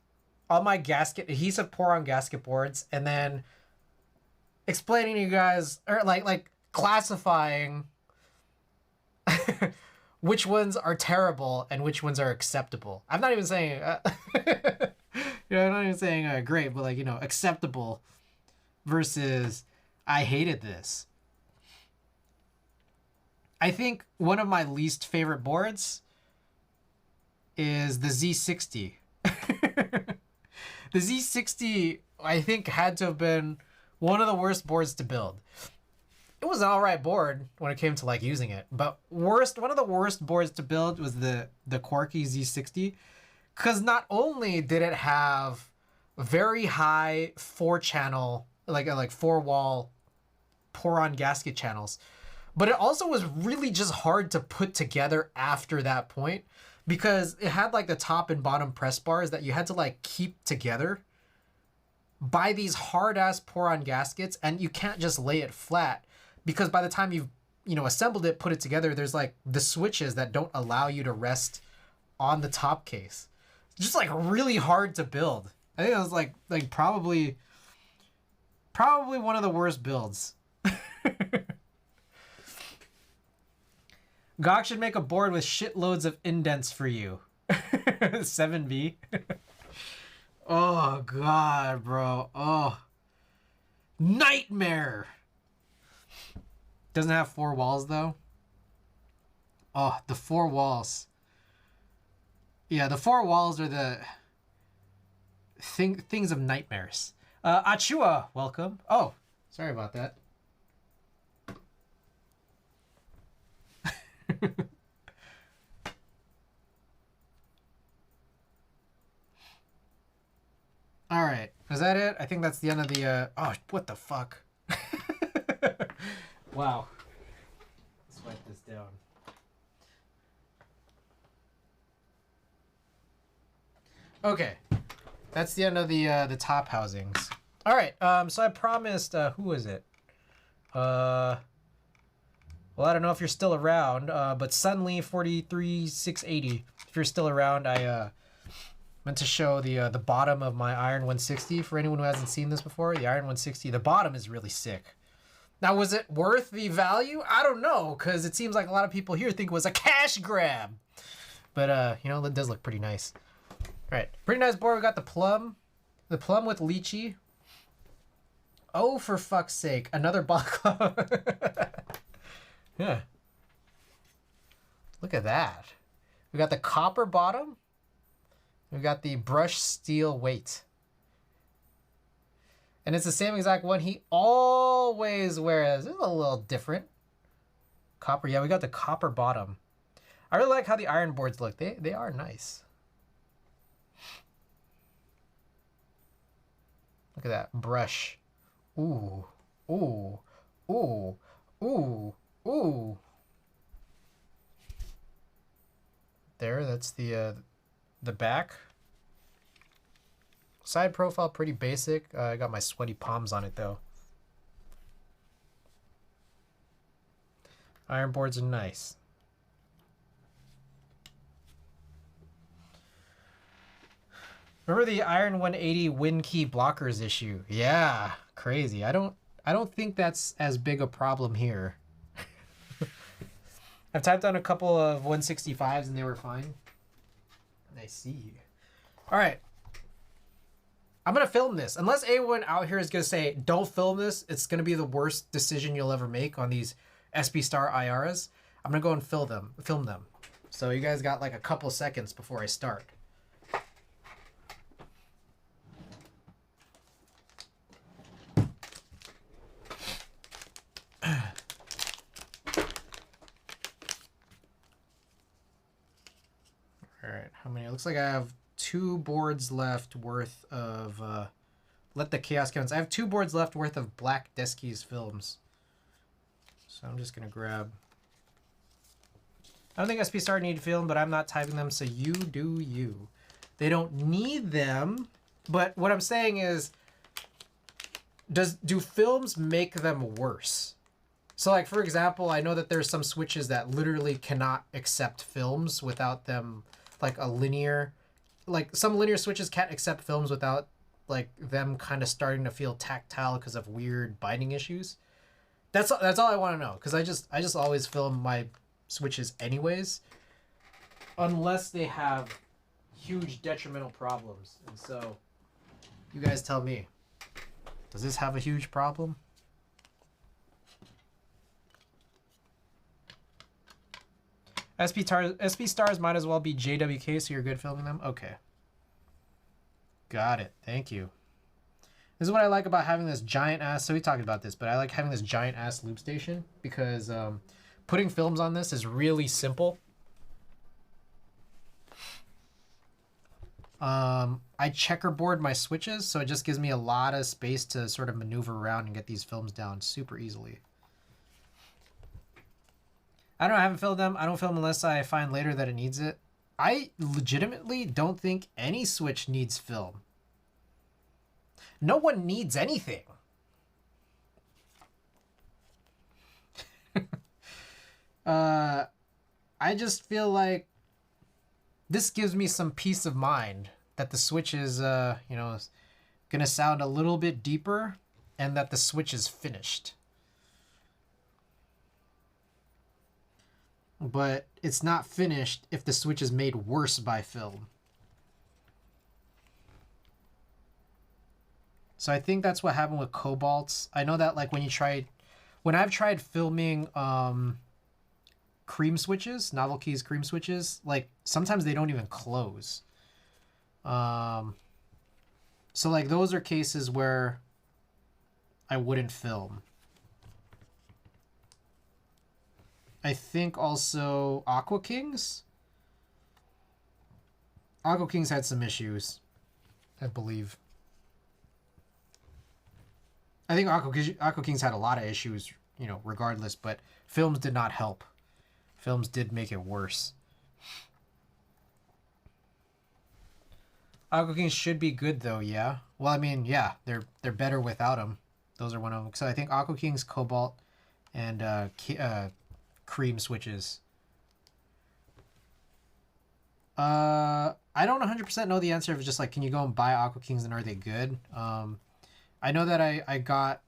all my adhesive pour-on gasket boards, and then explaining to you guys, or like classifying which ones are terrible and which ones are acceptable. I'm not even saying, I'm not even saying great, but like, you know, acceptable versus I hated this. I think one of my least favorite boards is the Z60. The Z60, I think, had to have been one of the worst boards to build. It was an alright board when it came to like using it, but one of the worst boards to build was the Quirky Z60, because not only did it have very high 4-channel, like 4-wall pour-on gasket channels, but it also was really just hard to put together after that point, because it had like the top and bottom press bars that you had to like keep together by these hard ass pour-on gaskets, and you can't just lay it flat, because by the time you've, you know, assembled it, put it together, there's like the switches that don't allow you to rest on the top case. It's just like really hard to build. I think it was like probably one of the worst builds. Gok should make a board with shitloads of indents for you. 7B. Oh, God, bro. Oh. Nightmare. Doesn't have 4 walls though. Oh, the 4 walls. Yeah, the 4 walls are the things of nightmares. Achua, welcome. Oh, sorry about that. All right, is that it? I think that's the end of the. Oh, what the fuck? Wow. Let's wipe this down. Okay, that's the end of the top housings. All right. So I promised. Who is it? Well, I don't know if you're still around. But Sunly 43680. If you're still around, I meant to show the bottom of my Iron 160 for anyone who hasn't seen this before. The Iron 160. The bottom is really sick. Now, was it worth the value? I don't know, because it seems like a lot of people here think it was a cash grab. But you know, it does look pretty nice. All right, pretty nice board. We got the plum with lychee. Oh, for fuck's sake, another baklava. Yeah. Look at that. We got the copper bottom. We got the brushed steel weight. And it's the same exact one he always wears. It's a little different. Copper, yeah, we got the copper bottom. I really like how the iron boards look. They are nice. Look at that brush. Ooh, ooh, ooh, ooh, ooh. There, that's the back. Side profile, pretty basic. I got my sweaty palms on it though. Iron boards are nice. Remember the Iron 180 win key blockers issue? Yeah, crazy. I don't think that's as big a problem here. I've typed on a couple of 165s and they were fine. I see. All right. I'm going to film this. Unless anyone out here is going to say, don't film this, it's going to be the worst decision you'll ever make on these SP Star IRs. I'm going to go and film them. So you guys got like a couple seconds before I start. Alright, how many? It looks like I have 2 boards left worth of, let the chaos counts. I have 2 boards left worth of Black Deskies films. So I'm just going to grab... I don't think SP Star need film, but I'm not typing them, so you do you. They don't need them, but what I'm saying is, do films make them worse? So like, for example, I know that there's some switches that literally cannot accept films without them... like a linear, like some linear switches can't accept films without like them kind of starting to feel tactile because of weird binding issues. That's all I want to know, because I just always film my switches anyways, unless they have huge detrimental problems. And so you guys tell me, does this have a huge problem? SP stars might as well be JWK, so you're good filming them? Okay. Got it. Thank you. This is what I like about having this giant ass, so we talked about this, but I like having this giant ass loop station because putting films on this is really simple. I checkerboard my switches, so it just gives me a lot of space to sort of maneuver around and get these films down super easily. I haven't filled them. I don't film unless I find later that it needs it. I legitimately don't think any switch needs film. No one needs anything. I just feel like this gives me some peace of mind that the switch is, you know, gonna sound a little bit deeper and that the switch is finished. But it's not finished if the switch is made worse by film. So I think that's what happened with Cobalts. I know that like when you try when I've tried filming cream switches, novel keys cream switches, like sometimes they don't even close. So like those are cases where I wouldn't film. I think also Aqua Kings. Aqua Kings had some issues, I believe. I think Aqua Kings had a lot of issues, you know, regardless, but films did not help. Films did make it worse. Aqua Kings should be good though, yeah. Well, I mean, yeah, they're better without them. Those are one of them. So I think Aqua Kings, Cobalt, and cream switches. I don't 100% know the answer of just like, can you go and buy Aqua Kings and are they good? I know that I got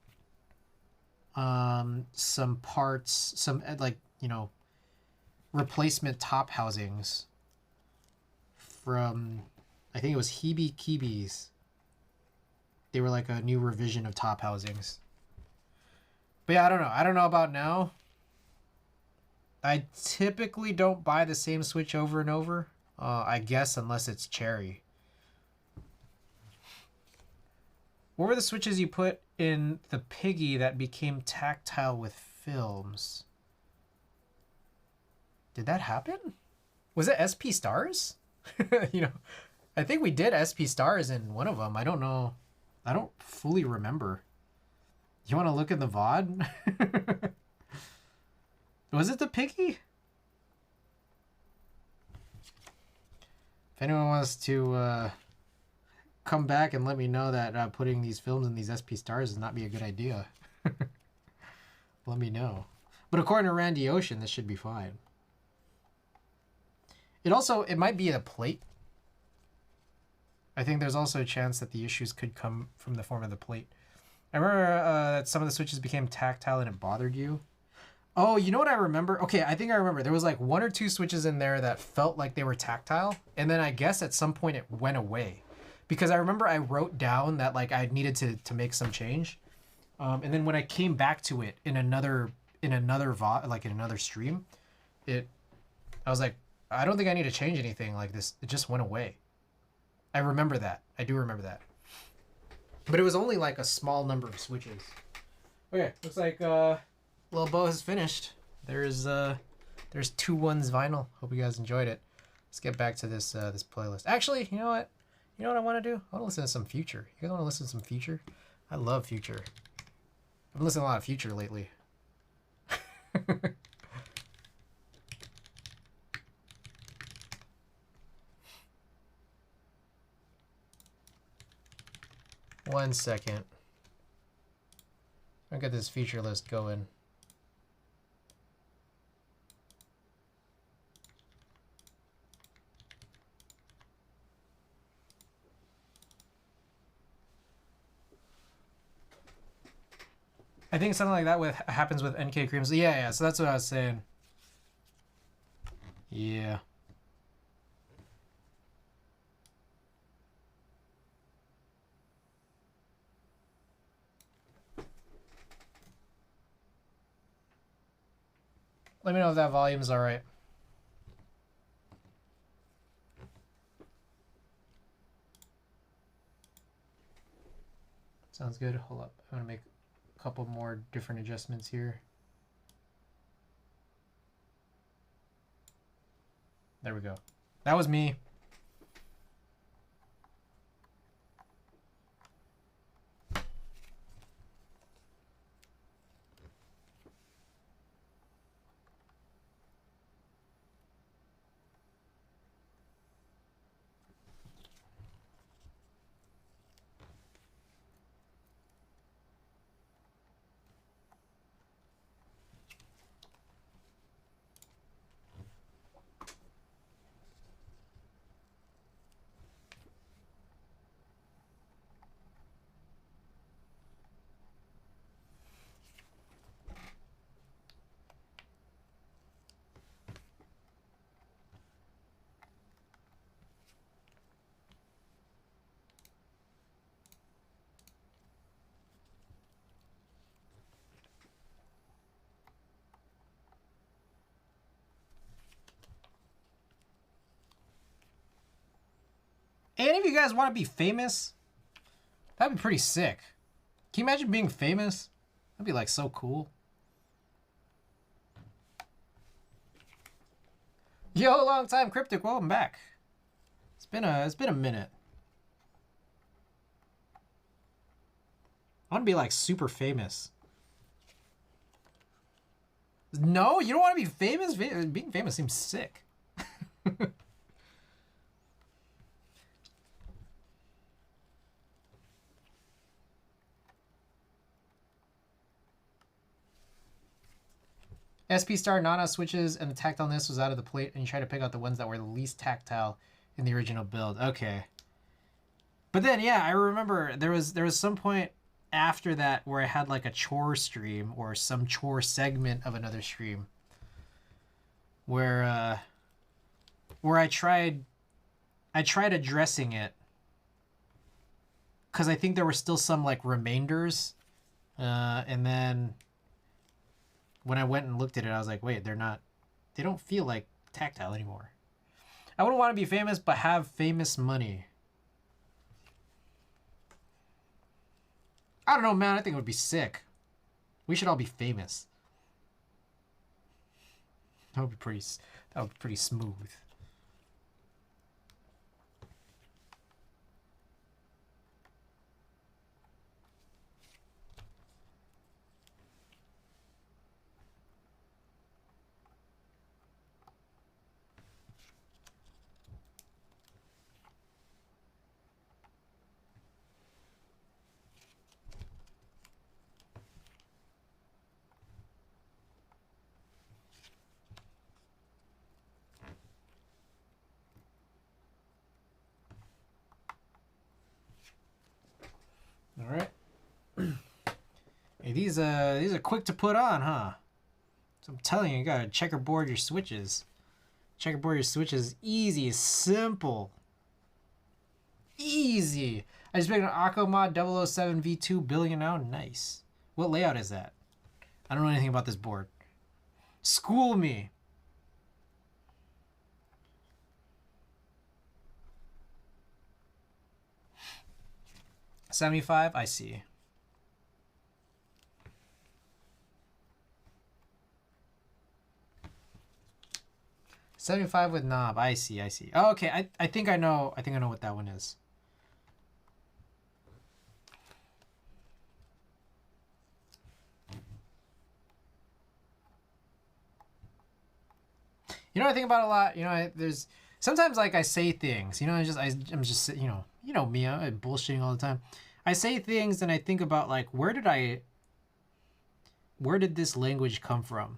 some parts, some like, you know, replacement top housings from, I think it was Hebe Kibis. They were like a new revision of top housings. But yeah, I don't know. I don't know about now. I typically don't buy the same switch over and over. I guess unless it's cherry. What were the switches you put in the Piggy that became tactile with films? Did that happen? Was it SP Stars? You know, I think we did SP Stars in one of them. I don't know. I don't fully remember. You want to look at the VOD? Was it the Piggy? If anyone wants to come back and let me know that putting these films in these SP Stars is not be a good idea, let me know. But according to Randy Ocean, this should be fine. It might be a plate. I think there's also a chance that the issues could come from the form of the plate. I remember that some of the switches became tactile and it bothered you. Oh, you know what I remember? Okay, I think I remember. There was like one or two switches in there that felt like they were tactile. And then I guess at some point it went away. Because I remember I wrote down that like I needed to make some change. And then when I came back to it in another VOD, like in another stream, I was like, I don't think I need to change anything like this. It just went away. I remember that. I do remember that. But it was only like a small number of switches. Okay, looks like Lil Bo has finished. There's 2-1's vinyl. Hope you guys enjoyed it. Let's get back to this this playlist. Actually, you know what? You know what I want to do? I want to listen to some Future. You guys want to listen to some Future? I love Future. I've been listening to a lot of Future lately. One second. I'll get this feature list going. I think something like that happens with NK creams. Yeah, so that's what I was saying. Yeah. Let me know if that volume's all right. Sounds good. Hold up. I'm gonna make a couple more different adjustments here. There we go. That was me. Hey, any of you guys want to be famous? That'd be pretty sick. Can you imagine being famous? That'd be like so cool. Yo, long time Cryptic, welcome back. It's been a minute. I want to be like super famous. No, you don't want to be famous? Being famous seems sick. SP Star Nana switches and the tactileness was out of the plate, and you try to pick out the ones that were the least tactile in the original build. Okay. But then, yeah, I remember there was some point after that where I had like a chore stream or some chore segment of another stream where I tried addressing it because I think there were still some like remainders, and then when I went and looked at it, I was like, wait, they don't feel like tactile anymore. I wouldn't want to be famous, but have famous money. I don't know, man. I think it would be sick. We should all be famous. That would be pretty smooth. All right. Hey, these are quick to put on, huh? So I'm telling you, you gotta checkerboard your switches. Checkerboard your switches, easy, simple, easy. I just picked an Akko Mod 007 V2 billion now. Nice. What layout is that? I don't know anything about this board. School me. $75, I see. $75 with knob, I see. Oh, okay, I think I know what that one is. You know, I think about a lot. You know, there's sometimes like I say things. You know, I'm just you know me. I'm bullshitting all the time. I say things and I think about like where did this language come from?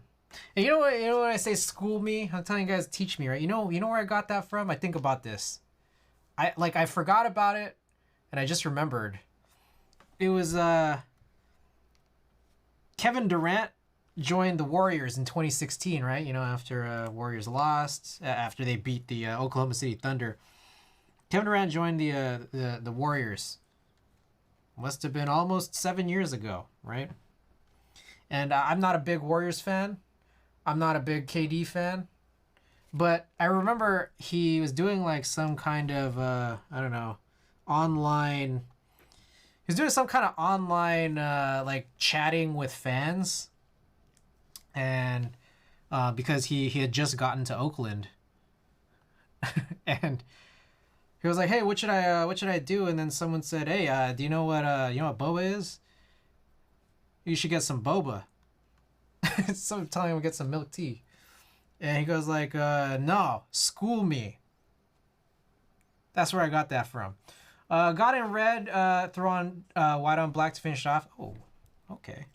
And you know what? You know when I say school me, I'm telling you guys, teach me, right? You know where I got that from? I think about this. I forgot about it, and I just remembered. It was Kevin Durant joined the Warriors in 2016, right? You know, after Warriors lost, after they beat the Oklahoma City Thunder. Kevin Durant joined the Warriors. Must have been almost 7 years ago, right? And I'm not a big Warriors fan. I'm not a big KD fan. But I remember he was doing like some kind of, I don't know, online... He was doing some kind of online, like, chatting with fans. And because he had just gotten to Oakland. And he was like, hey, what should I do? And then someone said, hey, do you know what boba is? You should get some boba. So I'm telling him to get some milk tea. And he goes like, no, school me. That's where I got that from. Got in red, throw on white on black to finish off. Oh, okay.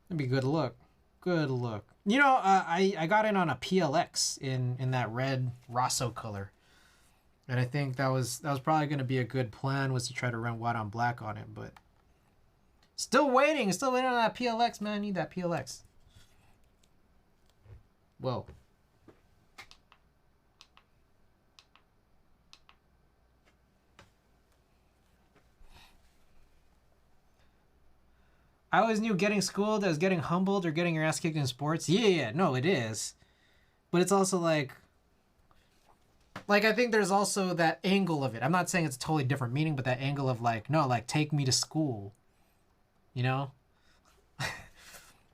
That'd be good look. Good look. You know, I got in on a PLX in that red Rosso color. And I think that was probably going to be a good plan, was to try to run white on black on it, but still waiting on that PLX, man. I need that PLX. Whoa. I always knew getting schooled as getting humbled or getting your ass kicked in sports. Yeah, no, it is. But it's also like, Like, I think there's also that angle of it. I'm not saying it's a totally different meaning, but that angle of like, no, like take me to school. You know?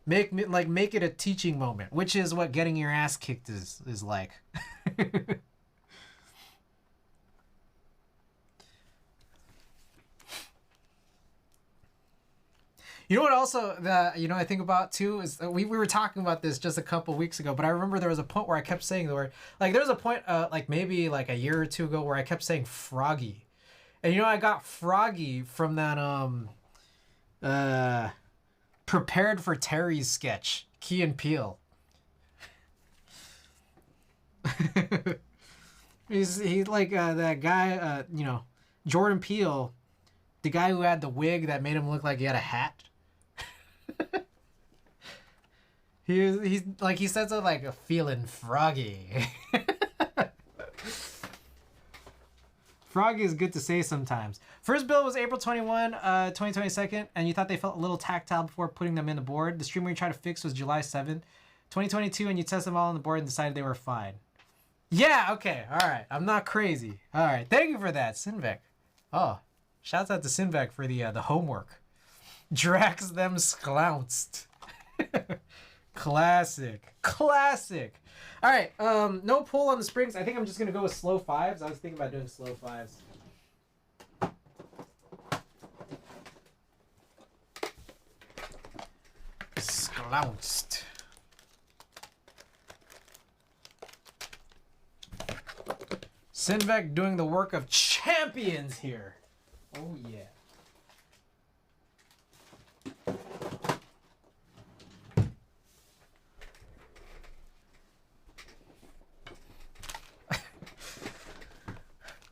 Make it a teaching moment, which is what getting your ass kicked is like. You know what also I think about too is we were talking about this just a couple weeks ago, but I remember there was a point where I kept saying the word, like there was a point like maybe like a year or two ago where I kept saying froggy. And I got froggy from that Prepared for Terry's sketch, Key and Peele. He's like that guy, Jordan Peele, the guy who had the wig that made him look like he had a hat. He's like, he says it like a feeling froggy. Froggy is good to say sometimes. First build was April 21, 2022, and you thought they felt a little tactile before putting them in the board. The streamer you tried to fix was July 7th, 2022, and you tested them all on the board and decided they were fine. Yeah, okay, all right. I'm not crazy. All right, thank you for that, Sinvec. Oh, shouts out to Sinvec for the homework. Drax them sklounced. Classic. All right, no pull on the springs. I think I'm just gonna go with slow fives. I was thinking about doing slow fives. Sklounced. Sinvec doing the work of champions here. Oh yeah.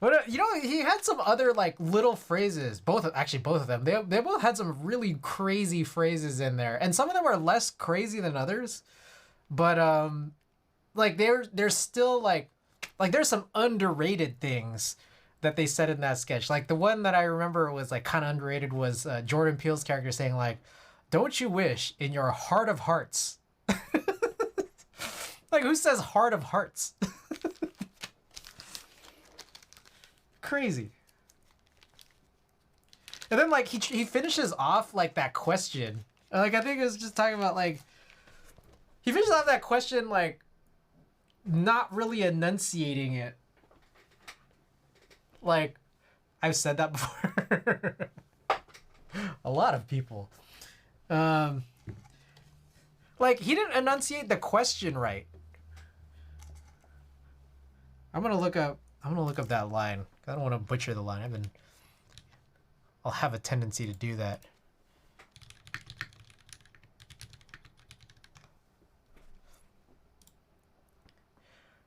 But he had some other like little phrases. Both of them. They both had some really crazy phrases in there, and some of them are less crazy than others. But like they're still like there's some underrated things that they said in that sketch. Like the one that I remember was like kind of underrated was Jordan Peele's character saying like, "Don't you wish in your heart of hearts?" Like who says heart of hearts? Crazy. And then like he finishes off like that question. Like I think it was just talking about like he finishes off that question like not really enunciating it. Like I've said that before. A lot of people. Like he didn't enunciate the question right. I'm gonna look up that line. I don't want to butcher the line. I'll have a tendency to do that.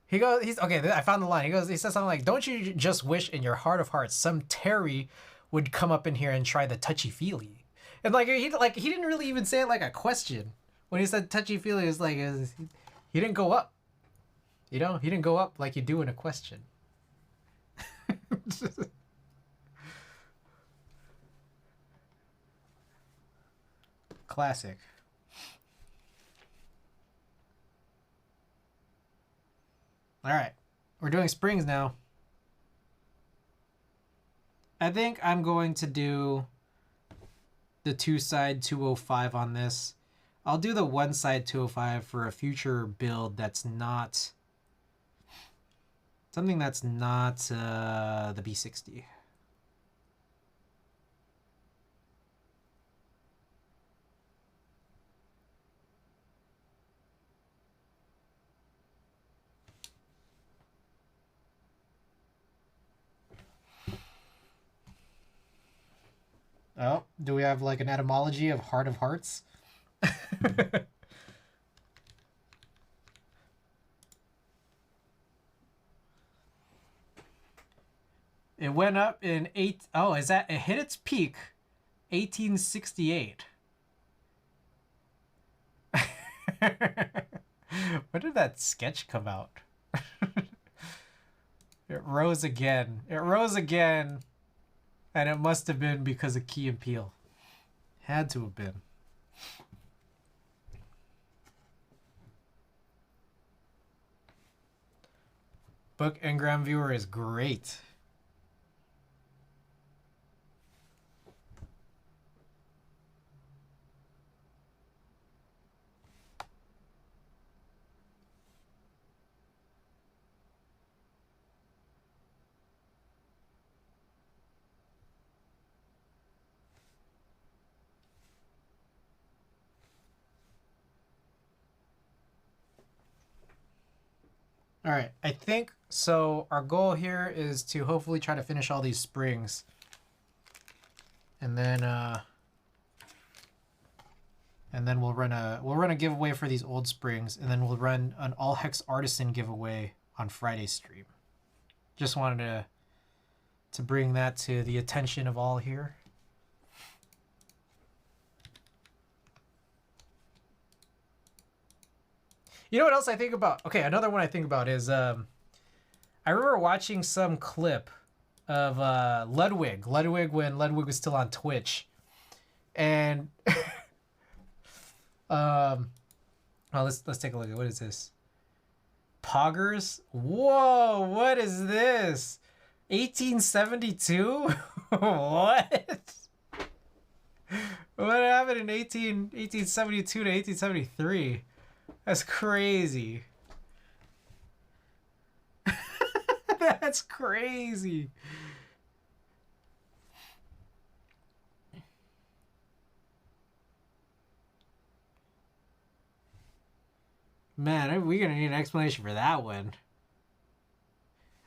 He's okay. I found the line. He says something like, "Don't you just wish in your heart of hearts some Terry would come up in here and try the touchy feely?" And he didn't really even say it like a question. When he said touchy feely, it was like he didn't go up. He didn't go up like you do in a question. Classic. All right, we're doing springs now. I think I'm going to do the two side 205 on this. I'll do the one side 205 for a future build that's not something that's not the B60. Oh, do we have like an etymology of heart of hearts? It went up in it hit its peak 1868. When did that sketch come out? It rose again. And it must have been because of Key and Peele. Had to have been. Book Engram Viewer is great. All right, I think so. Our goal here is to hopefully try to finish all these springs, and then we'll run a giveaway for these old springs, and then we'll run an all hex artisan giveaway on Friday's stream. Just wanted to bring that to the attention of all here. You know what else I think about? Okay, another one I think about is I remember watching some clip of Ludwig when Ludwig was still on Twitch, and oh, let's take a look at what is this? Poggers? Whoa, what is this? 1872? What? What happened in 1872 to 1873? That's crazy. That's crazy. Man, we're gonna need an explanation for that one.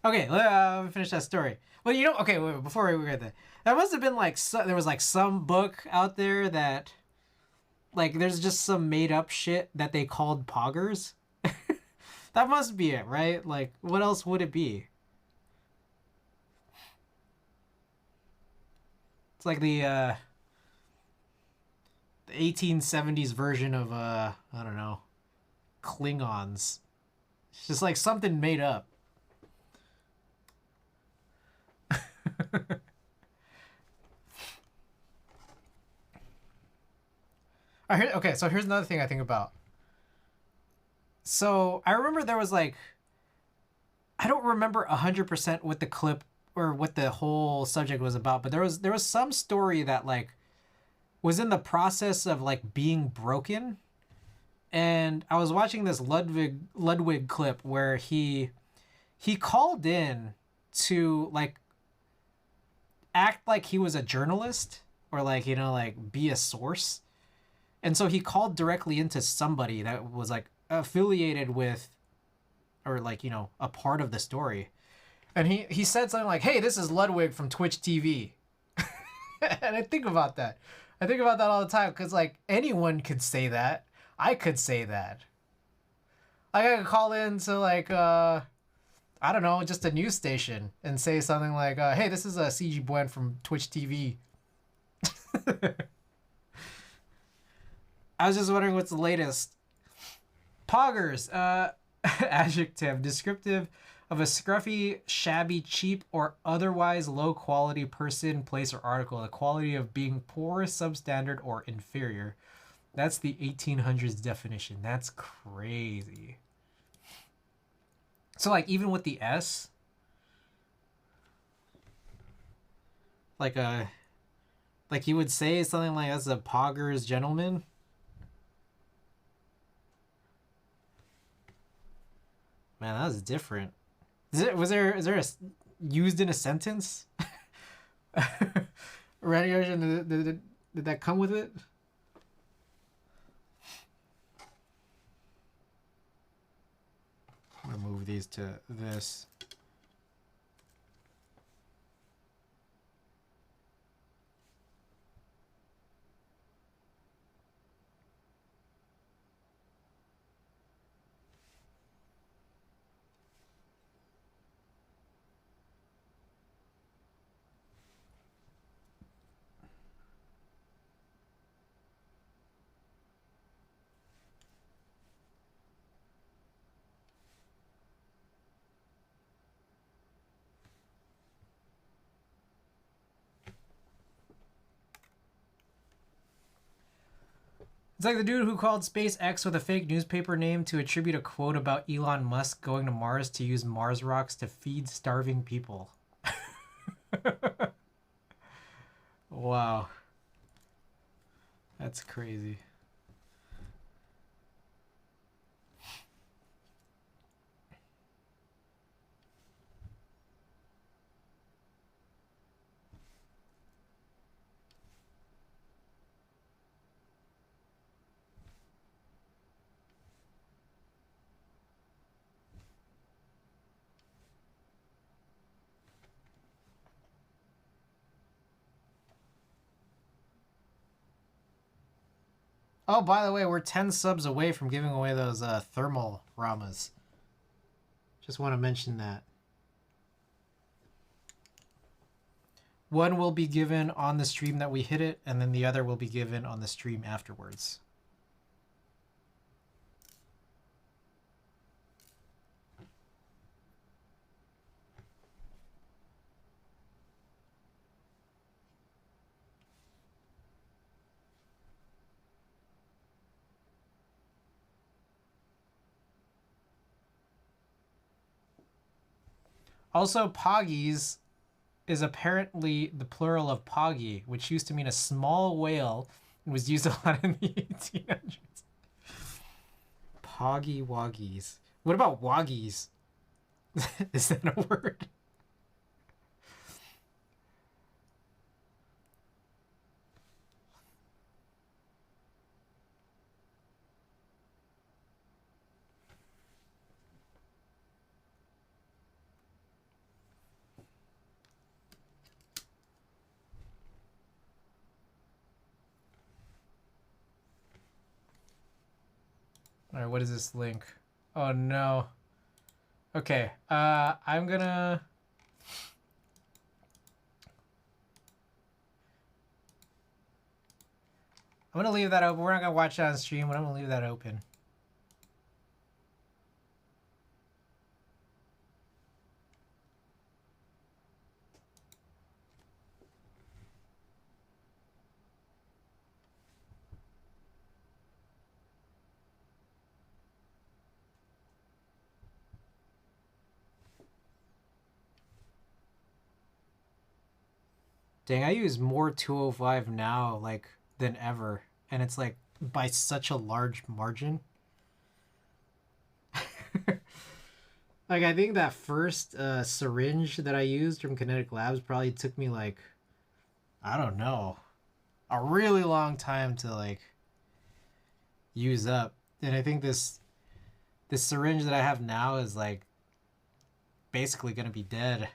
Okay, let me finish that story. Well, you know, okay, wait, before we get there, that must have been like there was like some book out there that, like, there's just some made up shit that they called poggers. That must be it, right? Like, what else would it be? It's like the 1870s version of I don't know, Klingons. It's just like something made up. Okay, so here's another thing I think about. So I remember there was like, I don't remember 100% what the clip or what the whole subject was about, but there was some story that like was in the process of like being broken, and I was watching this Ludwig clip where he called in to like act like he was a journalist, or like, you know, like be a source. And so he called directly into somebody that was like affiliated with, or like, you know, a part of the story. And he said something like, "Hey, this is Ludwig from Twitch TV." And I think about that. I think about that all the time, because like anyone could say that. I could say that. Like, I could call in to like I don't know, just a news station and say something like, "Hey, this is CG Buen from Twitch TV." I was just wondering what's the latest. Poggers, adjective, descriptive of a scruffy, shabby, cheap, or otherwise low-quality person, place, or article. The quality of being poor, substandard, or inferior. That's the 1800s definition. That's crazy. So, like, even with the S, like you would say something like, "That's a Poggers gentleman." Man, that was different. Is there a used in a sentence? Ready, did that come with it? I'm gonna move these to this. It's like the dude who called SpaceX with a fake newspaper name to attribute a quote about Elon Musk going to Mars to use Mars rocks to feed starving people. Wow. That's crazy. Oh, by the way, we're 10 subs away from giving away those thermal Ramas. Just want to mention that. One will be given on the stream that we hit it, and then the other will be given on the stream afterwards. Also, Poggies is apparently the plural of Poggy, which used to mean a small whale and was used a lot in the 1800s. Poggy Woggies. What about Woggies? Is that a word? All right, what is this link? Oh no. Okay, I'm gonna leave that open. We're not gonna watch it on stream, but I'm gonna leave that open. Dang, I use more 205 now, like, than ever. And it's, like, by such a large margin. Like, I think that first syringe that I used from Kinetic Labs probably took me, like, I don't know, a really long time to, like, use up. And I think this syringe that I have now is, like, basically gonna be dead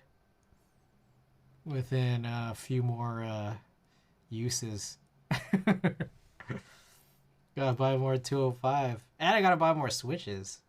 within a few more uses. Gotta buy more 205. And I gotta buy more switches.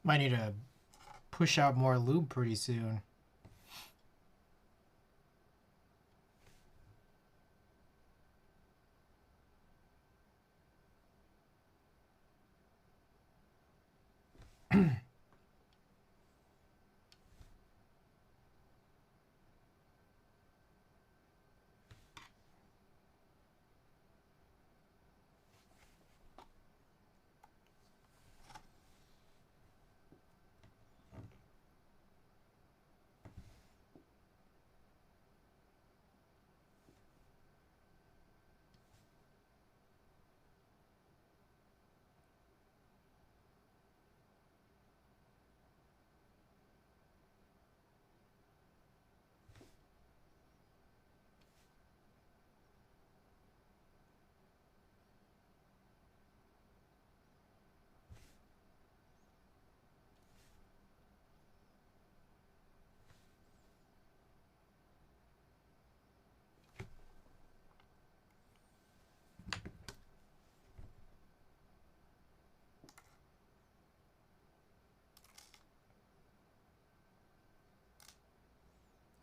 Might need to push out more lube pretty soon.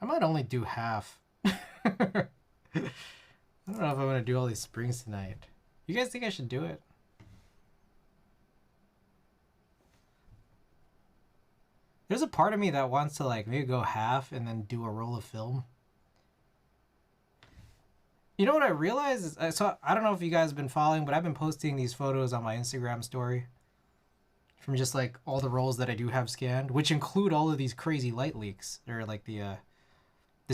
I might only do half. I don't know if I'm gonna do all these springs tonight. You guys think I should do it? There's a part of me that wants to like maybe go half and then do a roll of film. You know what I realized is, so I don't know if you guys have been following, but I've been posting these photos on my Instagram story from just like all the rolls that I do have scanned, which include all of these crazy light leaks. They're like the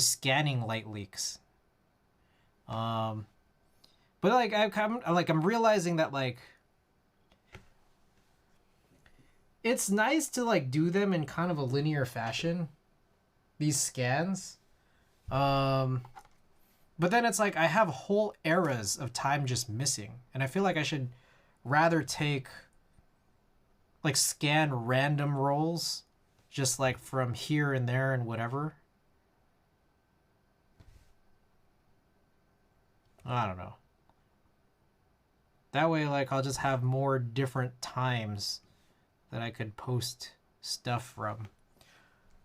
scanning light leaks. But like I'm realizing that like it's nice to like do them in kind of a linear fashion, these scans. But then it's like I have whole eras of time just missing, and I feel like I should rather take like scan random rolls just like from here and there and whatever. I don't know. That way, like, I'll just have more different times that I could post stuff from.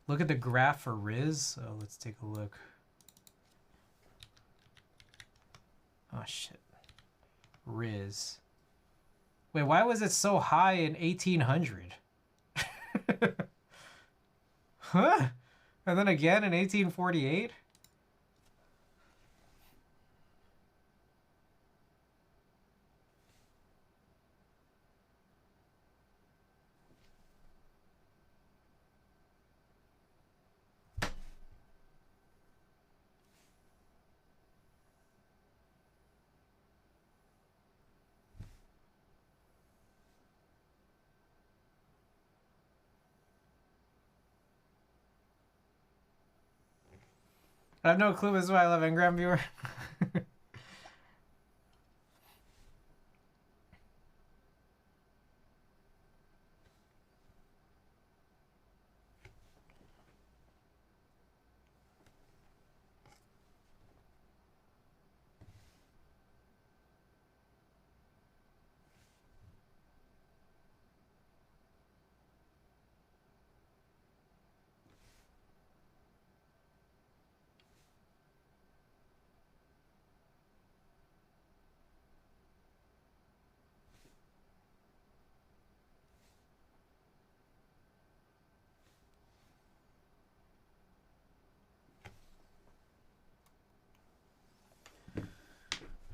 Look at the graph for Riz. So let's take a look. Oh, shit. Riz. Wait, why was it so high in 1800? Huh? And then again in 1848? I have no clue. This is why I love Engram Viewer.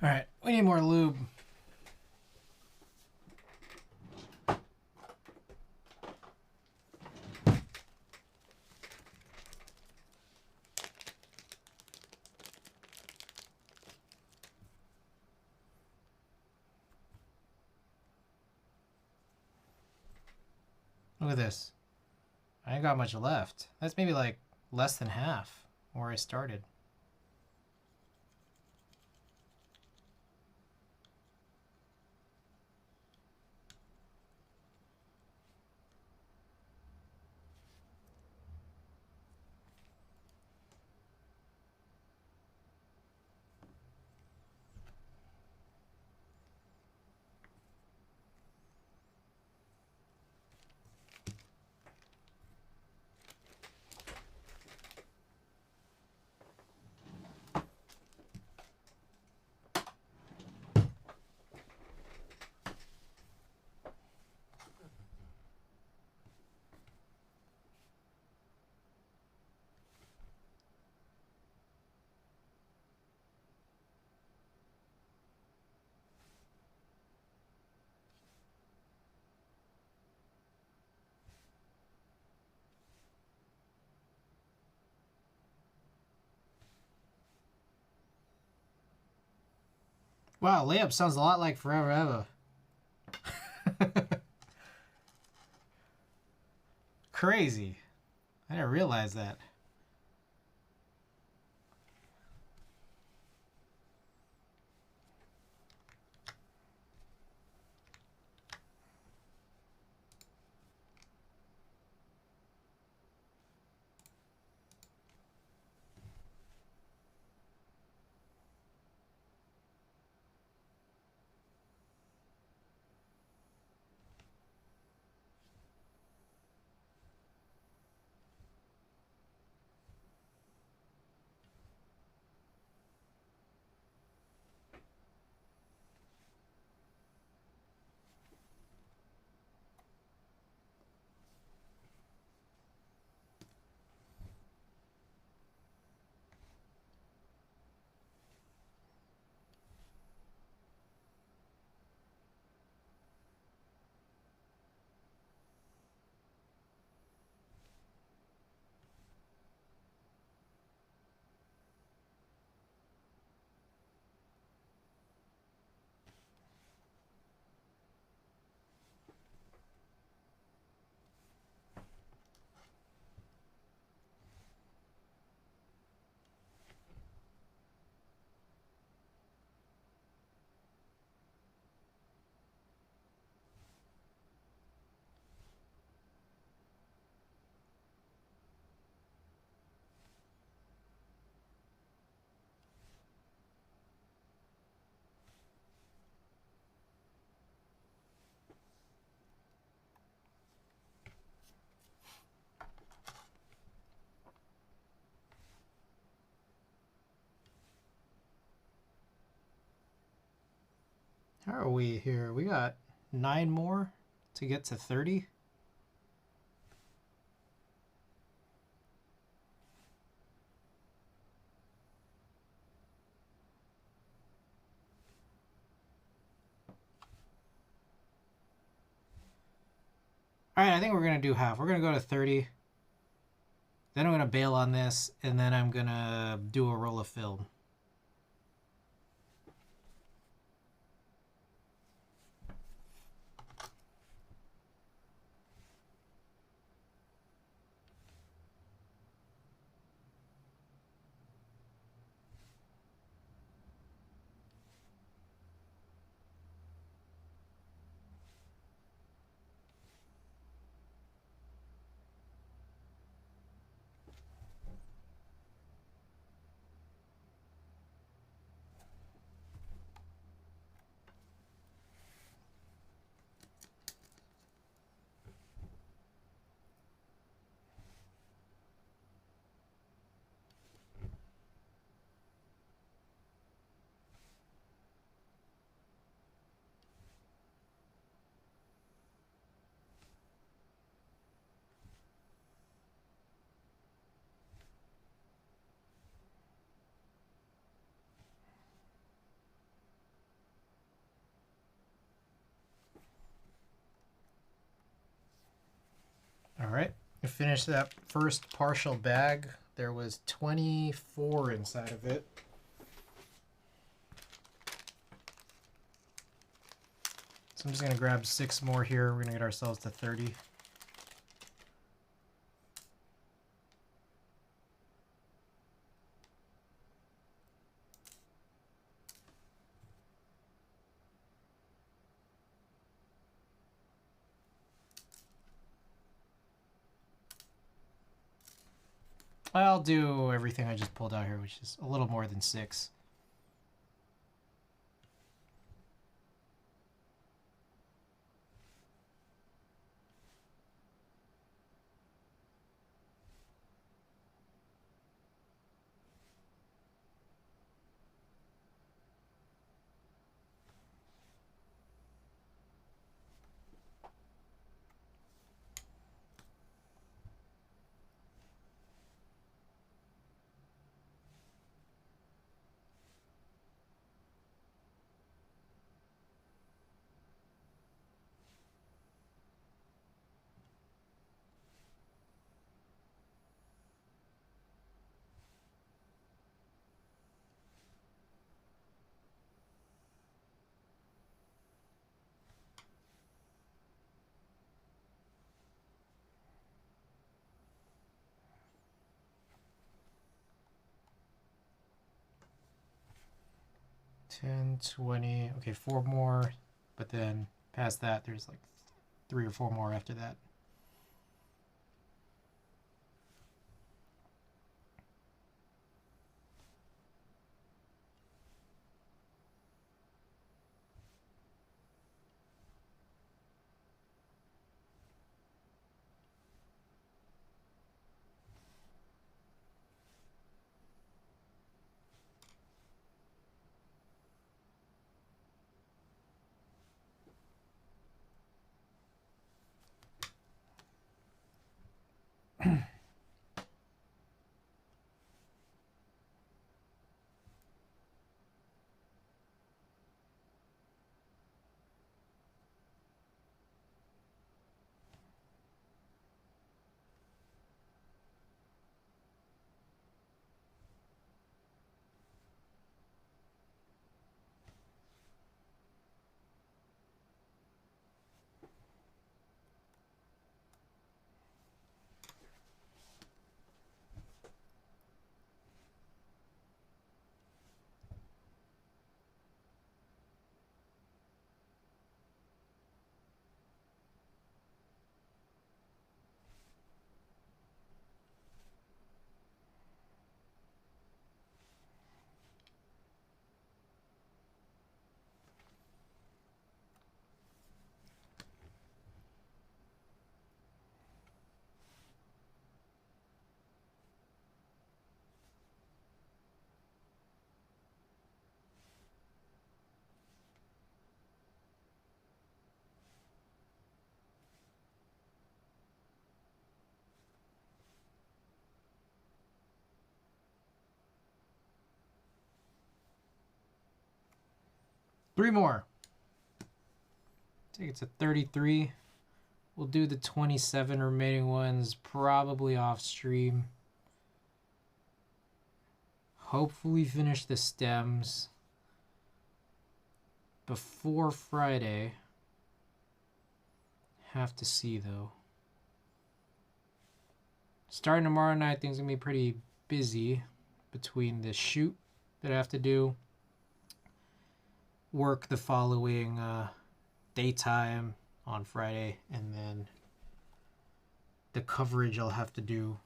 All right, we need more lube. Look at this. I ain't got much left. That's maybe like less than half where I started. Wow, layup sounds a lot like Forever Ever. Crazy. I didn't realize that. How are we here? We got 9 more to get to 30. Alright, I think we're going to do half. We're going to go to 30. Then I'm going to bail on this, and then I'm going to do a roll of film. Alright, I finished that first partial bag. There was 24 inside of it. So I'm just going to grab 6 more here. We're going to get ourselves to 30. I'll do everything I just pulled out here, which is a little more than 6. 10, 20. Okay, 4 more. But then past that, there's like 3 or 4 more after that. Three more. Take it to 33. We'll do the 27 remaining ones probably off stream. Hopefully finish the stems before Friday. Have to see though. Starting tomorrow night, things are gonna be pretty busy between the shoot that I have to do, work the following daytime on Friday, and then the coverage I'll have to do.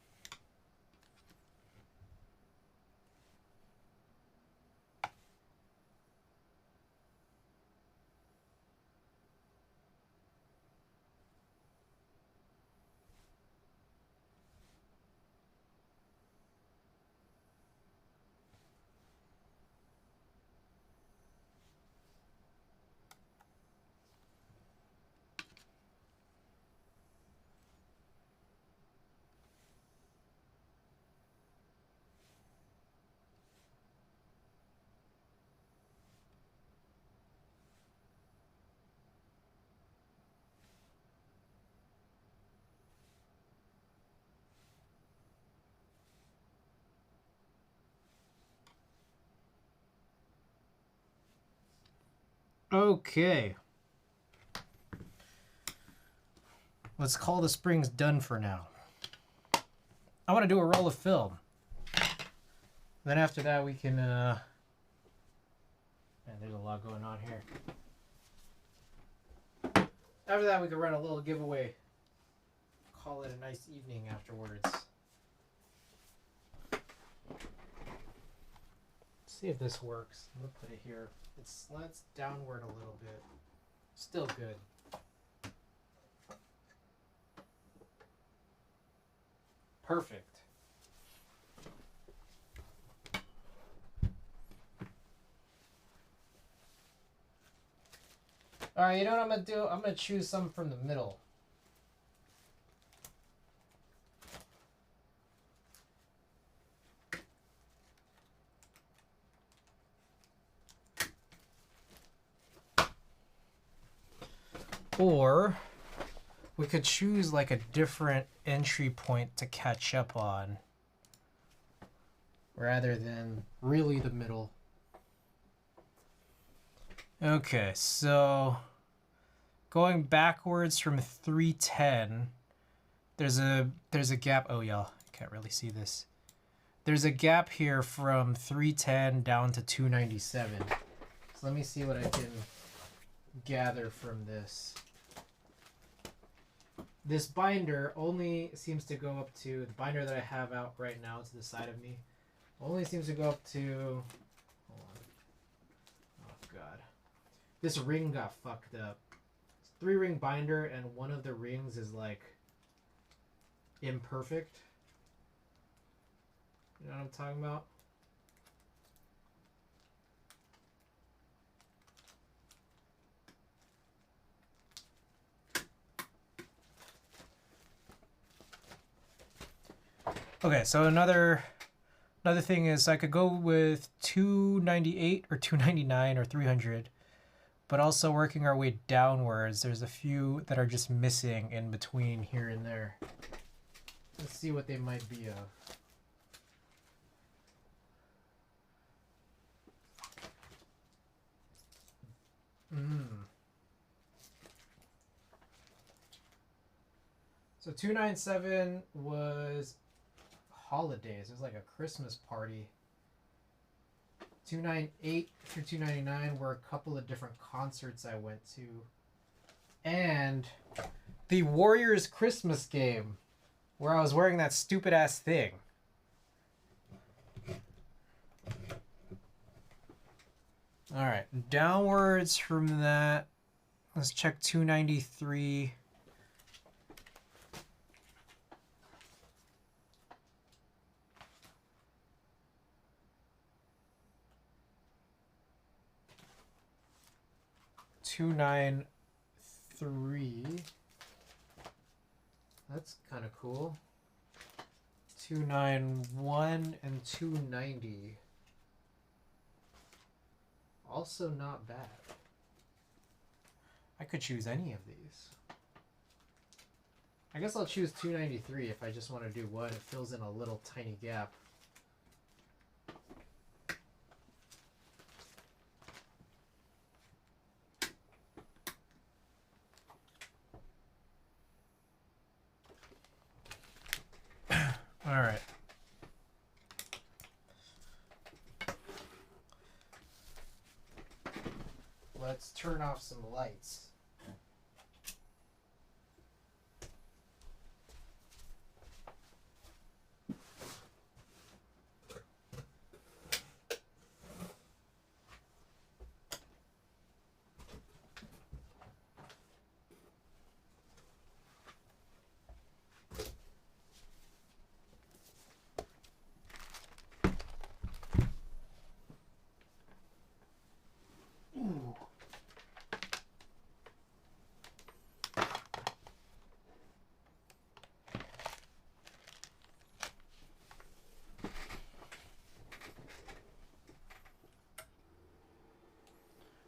Okay. Let's call the springs done for now. I want to do a roll of film. Then after that we can, man, there's a lot going on here. After that we can run a little giveaway. Call it a nice evening afterwards. Let's see if this works. I'm gonna put it here. It slants downward a little bit. Still good. Perfect. Alright, you know what I'm going to do? I'm going to choose some from the middle. Or we could choose like a different entry point to catch up on rather than really the middle. Okay, so going backwards from 310, there's a gap. Oh, y'all can't really see this. There's a gap here from 310 down to 297. Let me see what I can gather from this. This binder only seems to go up to, the binder that I have out right now to the side of me, only seems to go up to, hold on. Oh god. This ring got fucked up. It's a 3-ring binder and one of the rings is like imperfect. You know what I'm talking about? Okay, so another thing is I could go with 298 or 299 or 300, but also working our way downwards. There's a few that are just missing in between here and there. Let's see what they might be of. So 297 was holidays. It was like a Christmas party. 298 through 299 were a couple of different concerts I went to. And the Warriors Christmas game where I was wearing that stupid ass thing. Alright, downwards from that, let's check 293. $293. That's kind of cool. 291 and 290. Also not bad. I could choose any of these. I guess I'll choose 293 if I just want to do one. It fills in a little tiny gap. All right. Let's turn off some lights.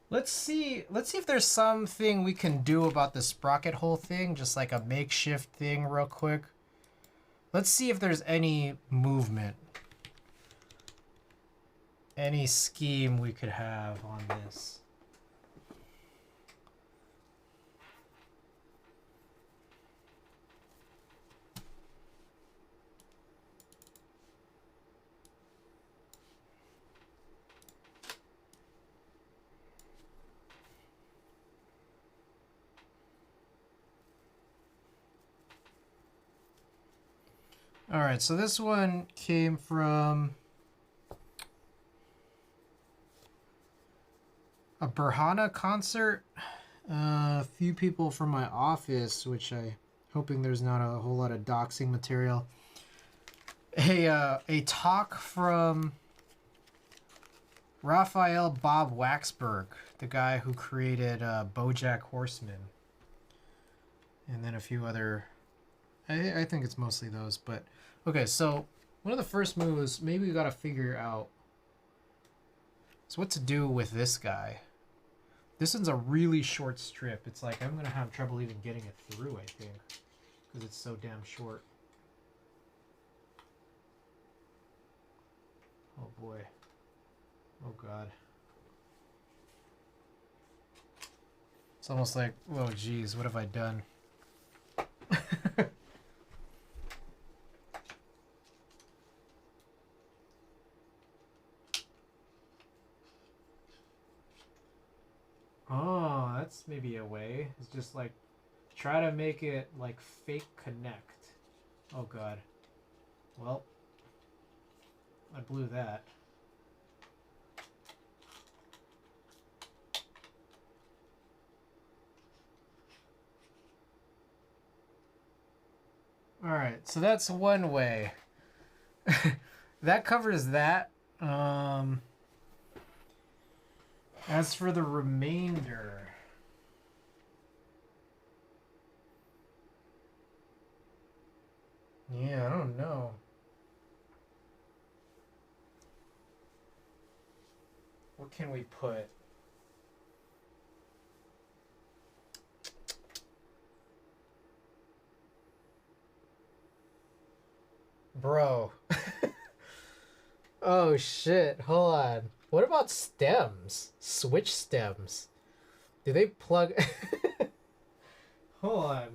Let's see if there's something we can do about the sprocket hole thing, just like a makeshift thing real quick. Let's see if there's any movement. Any scheme we could have on this. All right, so this one came from a Berhana concert. A few people from my office, which I hoping there's not a whole lot of doxing material. A talk from Raphael Bob Waxberg, the guy who created BoJack Horseman, and then a few other. I think it's mostly those, but okay. So one of the first moves, maybe we gotta figure out. So what to do with this guy? This one's a really short strip. It's like I'm gonna have trouble even getting it through, I think, because it's so damn short. Oh boy. Oh god. It's almost like, oh geez, what have I done? This may be a way. It's just like try to make it like fake connect. Oh god. Well, I blew that. Alright, so that's one way. That covers that. As for the remainder... Yeah, I don't know. What can we put? Bro. Oh shit, hold on. What about stems? Switch stems. Do they plug... Hold on.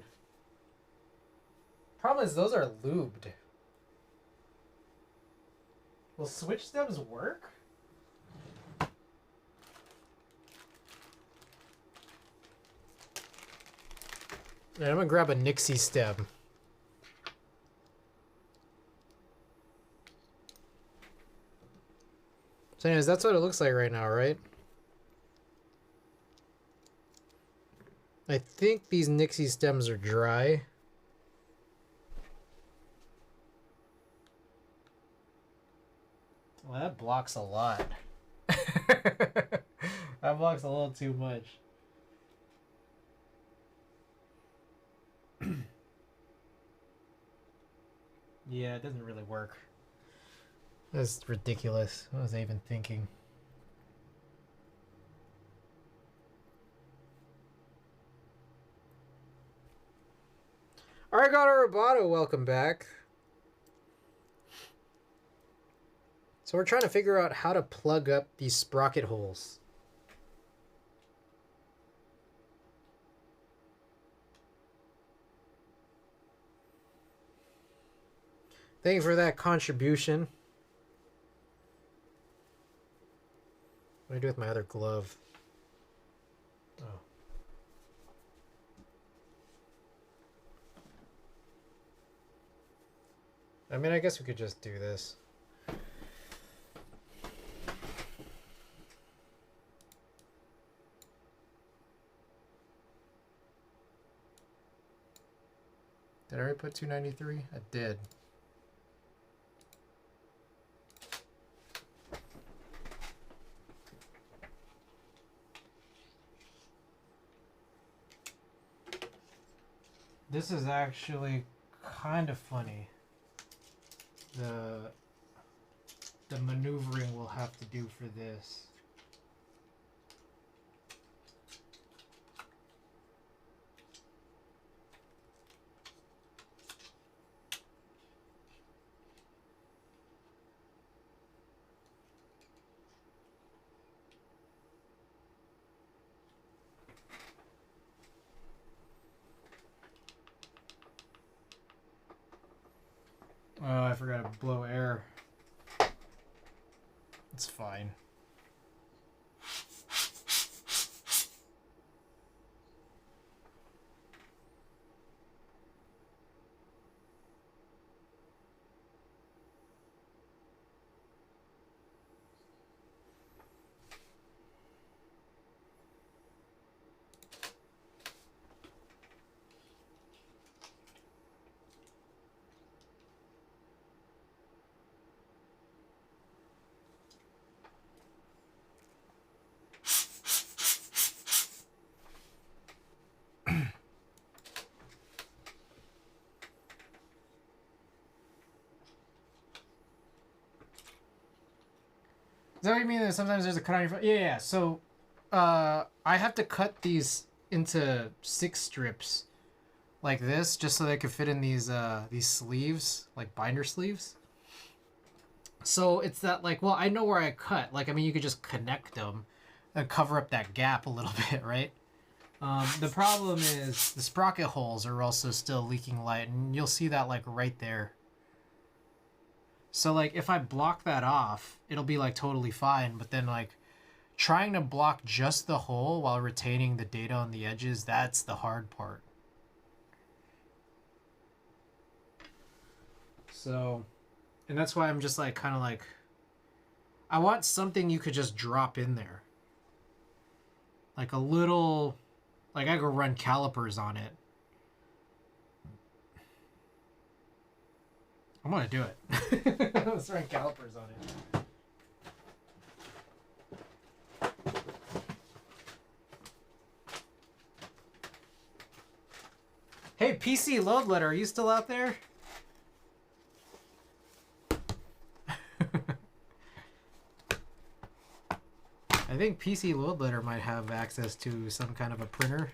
Problem is those are lubed. Will switch stems work? Right, I'm gonna grab a Nixie stem. So anyways, that's what it looks like right now, right? I think these Nixie stems are dry. Well, that blocks a lot. That blocks a little too much. Yeah, it doesn't really work. That's ridiculous. What was I even thinking? Arigato Roboto, welcome back. So we're trying to figure out how to plug up these sprocket holes. Thank you for that contribution. What do I do with my other glove? Oh. I mean, I guess we could just do this. Did I already put 293? I did. This is actually kind of funny. The maneuvering we'll have to do for this. Oh, I forgot to blow air. It's fine. Is that what you mean? That sometimes there's a cut on your phone? Yeah. So, I have to cut these into 6 strips, like this, just so they could fit in these sleeves, like binder sleeves. So it's that like, well, I know where I cut. Like, I mean, you could just connect them and cover up that gap a little bit, right? The problem is the sprocket holes are also still leaking light, and you'll see that like right there. So like if I block that off, it'll be like totally fine, but then like trying to block just the hole while retaining the data on the edges, that's the hard part. So, and that's why I'm just like kind of like, I want something you could just drop in there. Like a little, like I could run calipers on it. I'm gonna do it. Let's run calipers on it. Hey, PC Load Letter, are you still out there? I think PC Load Letter might have access to some kind of a printer.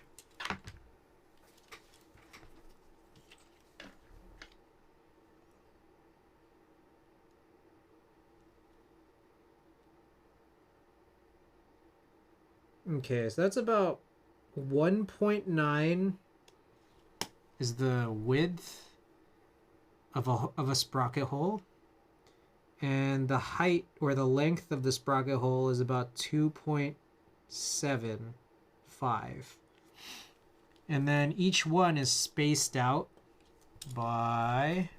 Okay, so that's about 1.9 is the width of a sprocket hole. And the height or the length of the sprocket hole is about 2.75. And then each one is spaced out by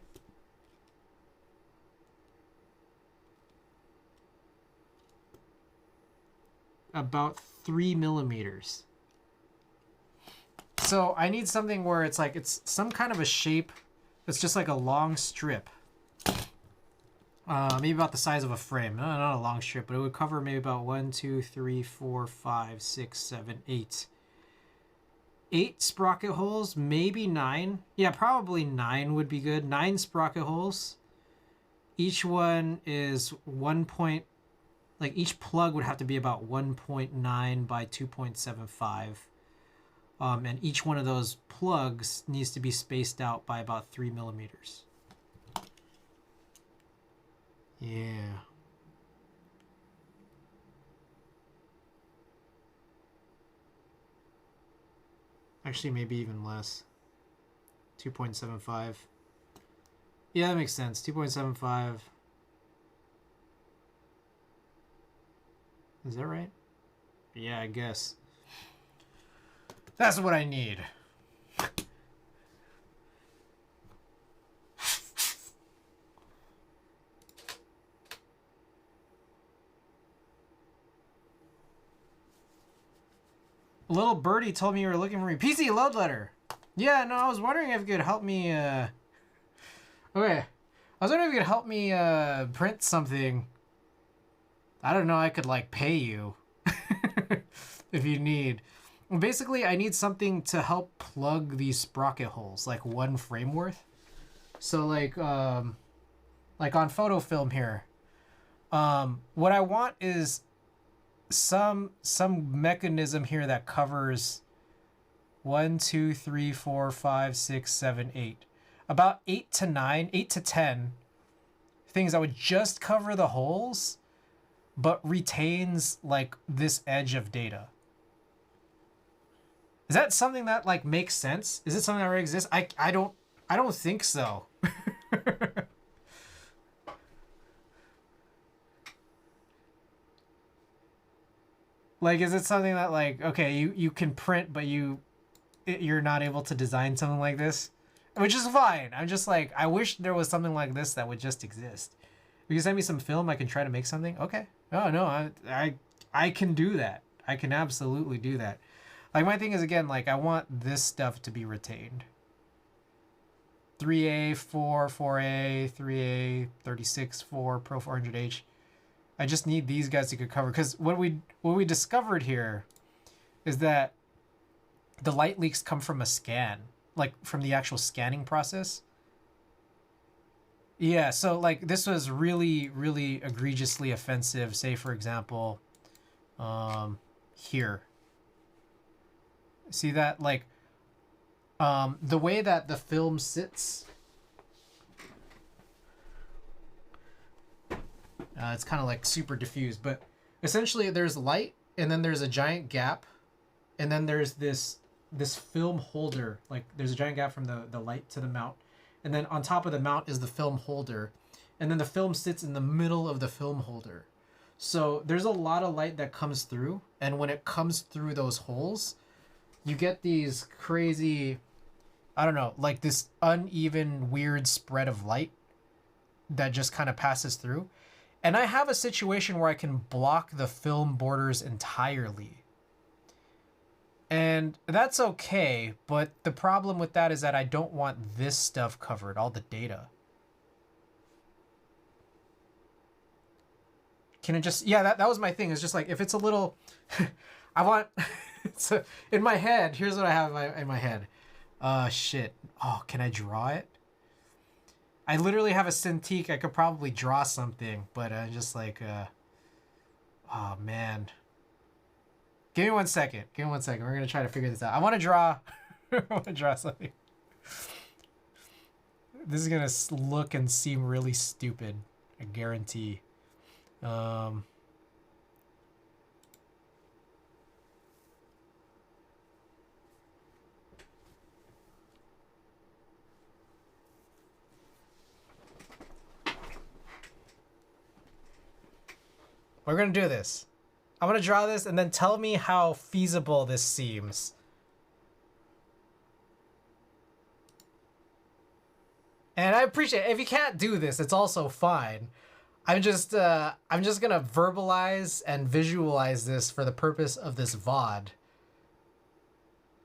about 3 millimeters. So I need something where it's like, it's some kind of a shape that's just like a long strip. Maybe about the size of a frame. Not a long strip, but it would cover maybe about 1, 2, 3, 4, 5, 6, 7, 8. 8 sprocket holes, maybe 9. Yeah, probably 9 would be good. 9 sprocket holes. Each one is each plug would have to be about 1.9 by 2.75. And each one of those plugs needs to be spaced out by about 3 millimeters. Yeah. Actually, maybe even less. 2.75. Yeah, that makes sense. 2.75. Is that right? Yeah, I guess. That's what I need. Little birdie told me you were looking for me. PC Load Letter. Yeah, no, I was wondering if you could help me, Okay. I was wondering if you could help me, print something. I don't know, I could, like, pay you. If you need. Basically, I need something to help plug these sprocket holes, like 1 frame worth. So, like on photo film here, what I want is some mechanism here that covers 1, 2, 3, 4, 5, 6, 7, 8. About 8 to 9, 8 to 10 things that would just cover the holes, but retains like this edge of data. Is that something that like makes sense? Is it something that already exists? I don't think so. Like, is it something that like, okay, you can print, but you're not able to design something like this? Which is fine. I'm just like, I wish there was something like this that would just exist. If you send me some film, I can try to make something. Okay. Oh no, I can do that. I can absolutely do that. Like, my thing is, again, like, I want this stuff to be retained. 3A, 4, 4A, 3A, 36, 4, Pro 400H. I just need these guys to get covered. Because what we discovered here is that the light leaks come from a scan. Like, from the actual scanning process. Yeah, so, like, this was really, really egregiously offensive. Say, for example, here. See that? Like, the way that the film sits, it's kind of like super diffused, but essentially there's light, and then there's a giant gap, and then there's this film holder. Like, there's a giant gap from the light to the mount, and then on top of the mount is the film holder, and then the film sits in the middle of the film holder. So there's a lot of light that comes through, and when it comes through those holes, you get these crazy, I don't know, like this uneven, weird spread of light that just kind of passes through. And I have a situation where I can block the film borders entirely. And that's okay, but the problem with that is that I don't want this stuff covered, all the data. Can it just, yeah, that was my thing. It's just like, if it's a little, I want, in my head, here's what I have in my head. Shit. Oh, can I draw it? I literally have a Cintiq. I could probably draw something, but just like, oh man. Give me 1 second. Give me 1 second. We're gonna try to figure this out. I want to draw. I want to draw something. This is gonna look and seem really stupid. I guarantee. We're gonna do this. I'm gonna draw this and then tell me how feasible this seems. And I appreciate it. If you can't do this, it's also fine. I'm just gonna verbalize and visualize this for the purpose of this VOD.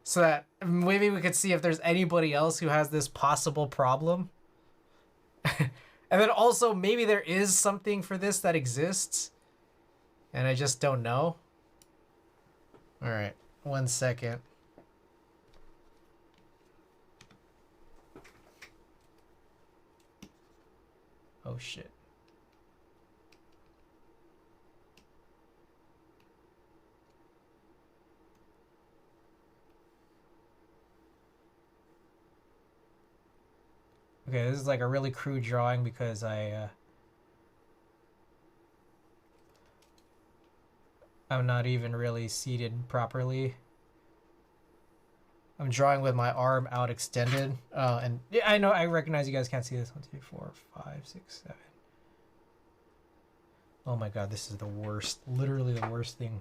So that maybe we could see if there's anybody else who has this possible problem. And then also maybe there is something for this that exists and I just don't know. All right, 1 second. Oh shit. Okay, this is like a really crude drawing because I'm not even really seated properly. I'm drawing with my arm out extended. And yeah, I know, I recognize you guys can't see this. 1, 2, 4, 5, 6, 7. Oh my god, this is the worst. Literally the worst thing.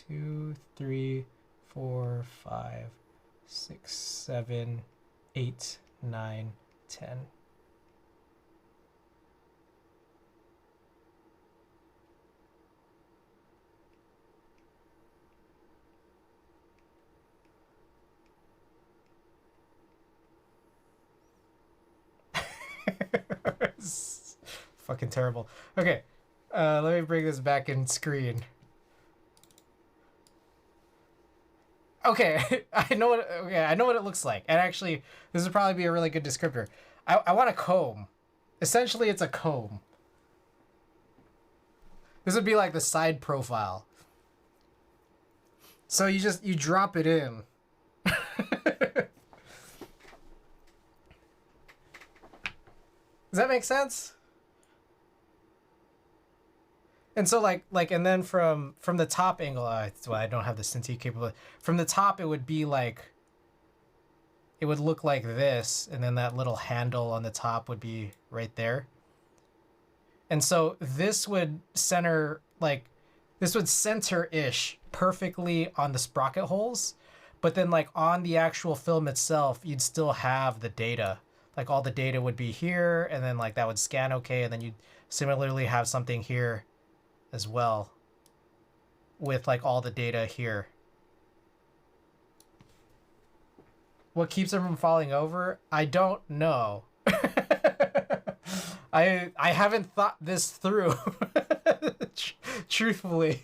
Two, 3, 4, 5, 6, 7, 8, 9, 10. Fucking terrible. Okay, let me bring this back in screen. Okay, I know what. Okay, I know what it looks like. And actually, this would probably be a really good descriptor. I want a comb. Essentially, it's a comb. This would be like the side profile. So you drop it in. Does that make sense? And so and then from the top angle, that's why I don't have the Cintiq capability. From the top, it would be like, it would look like this, and then that little handle on the top would be right there. And so this would center, like, this would center-ish perfectly on the sprocket holes, but then like on the actual film itself, you'd still have the data. Like all the data would be here, and then like that would scan okay, and then you'd similarly have something here as well with like all the data here. What keeps them from falling over? I don't know. I haven't thought this through. Truthfully.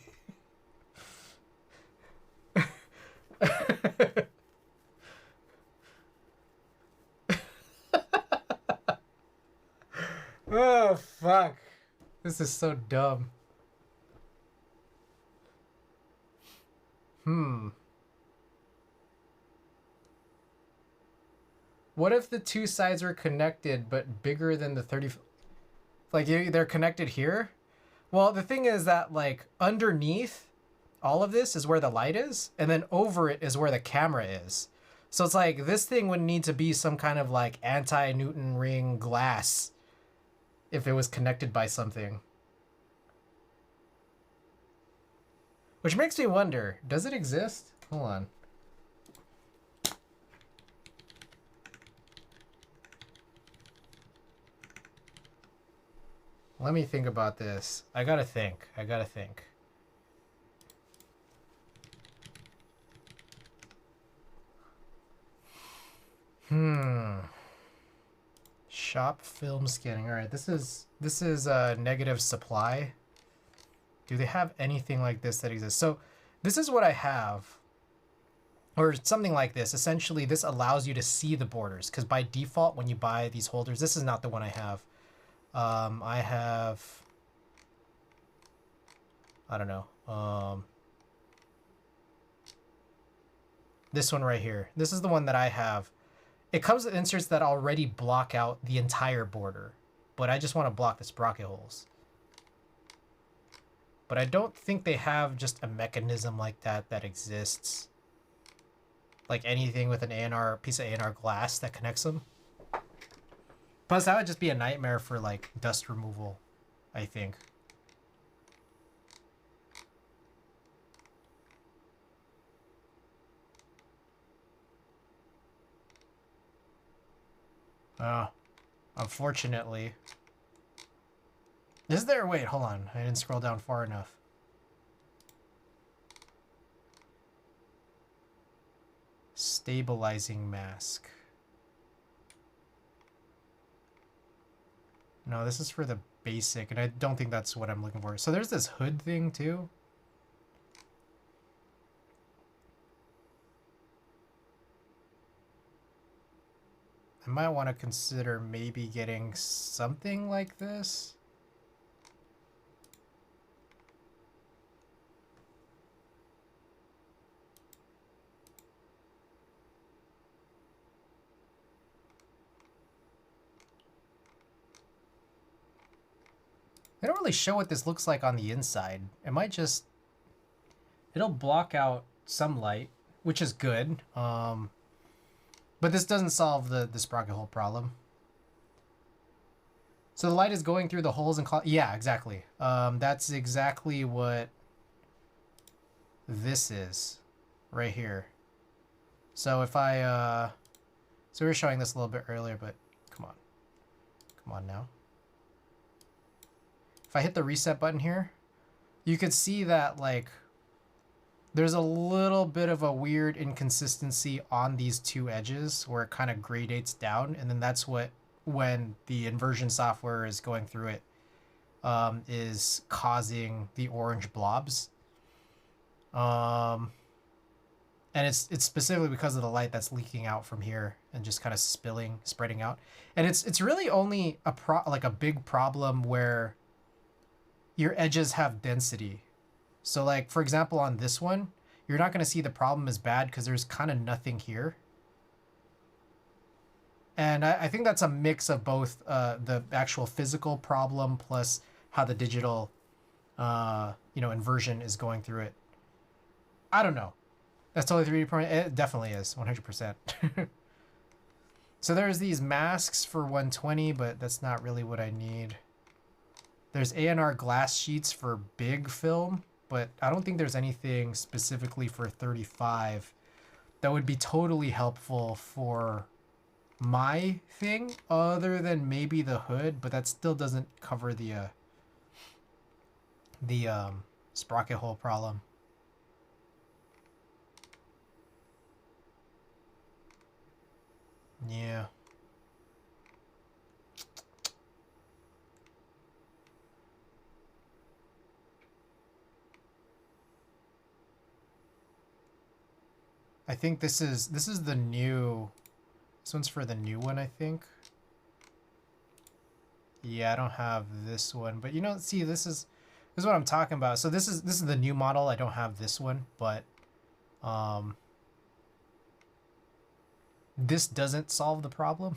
Oh fuck. This is so dumb. What if the two sides are connected but bigger than the 30? Like they're connected here? Well, the thing is that like underneath, all of this is where the light is, and then over it is where the camera is. So it's like this thing would need to be some kind of like anti-Newton ring glass if it was connected by something. Which makes me wonder, does it exist? Hold on. Let me think about this. I gotta think. Shop film scanning. All right, this is negative supply. Do they have anything like this that exists? So this is what I have, or something like this. Essentially, this allows you to see the borders, because by default, when you buy these holders, this is not the one I have. I have, I don't know, this one right here. This is the one that I have. It comes with inserts that already block out the entire border, but I just want to block the sprocket holes. But I don't think they have just a mechanism like that that exists. Like anything with an A&R, piece of A&R glass that connects them. Plus, that would just be a nightmare for like dust removal, I think. Unfortunately. Is there? Wait, hold on. I didn't scroll down far enough. Stabilizing mask. No, this is for the basic, and I don't think that's what I'm looking for. So there's this hood thing too. I might want to consider maybe getting something like this. They don't really show what this looks like on the inside. It might just... It'll block out some light, which is good. But this doesn't solve the sprocket hole problem. So the light is going through the holes and... Yeah, exactly. That's exactly what this is right here. So if I... So we were showing this a little bit earlier, but come on. Come on now. If I hit the reset button here, you could see that like there's a little bit of a weird inconsistency on these two edges where it kind of gradates down, and then that's what, when the inversion software is going through it, is causing the orange blobs. And it's specifically because of the light that's leaking out from here and just kind of spreading out. And it's really only a big problem where your edges have density. So like, for example, on this one, you're not going to see the problem as bad because there's kind of nothing here. And I think that's a mix of both the actual physical problem plus how the digital, inversion is going through it. I don't know. That's totally 3D printed. It definitely is, 100%. So there's these masks for 120, but that's not really what I need. There's A&R glass sheets for big film, but I don't think there's anything specifically for 35 that would be totally helpful for my thing, other than maybe the hood, but that still doesn't cover the sprocket hole problem. Yeah. I think this is the new... This one's for the new one, I think. Yeah, I don't have this one, but see, this is what I'm talking about. So this is the new model. I don't have this one, but this doesn't solve the problem.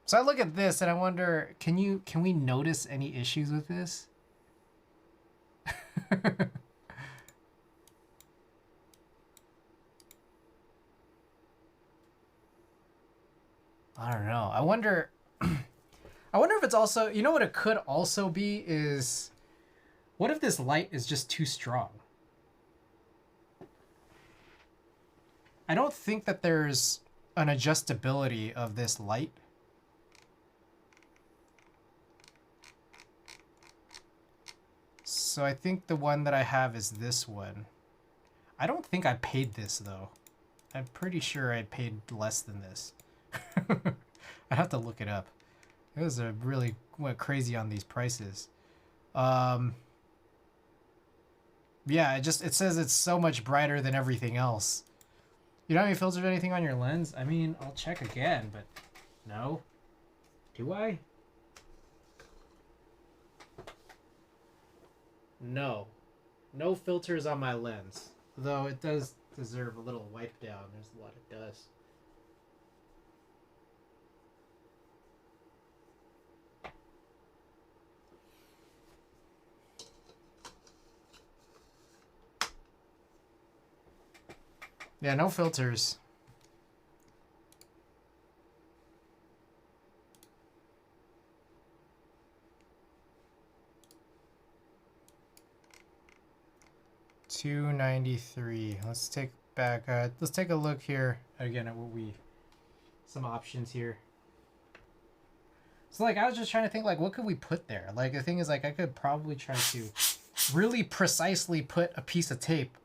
So I look at this and I wonder, can we notice any issues with this? I don't know. I wonder I wonder if it's also, you know what it could also be is, what if this light is just too strong? I don't think that there's an adjustability of this light. So I think the one that I have is this one. I don't think I paid this though. I'm pretty sure I paid less than this. I have to look it up. It was a really went crazy on these prices. Yeah, it says it's so much brighter than everything else. You don't have any filters or anything on your lens? I mean, I'll check again, but no. Do I? No. No filters on my lens. Though it does deserve a little wipe down. There's a lot it does. Yeah, no filters. $293. Let's take back. Let's take a look here again at what some options here. So like I was just trying to think like what could we put there? Like the thing is like I could probably try to really precisely put a piece of tape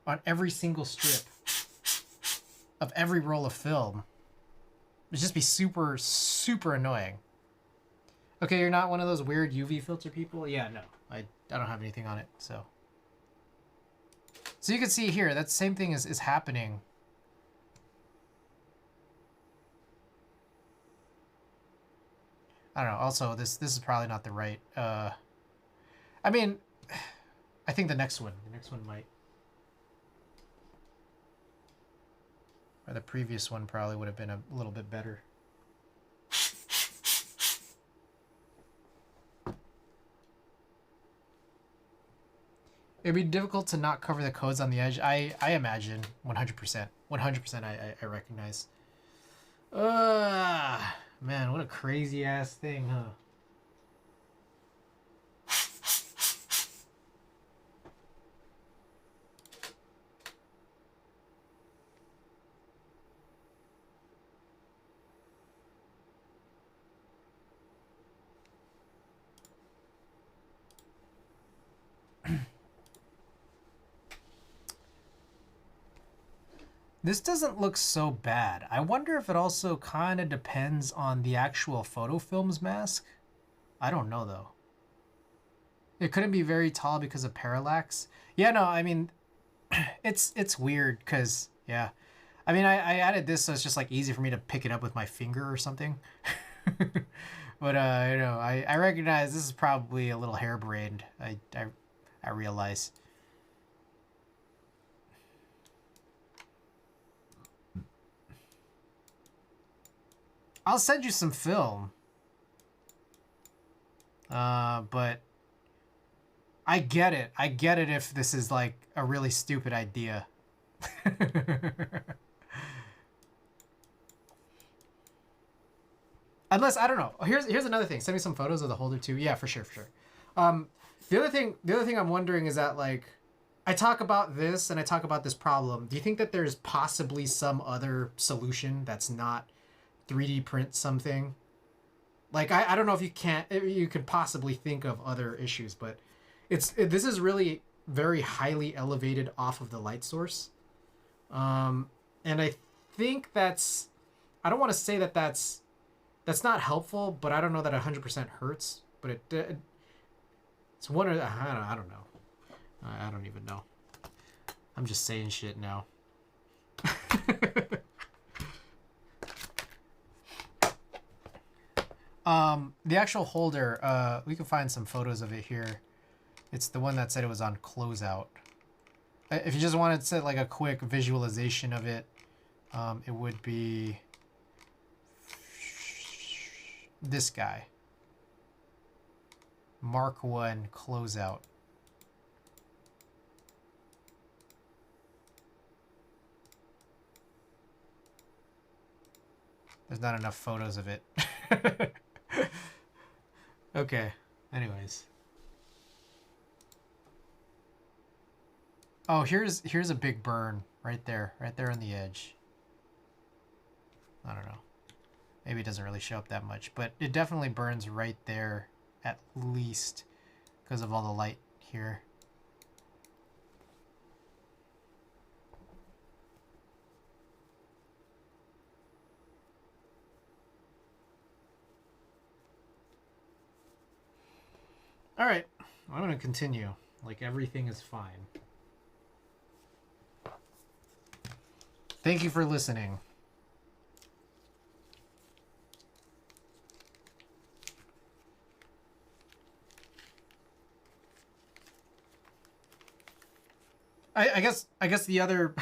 on every single strip of every roll of film. It'd just be super, super annoying. Okay, you're not one of those weird UV filter people? Yeah, no. I don't have anything on it, so. So you can see here, that same thing is happening. I don't know. Also, this is probably not the right. I mean, I think the next one might. Or the previous one probably would have been a little bit better. It'd be difficult to not cover the codes on the edge. I imagine 100%. 100% I recognize. Man, what a crazy ass thing, huh? This doesn't look so bad. I wonder if it also kind of depends on the actual photofilm's mask. I don't know though. It couldn't be very tall because of parallax. Yeah, no, I mean, it's weird because, yeah. I mean, I added this so it's just like easy for me to pick it up with my finger or something. But, you know, I recognize this is probably a little harebrained. I realize. I'll send you some film. But I get it. I get it if this is like a really stupid idea. Unless, I don't know. Here's another thing. Send me some photos of the holder too. Yeah, for sure. The other thing I'm wondering is that like I talk about this and I talk about this problem. Do you think that there's possibly some other solution that's not 3D print something? Like I don't know if you could possibly think of other issues, but this is really very highly elevated off of the light source. And I think I don't want to say that's not helpful, but I don't know that 100% hurts, but it's one of I don't know. I don't even know. I'm just saying shit now. The actual holder, we can find some photos of it here. It's the one that said it was on closeout. If you just wanted to set like a quick visualization of it, it would be this guy. Mark 1 closeout. There's not enough photos of it. Okay. Anyways. Oh, here's a big burn right there on the edge. I don't know. Maybe it doesn't really show up that much, but it definitely burns right there at least because of all the light here. All right, I'm going to continue. Like everything is fine. Thank you for listening. I guess the other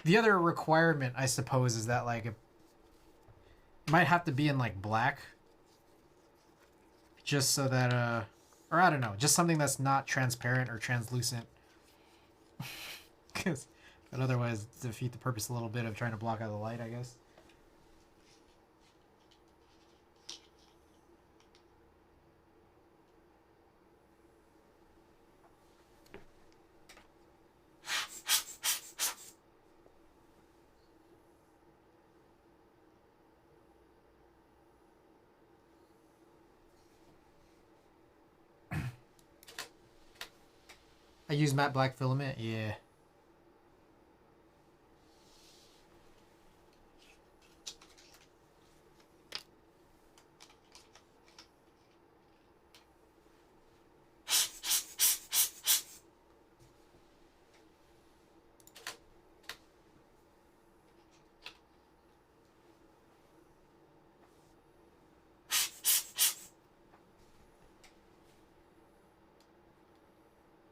the other requirement, I suppose, is that like it might have to be in like black, just so that or I don't know, just something that's not transparent or translucent, because but otherwise defeat the purpose a little bit of trying to block out the light, I guess. I use matte black filament, yeah.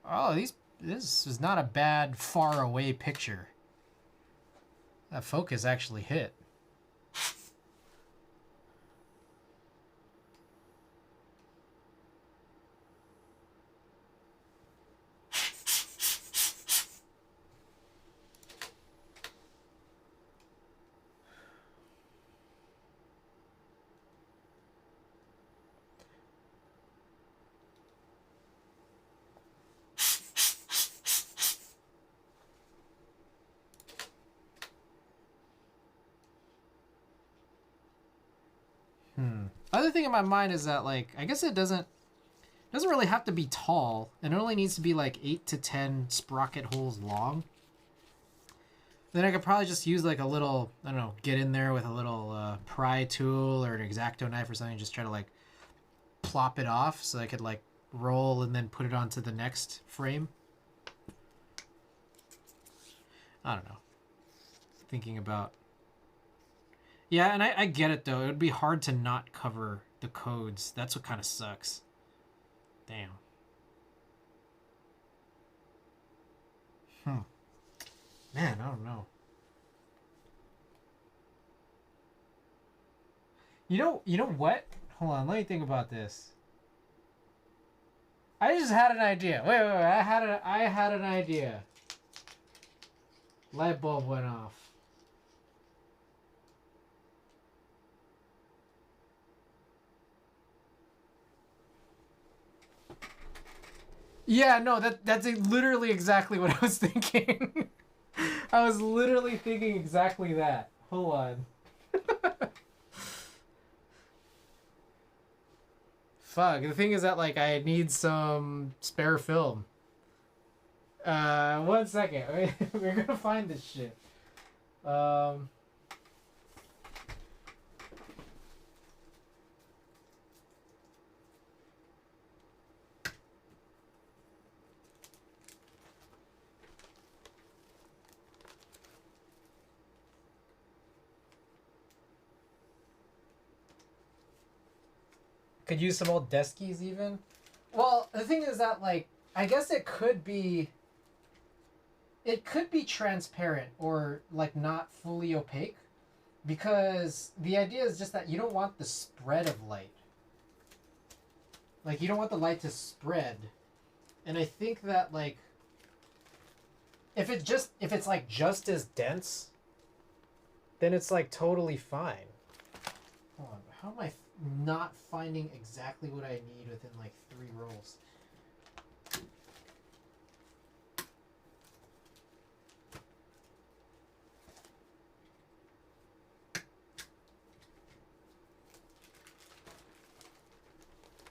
Oh, this is not a bad far away picture. That focus actually hit. Other thing in my mind is that, like, I guess it doesn't really have to be tall, and it only needs to be like 8 to 10 sprocket holes long. Then I could probably just use like a little, I don't know, get in there with a little pry tool or an X-Acto knife or something, just try to like plop it off so I could like roll and then put it onto the next frame. I don't know. Thinking about... Yeah, and I get it, though. It would be hard to not cover the codes. That's what kind of sucks. Damn. Man, I don't know. You know what? Hold on, let me think about this. I just had an idea. Wait. I had an idea. Light bulb went off. Yeah, no, that's literally exactly what I was thinking. I was literally thinking exactly that. Hold on. Fuck, the thing is that, like, I need some spare film. 1 second. We're gonna find this shit. Could use some old deskies even. Well, the thing is that, like, I guess it could be transparent or like not fully opaque, Because the idea is just that you don't want the spread of light. Like, you don't want the light to spread. And I think that, like, if it's like just as dense, then it's like totally fine. Hold on, how am I not finding exactly what I need within like 3 rolls?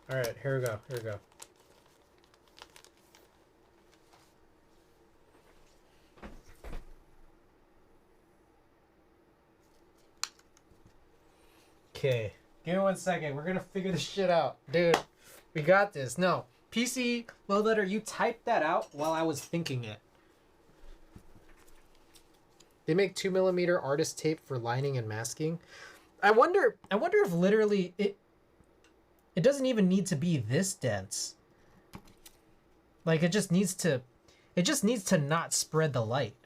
All right, here we go. Here we go. Okay, give me 1 second. We're gonna figure this shit out, dude. We got this. No, PC low letter. You typed that out while I was thinking it. They make 2mm artist tape for lining and masking. I wonder if literally it doesn't even need to be this dense. Like it just needs to not spread the light.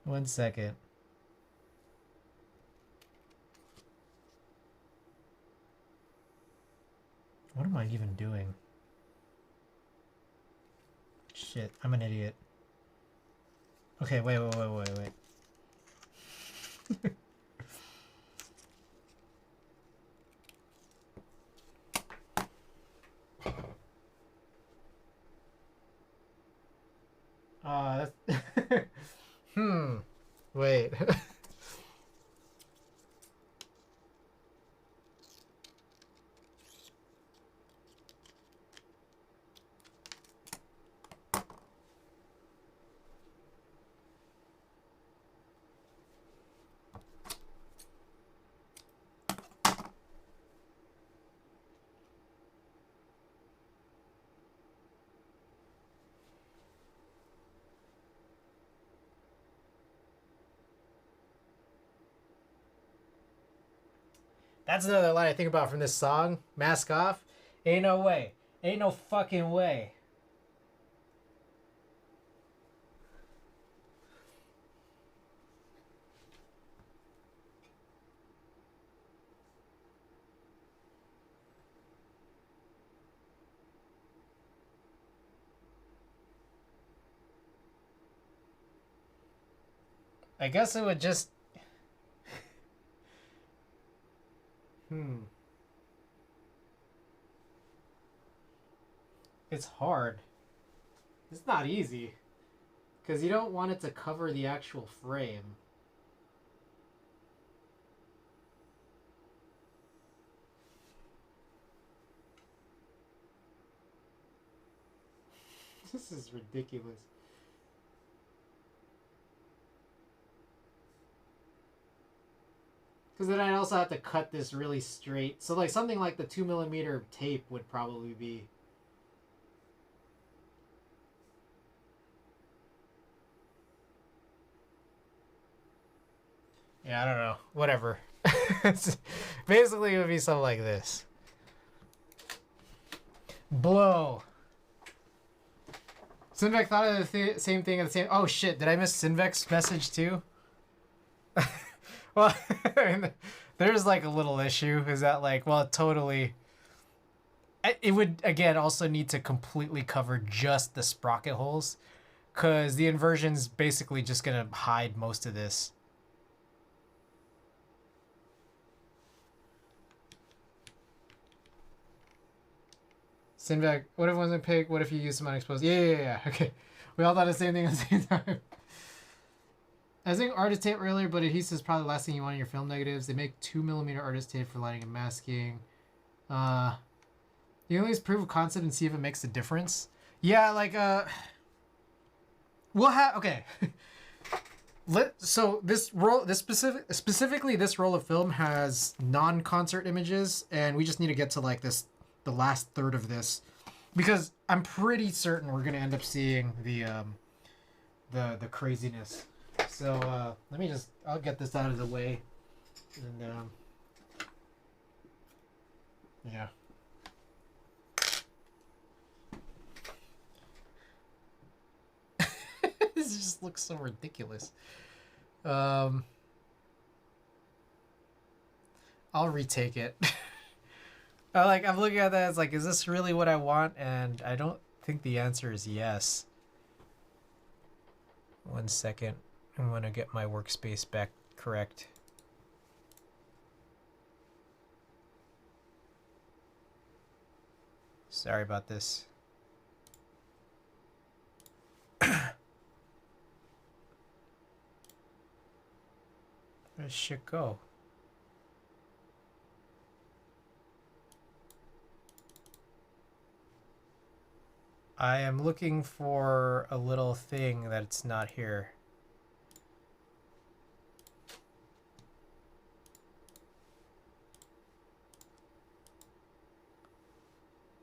1 second. What am I even doing? Shit, I'm an idiot. Okay, wait. That's wait. That's another line I think about from this song, Mask Off. Ain't no way. Ain't no fucking way. I guess it would just... It's hard. It's not easy. Because you don't want it to cover the actual frame. This is ridiculous. Because then I'd also have to cut this really straight. So like something like the 2mm tape would probably be... Yeah, I don't know. Whatever. Basically, it would be something like this. Blow. Sinvec thought of the same thing at the same... Oh, shit. Did I miss Sinvec's message, too? Well, I mean, there's, like, a little issue. Is that, like, well, totally... It would, again, also need to completely cover just the sprocket holes. Because the inversion's basically just going to hide most of this. Sinvec, what if it wasn't pig? What if you use some unexposed? Yeah. Okay. We all thought the same thing at the same time. I was saying artist tape earlier, but adhesive is probably the last thing you want in your film negatives. They make 2mm artist tape for lighting and masking. You can at least prove a concept and see if it makes a difference. Yeah, like, we'll have, okay. So this roll, specifically this roll of film has non-concert images, and we just need to get to like the last third of this, because I'm pretty certain we're gonna end up seeing the craziness. So let me I'll get this out of the way, and yeah. just looks so ridiculous. I'll retake it. I'm looking at that, it's like, is this really what I want? And I don't think the answer is yes. 1 second. I'm gonna get my workspace back correct. Sorry about this. Where'd shit go? I am looking for a little thing that's not here.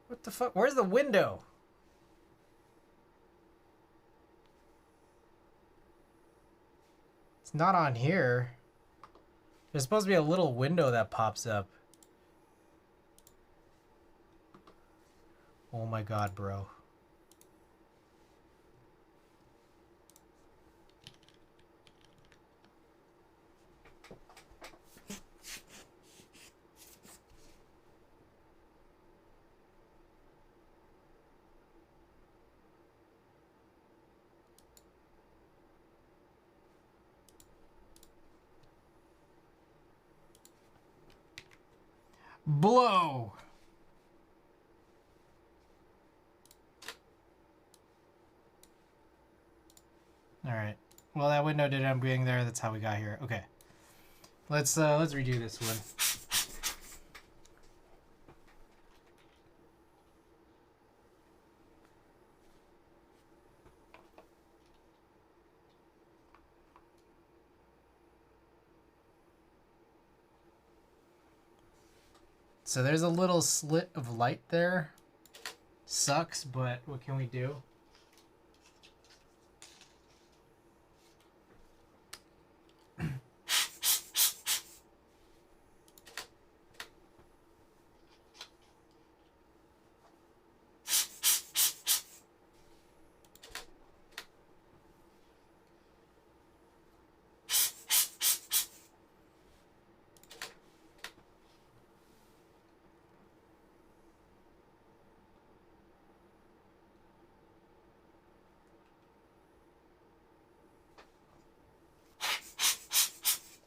What the fuck? Where's the window? It's not on here. There's supposed to be a little window that pops up. Oh my god, bro. Blow! Alright. Well, that window did end up being there. That's how we got here. Okay. Let's redo this one. So there's a little slit of light there. Sucks, but what can we do?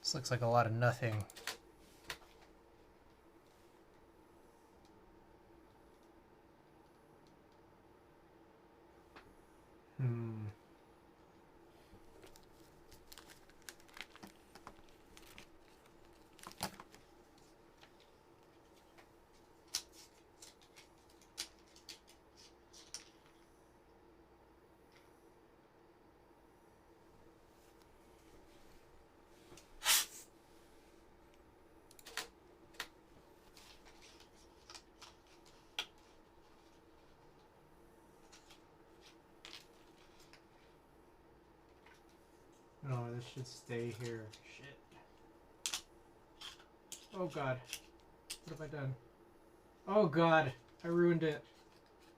This looks like a lot of nothing. No, this should stay here. Shit. Oh god. What have I done? Oh god. I ruined it.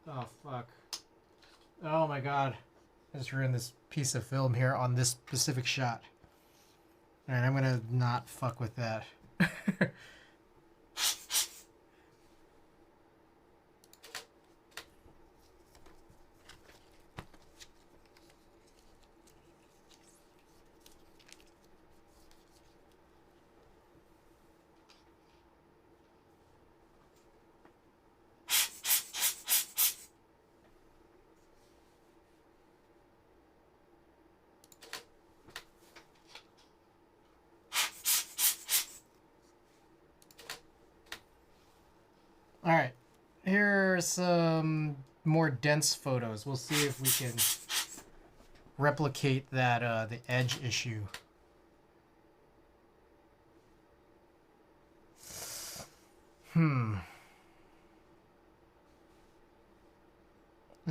Oh fuck. Oh my god. I just ruined this piece of film here on this specific shot. Alright, I'm gonna not fuck with that. Alright, here are some more dense photos. We'll see if we can replicate that, the edge issue. I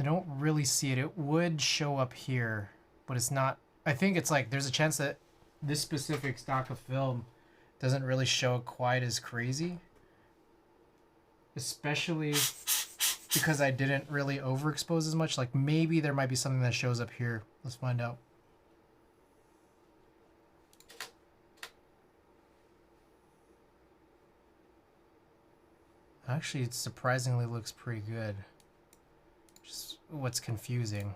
don't really see it. It would show up here, but it's not. I think it's like there's a chance that this specific stock of film doesn't really show quite as crazy. Especially because I didn't really overexpose as much. Like maybe there might be something that shows up here. Let's find out. Actually, it surprisingly looks pretty good. Just what's confusing.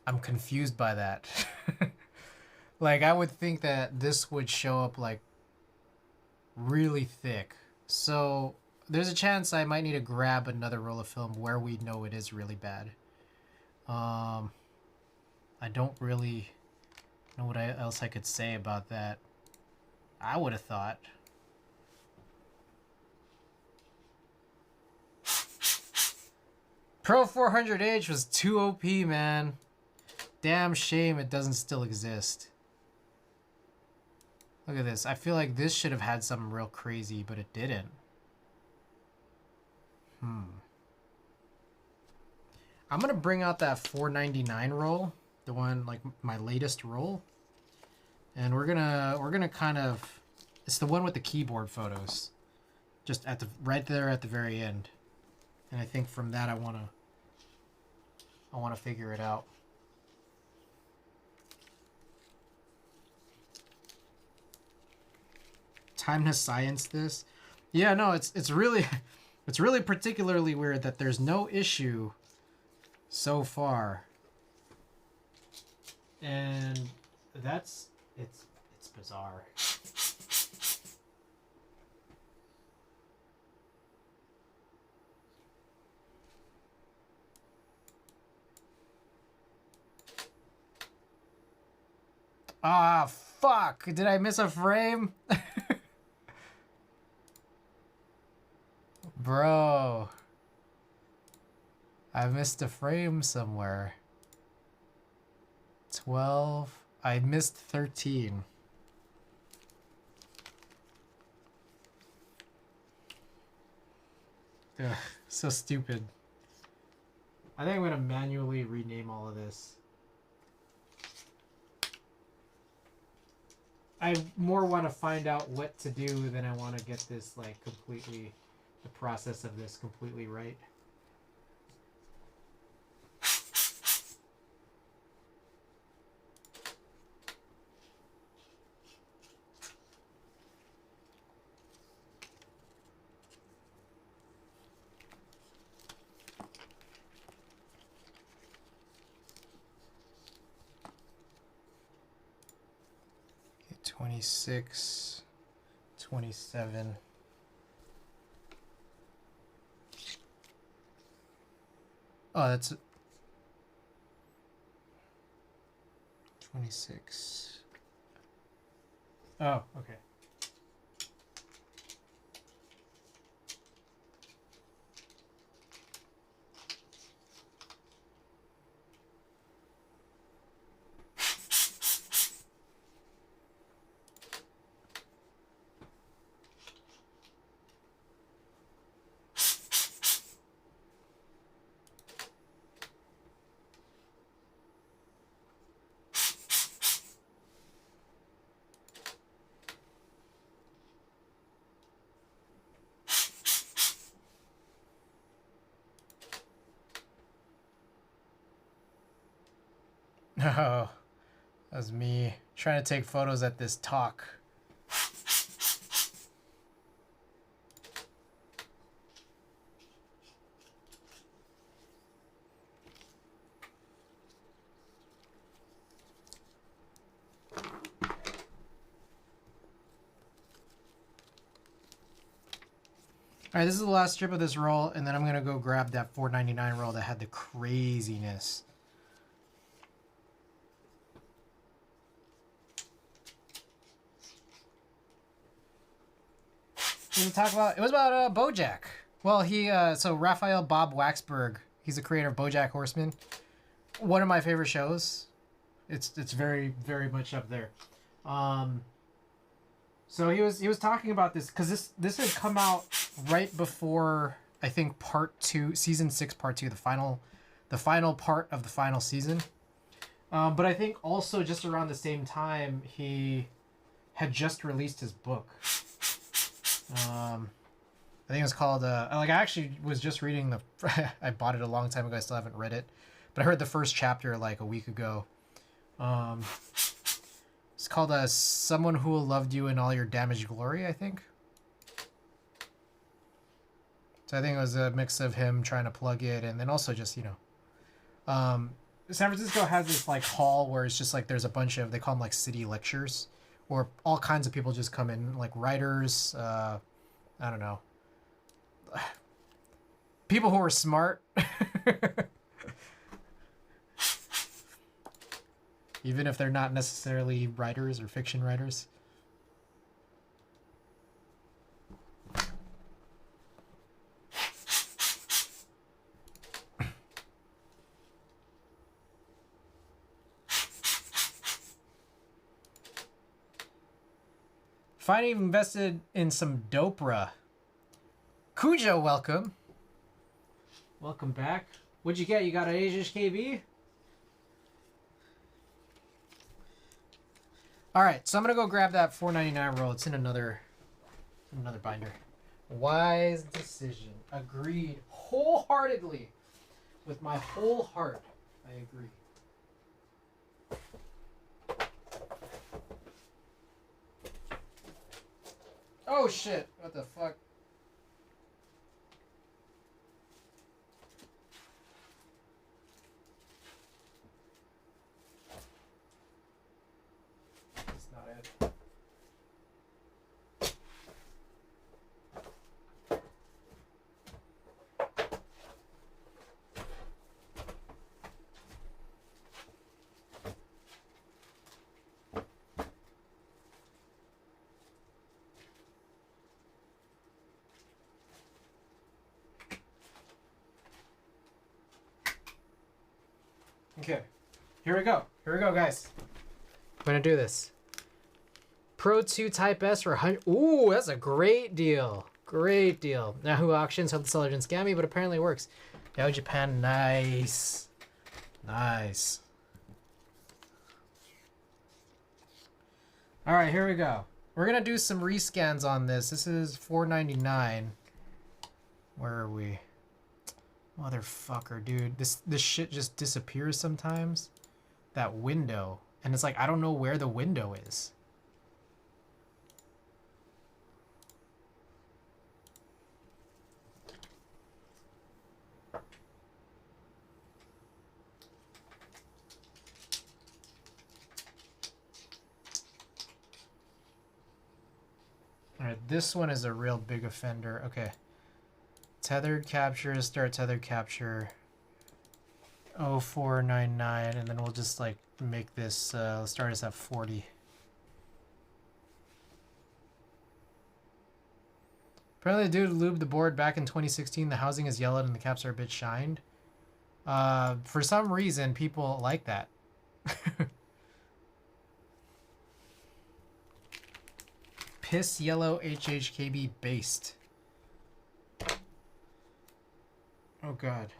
I'm confused by that. Like, I would think that this would show up, like, really thick. So, there's a chance I might need to grab another roll of film where we know it is really bad. I don't really know what else I could say about that. I would have thought. Pro 400H was too OP, man. Damn shame it doesn't still exist. Look at this. I feel like this should have had something real crazy, but it didn't. I'm gonna bring out that 499 roll, the one like my latest roll, and we're gonna kind of, it's the one with the keyboard photos, just at the right there at the very end, and I think from that I wanna figure it out. Time to science this. Yeah, no, it's really particularly weird that there's no issue so far, and it's bizarre. Ah, fuck! Did I miss a frame? Bro, I missed a frame somewhere. 12. I missed 13. Ugh, so stupid. I think I'm gonna manually rename all of this. I more want to find out what to do than I want to get this like completely, the process of this completely right. Okay, 26, 27. Oh, that's 26. Oh, okay. Oh, that was me trying to take photos at this talk. All right, this is the last strip of this roll, and then I'm gonna go grab that 499 roll that had the craziness. We talk about, it was about BoJack. Well, so Raphael Bob Waxberg, he's the creator of BoJack Horseman. One of my favorite shows. It's very, very much up there. So he was talking about this because this had come out right before, I think, part 2, season 6, part 2, the final part of the final season. But I think also just around the same time he had just released his book. I think it was called like I actually was just reading I bought it a long time ago. I still haven't read it, but I heard the first chapter like a week ago. It's called Someone Who Will Love You in All Your Damaged Glory, I think. So I think it was a mix of him trying to plug it and then also just, you know. San Francisco has this like hall where it's just like there's a bunch of, they call them like city lectures, where all kinds of people just come in, like writers, I don't know. People who are smart. Even if they're not necessarily writers or fiction writers. Finally invested in some Dopra. Cujo, welcome. Welcome back. What'd you get? You got an HHKB? Alright, so I'm gonna go grab that $4.99 roll. It's in another binder. Wise decision. Agreed wholeheartedly. With my whole heart, I agree. Oh shit, what the fuck? That's not it. Okay, here we go. Here we go, guys. I'm gonna do this. Pro 2 Type S for 100. Ooh, that's a great deal. Great deal. Yahoo Auctions, hope the seller didn't scam me, but apparently it works. Yahoo Japan, nice. Nice. All right, here we go. We're gonna do some rescans on this. This is $4.99. Where are we? Motherfucker, dude. This shit just disappears sometimes. That window. And it's like, I don't know where the window is. Alright, this one is a real big offender. Okay. Tethered capture, start tethered capture. 0499, and then we'll just like make this start us at 40. Apparently the dude lubed the board back in 2016. The housing is yellowed and the caps are a bit shined. For some reason people like that. Piss yellow HHKB based. Oh god.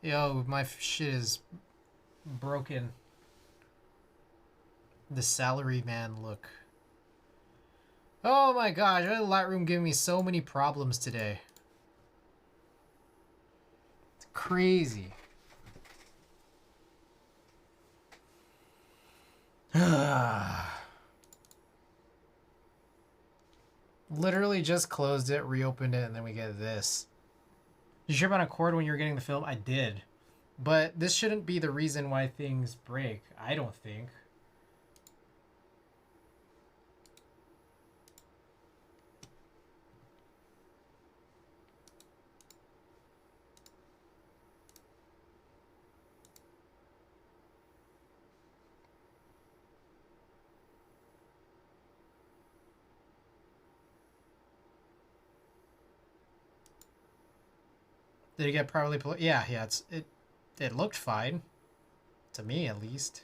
Yo, my shit is broken. The salary man look. Oh my gosh, why did Lightroom give me so many problems today? It's crazy. Literally just closed it, reopened it, and then we get this. You sure about a cord when you were getting the film? I did. But this shouldn't be the reason why things break. I don't think. Did it get properly yeah, it looked fine. To me, at least.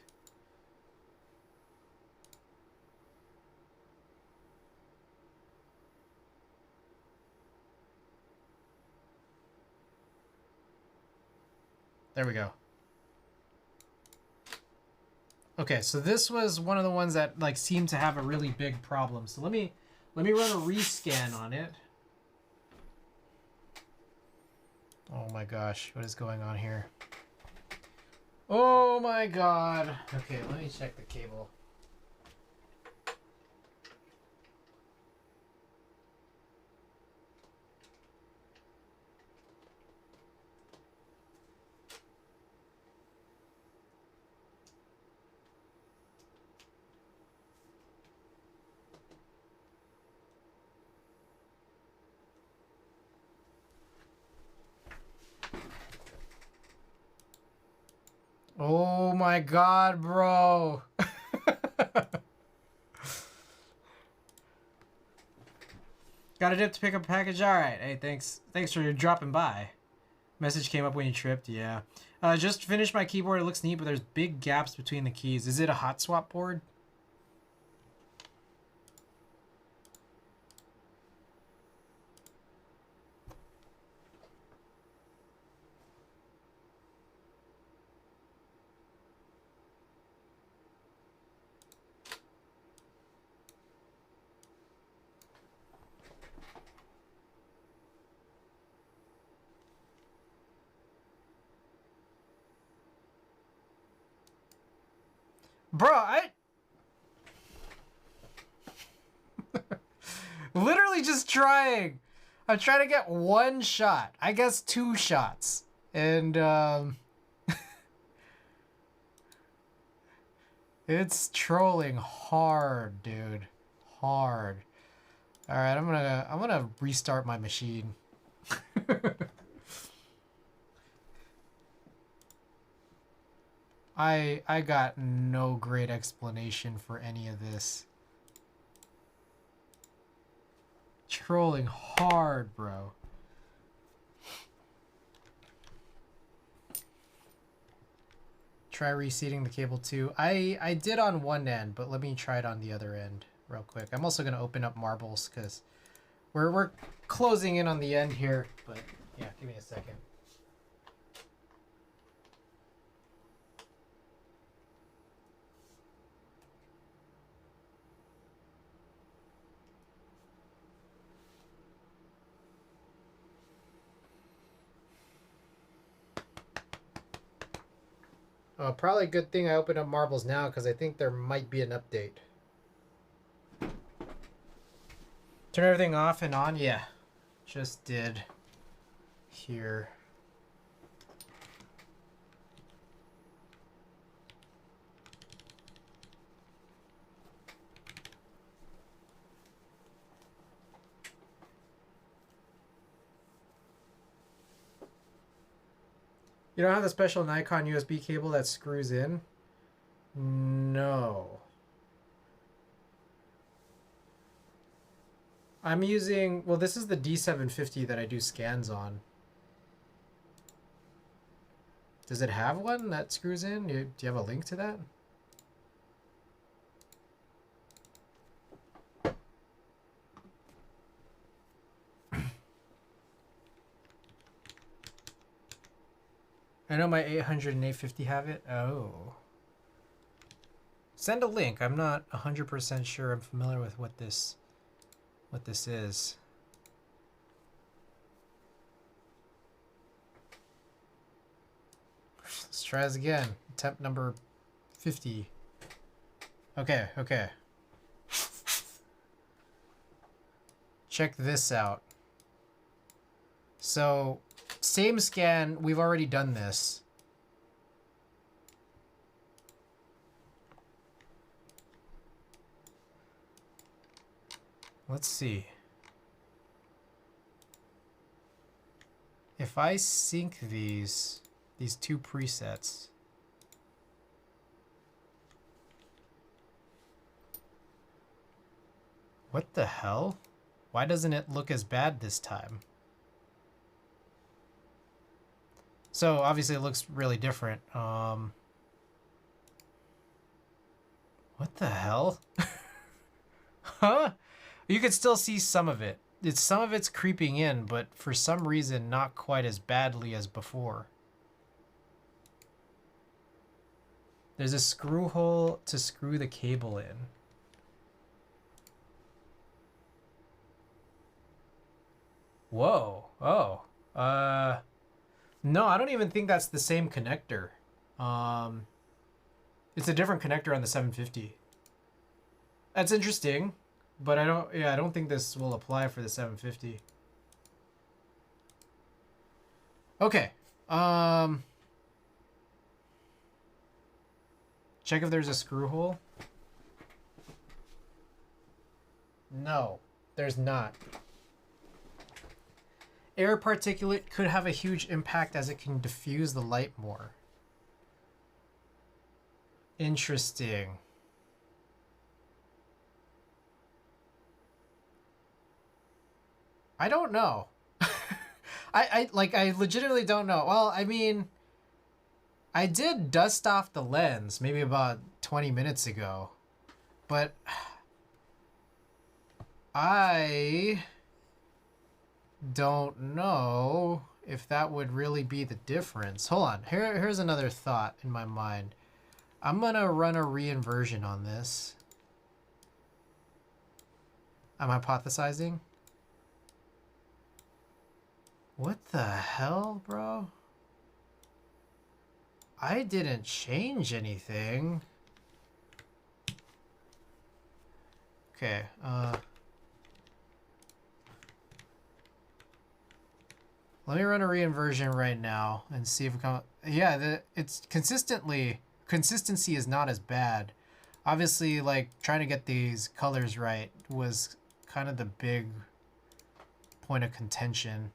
There we go. Okay, so this was one of the ones that like seemed to have a really big problem. So let me run a rescan on it. Oh my gosh, what is going on here? Oh my god. Okay, let me check the cable. Oh my god, bro. Got a dip to pick up a package? Alright. Hey, thanks for dropping by. Message came up when you tripped, yeah. Just finished my keyboard. It looks neat, but there's big gaps between the keys. Is it a hot swap board? Bro, I literally just trying. I'm trying to get one shot. I guess 2 shots. And it's trolling hard, dude. Hard. All right, I'm gonna restart my machine. I got no great explanation for any of this. Trolling hard, bro. Try reseating the cable too. I did on one end, but let me try it on the other end real quick. I'm also gonna open up marbles because we're closing in on the end here. But yeah, give me a second. Probably a good thing I opened up marbles now because I think there might be an update. Turn everything off and on? Yeah. Just did here. You don't have the special Nikon USB cable that screws in? No. I'm using, well, this is the D750 that I do scans on. Does it have one that screws in? Do you have a link to that? I know my 800 and 850 have it. Oh. Send a link. I'm not 100% sure I'm familiar with what this is. Let's try this again. Attempt number 50. Okay, okay. Check this out. So, same scan, we've already done this. Let's see. If I sync these 2 presets. What the hell? Why doesn't it look as bad this time? So obviously it looks really different. What the hell? Huh? You could still see some of it. Some of it's creeping in, but for some reason not quite as badly as before. There's a screw hole to screw the cable in. Whoa. Oh. No, I don't even think that's the same connector. It's a different connector on the 750. That's interesting, but I don't think this will apply for the 750. Okay. Check if there's a screw hole. No, there's not. Air particulate could have a huge impact as it can diffuse the light more. Interesting. I don't know. I legitimately don't know. Well, I mean, I did dust off the lens maybe about 20 minutes ago, but I don't know if that would really be the difference. Hold on. Here's another thought in my mind. I'm gonna run a reinversion on this. I'm hypothesizing. What the hell, bro? I didn't change anything. Okay, let me run a reinversion right now and see if it comes. Yeah, it's consistency is not as bad. Obviously, like trying to get these colors right was kind of the big point of contention.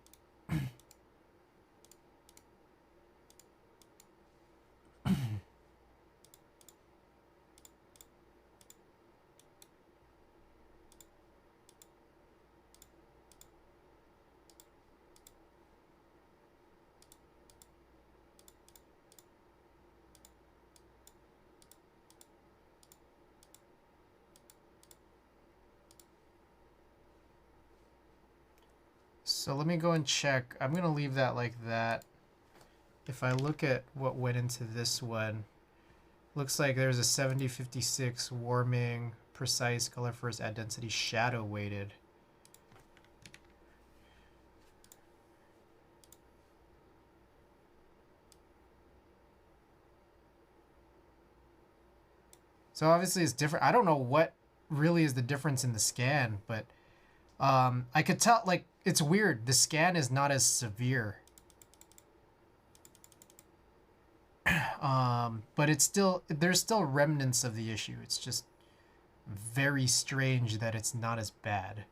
So let me go and check. I'm going to leave that like that. If I look at what went into this one, looks like there's a 7056 warming, precise, color first, add density, shadow weighted. So obviously it's different. I don't know what really is the difference in the scan, but I could tell, like, it's weird. The scan is not as severe. But it's still, there's still remnants of the issue. It's just very strange that it's not as bad.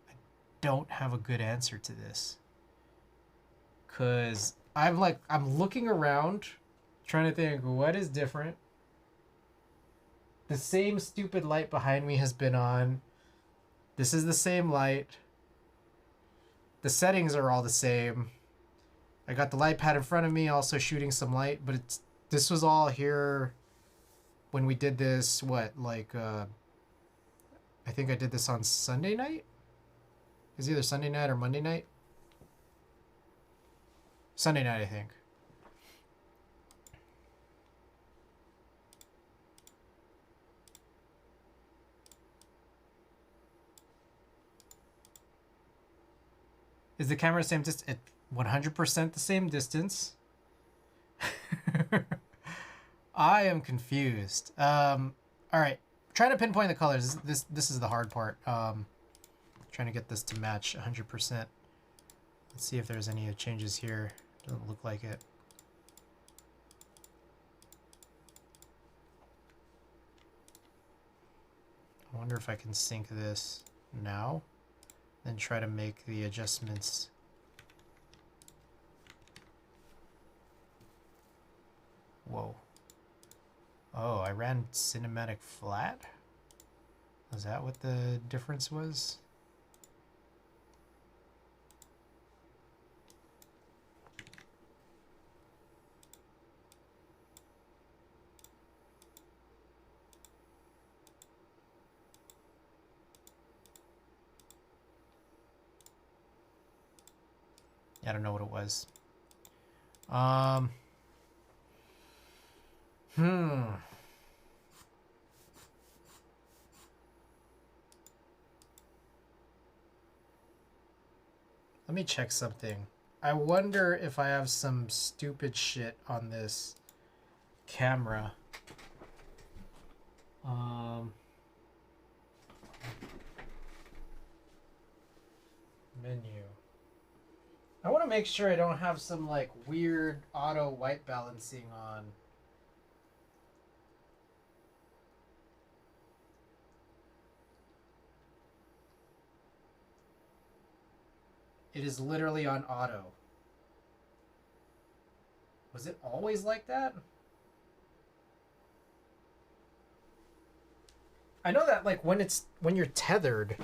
I don't have a good answer to this. 'Cause I'm looking around trying to think what is different. The same stupid light behind me has been on. This is the same light. The settings are all the same. I got the light pad in front of me also shooting some light, but this was all here when we did this, I think I did this on Sunday night? It was either Sunday night or Monday night. Sunday night, I think. Is the camera the same distance? 100% the same distance. I am confused. All right, trying to pinpoint the colors. This is the hard part. Trying to get this to match 100%. Let's see if there's any changes here. Doesn't look like it. I wonder if I can sync this now, then try to make the adjustments. Whoa. Oh, I ran cinematic flat? Was that what the difference was? I don't know what it was. Let me check something. I wonder if I have some stupid shit on this camera. Menu. I want to make sure I don't have some like weird auto white balancing on. It is literally on auto. Was it always like that? I know that like when you're tethered,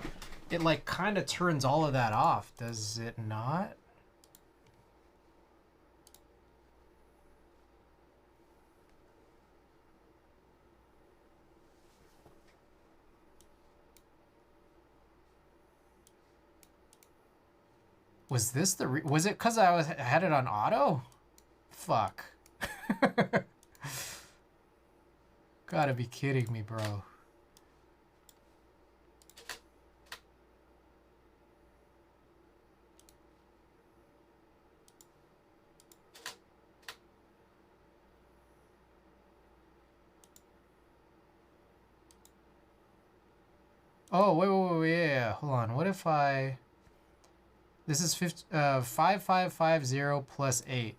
it like kind of turns all of that off. Does it not? Was this the was it because I had it on auto? Fuck. Gotta be kidding me, bro. Oh, wait, yeah. Hold on. What if I... This is 5550 plus 8.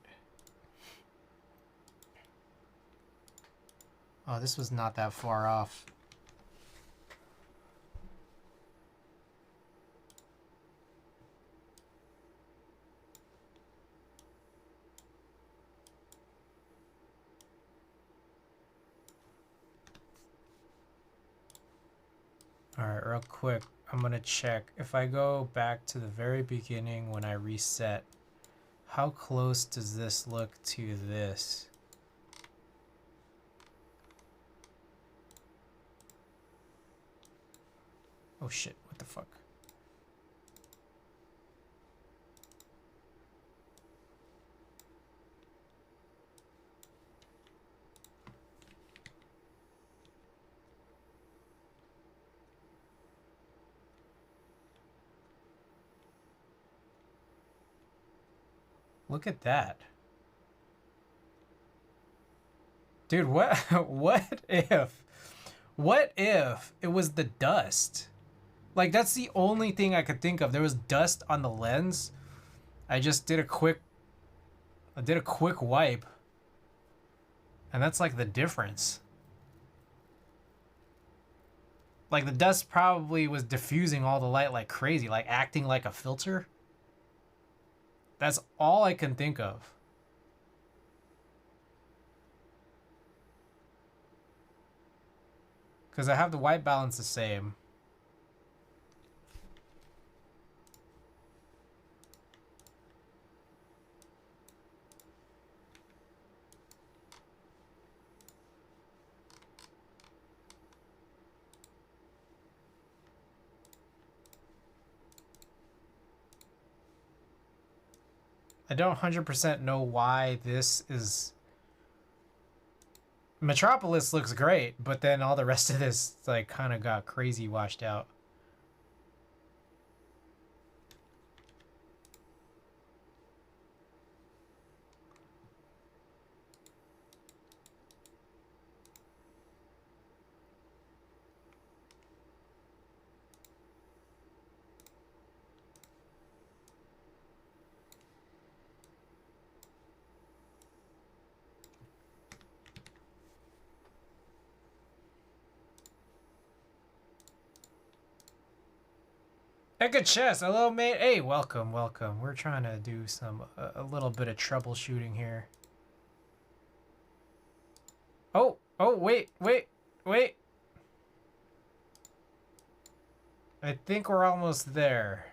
Oh, this was not that far off. All right, real quick. I'm gonna check. If I go back to the very beginning when I reset, how close does this look to this? Oh shit, what the fuck? Look at that. Dude, what what if it was the dust? Like that's the only thing I could think of. There was dust on the lens. I just did a quick wipe. And that's like the difference. Like the dust probably was diffusing all the light like crazy, like acting like a filter. That's all I can think of. Because I have the white balance the same. I don't 100% know why this is... Metropolis looks great, but then all the rest of this like kind of got crazy washed out. Eka Chess, hello mate. Hey, welcome. We're trying to do a little bit of troubleshooting here. Oh, wait. I think we're almost there.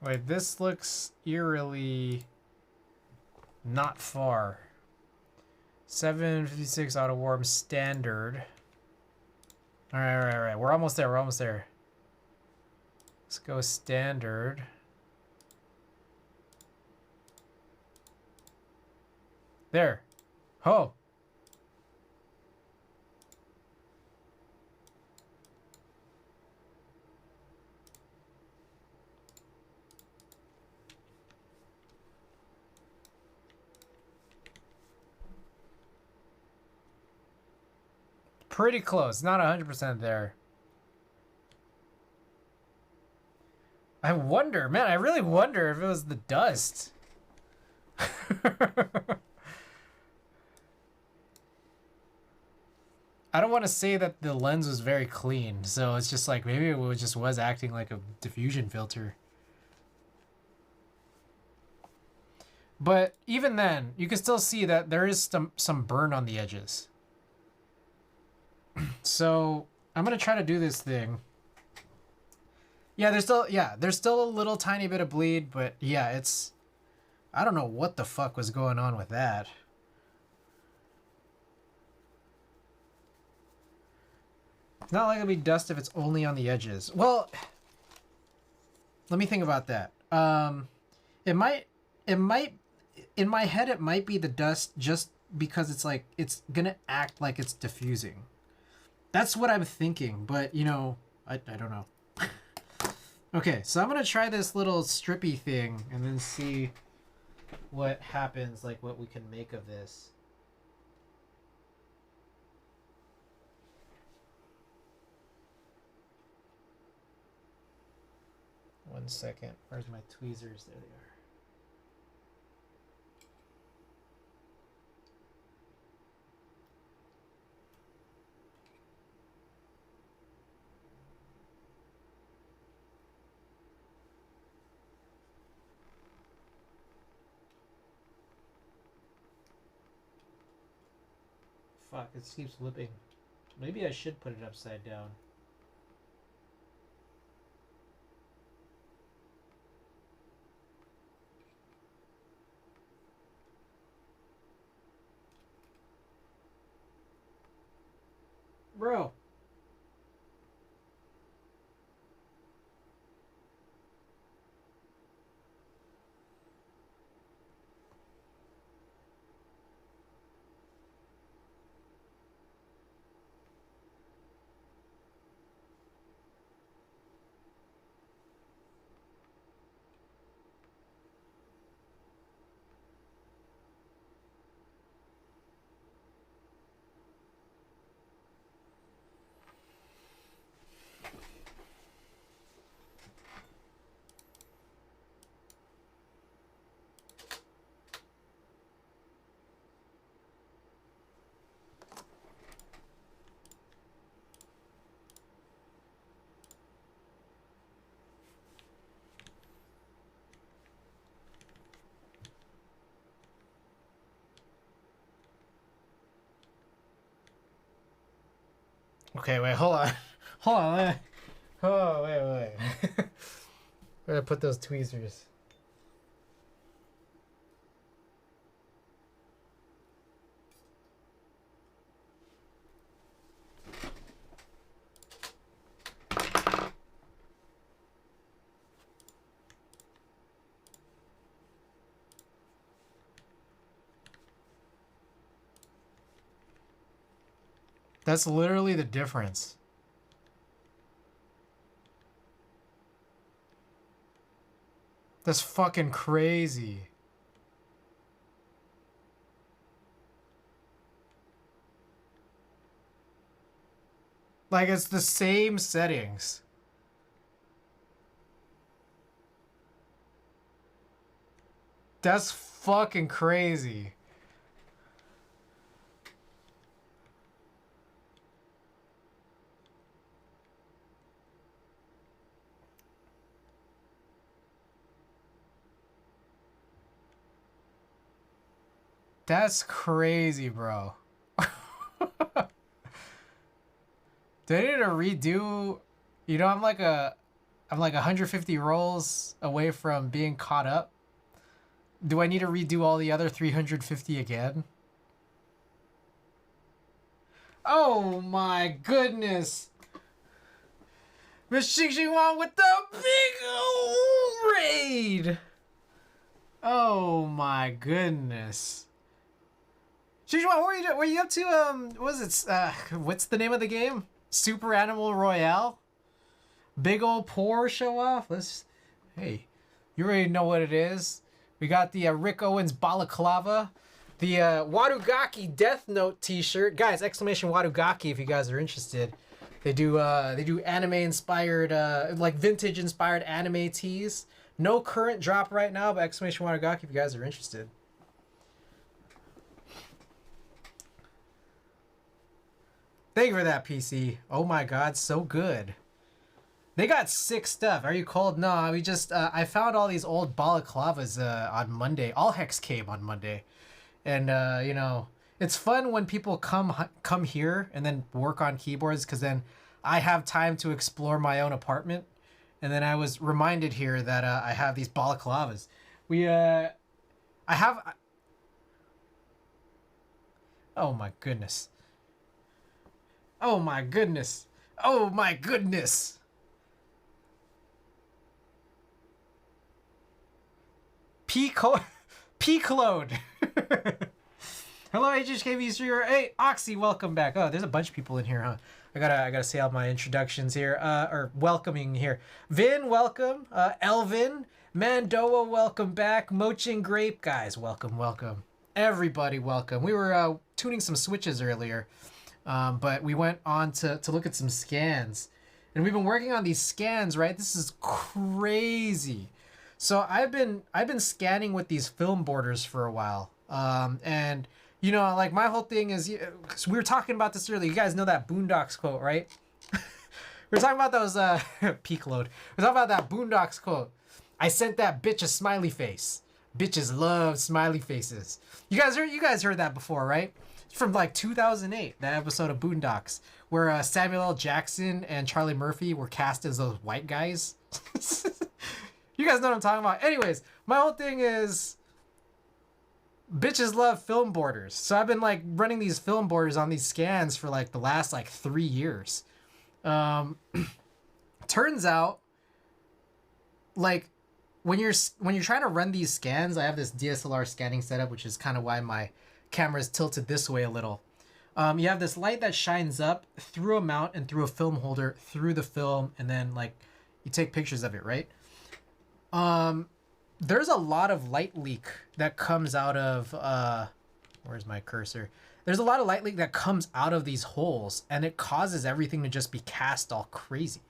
Wait, this looks eerily not far. 756 auto warm standard. All right. We're almost there. Let's go standard. There. Oh. Pretty close. Not 100% there. I wonder, man, I really wonder if it was the dust. I don't want to say that the lens was very clean, so it's just like maybe it just was acting like a diffusion filter. But even then, you can still see that there is some burn on the edges. So I'm gonna try to do this thing. Yeah, there's still a little tiny bit of bleed, but yeah, it's, I don't know what the fuck was going on with that. It's not like it'll be dust if it's only on the edges. Well, let me think about that. It might, in my head, it might be the dust just because it's like, it's gonna act like it's diffusing. That's what I'm thinking, but you know, I don't know. Okay, so I'm gonna try this little strippy thing and then see what happens, like what we can make of this. One second. Where's my tweezers? There they are. Fuck, it keeps flipping. Maybe I should put it upside down. Bro. Okay, wait, hold on. Hold on. Oh, wait. Where did I put those tweezers? That's literally the difference. That's fucking crazy. Like, it's the same settings. That's fucking crazy. That's crazy, bro. Do I need to redo? You know, I'm like 150 rolls away from being caught up. Do I need to redo all the other 350 again? Oh my goodness! Miss Xingxingwang with the big old raid! Oh my goodness. Xingxingwang, what were you up to? What was it? What's the name of the game? Super Animal Royale? Big old pour show off? Hey, you already know what it is. We got the Rick Owens balaclava. The Wadugaki Death Note T-shirt, guys! Exclamation Wadugaki if you guys are interested. They do anime inspired like vintage inspired anime tees. No current drop right now, but exclamation Wadugaki if you guys are interested. Thank you for that, PC. Oh my god, so good. They got sick stuff. Are you cold? No, we just I found all these old balaclavas on Monday. All Hex came on Monday. And you know, it's fun when people come here and then work on keyboards, because then I have time to explore my own apartment. And then I was reminded here that I have these balaclavas. I have. Oh my goodness. Oh my goodness. Oh my goodness. Peak load. Hello, HHKV3. Hey, Oxy, welcome back. Oh, there's a bunch of people in here, huh? I gotta say all my introductions here, or welcoming here. Vin, welcome. Elvin, Mandoa, welcome back. Mochin Grape, guys, welcome. Everybody, welcome. We were tuning some switches earlier, but we went on to look at some scans, and we've been working on these scans, right? This is crazy. So I've been scanning with these film borders for a while, and you know, like my whole thing is, so we were talking about this earlier. You guys know that Boondocks quote, right? We're talking about those peak load. We're talking about that Boondocks quote. I sent that bitch a smiley face. Bitches love smiley faces. You guys heard that before, right? It's from like 2008, that episode of Boondocks, where Samuel L. Jackson and Charlie Murphy were cast as those white guys. You guys know what I'm talking about. Anyways, my whole thing is bitches love film borders. So I've been like running these film borders on these scans for like the last like 3 years. Turns out, like when you're trying to run these scans, I have this DSLR scanning setup, which is kind of why my camera is tilted this way a little. You have this light that shines up through a mount and through a film holder, through the film, and then like you take pictures of it, right? There's a lot of light leak that comes out of, where's my cursor? There's a lot of light leak that comes out of these holes, and it causes everything to just be cast all crazy.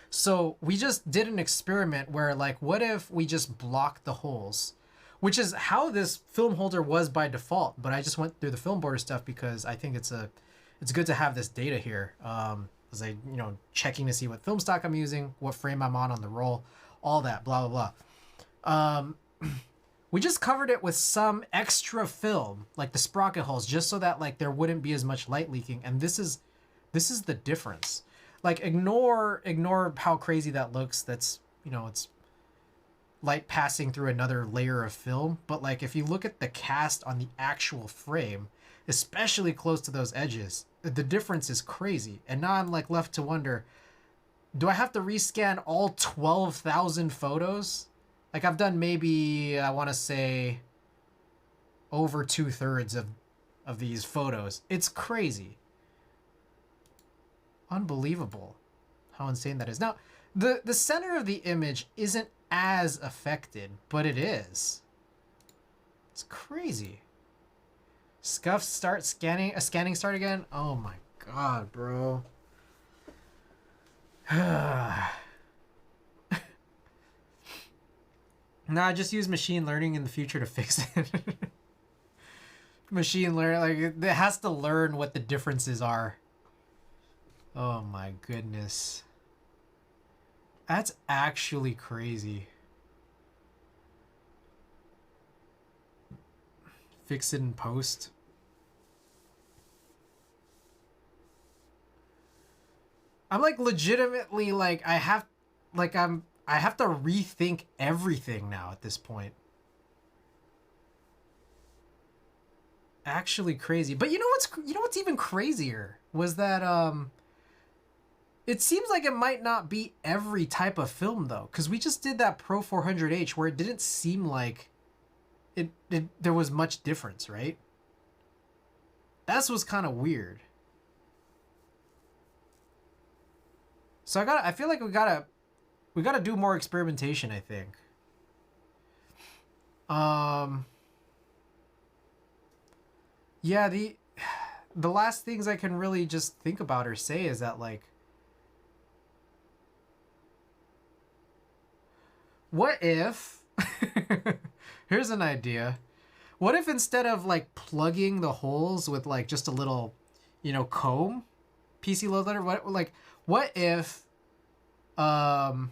So we just did an experiment where, like, what if we just blocked the holes? Which is how this film holder was by default, but I just went through the film border stuff because I think it's good to have this data here. As I, you know, checking to see what film stock I'm using, what frame I'm on the roll, all that, blah, blah, blah. We just covered it with some extra film, like the sprocket holes, just so that like there wouldn't be as much light leaking. And this is the difference. Like ignore how crazy that looks. That's, you know, it's light passing through another layer of film. But like if you look at the cast on the actual frame, especially close to those edges, the difference is crazy. And now I'm like left to wonder, do I have to rescan all 12,000 photos? Like I've done maybe, I want to say, over 2/3 of these photos. It's crazy. Unbelievable how insane that is. Now, the center of the image isn't as affected, but it is. It's crazy. Scuff start scanning, scanning start again? Oh my god, bro. Nah, just use machine learning in the future to fix it. Machine learning, like, it has to learn what the differences are. Oh my goodness. That's actually crazy. Fix it in post. I'm like legitimately like I have to rethink everything now at this point. Actually crazy. But you know what's even crazier was that it seems like it might not be every type of film though, cuz we just did that Pro 400H where it didn't seem like it there was much difference, right? That's what's kind of weird. So I feel like we gotta do more experimentation, I think. Yeah, the last things I can really just think about or say is that, like, what if here's an idea. What if instead of like plugging the holes with like just a little, comb, PC load letter, what if um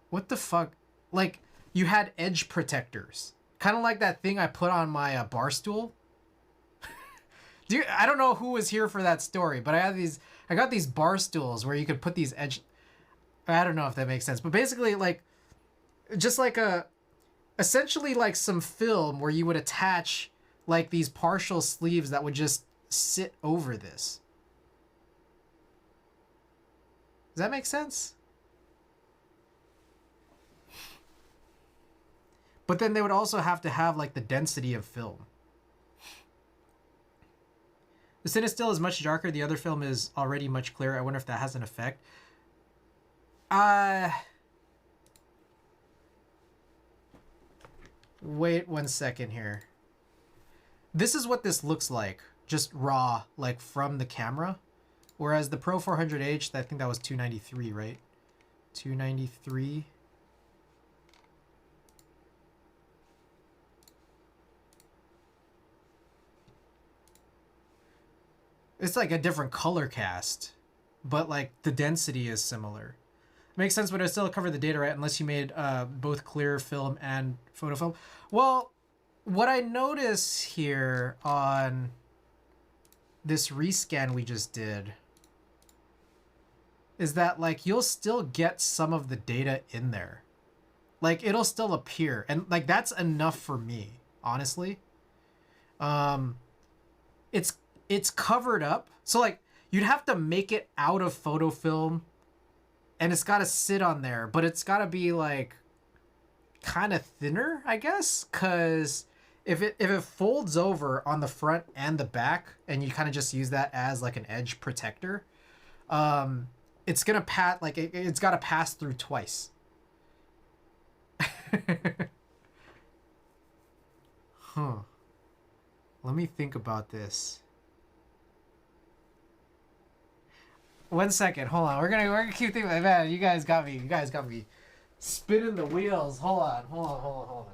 what the fuck, like, you had edge protectors, kind of like that thing I put on my bar stool. I don't know who was here for that story, but I got these bar stools where you could put these edge. I don't know if that makes sense, but basically, like, just like essentially like some film where you would attach like these partial sleeves that would just sit over this. Does that make sense? But then they would also have to have like the density of film. The Cinestill is much darker. The other film is already much clearer. I wonder if that has an effect. Wait 1 second here. This is what this looks like, just raw, like from the camera. Whereas the Pro 400H, I think that was 293, right? 293. It's like a different color cast, but like the density is similar. Makes sense, but it still cover the data, right? Unless you made both clear film and photo film. Well, what I notice here on this rescan we just did is that, like, you'll still get some of the data in there. Like, it'll still appear. And, like, that's enough for me, honestly. It's covered up. So, like, you'd have to make it out of photo film, and it's got to sit on there, but it's got to be, like, kind of thinner, I guess, because if it folds over on the front and the back, and you kind of just use that as like an edge protector, it's gonna it's got to pass through twice. Huh. Let me think about this. 1 second, hold on. We're gonna keep thinking. Man, you guys got me spinning the wheels. Hold on.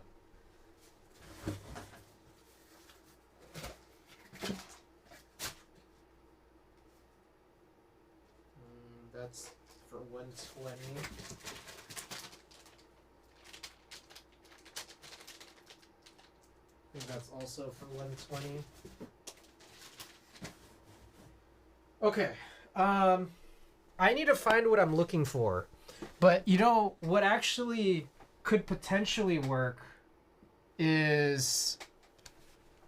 That's for 120. I think that's also for 120. Okay. I need to find what I'm looking for. But what actually could potentially work is,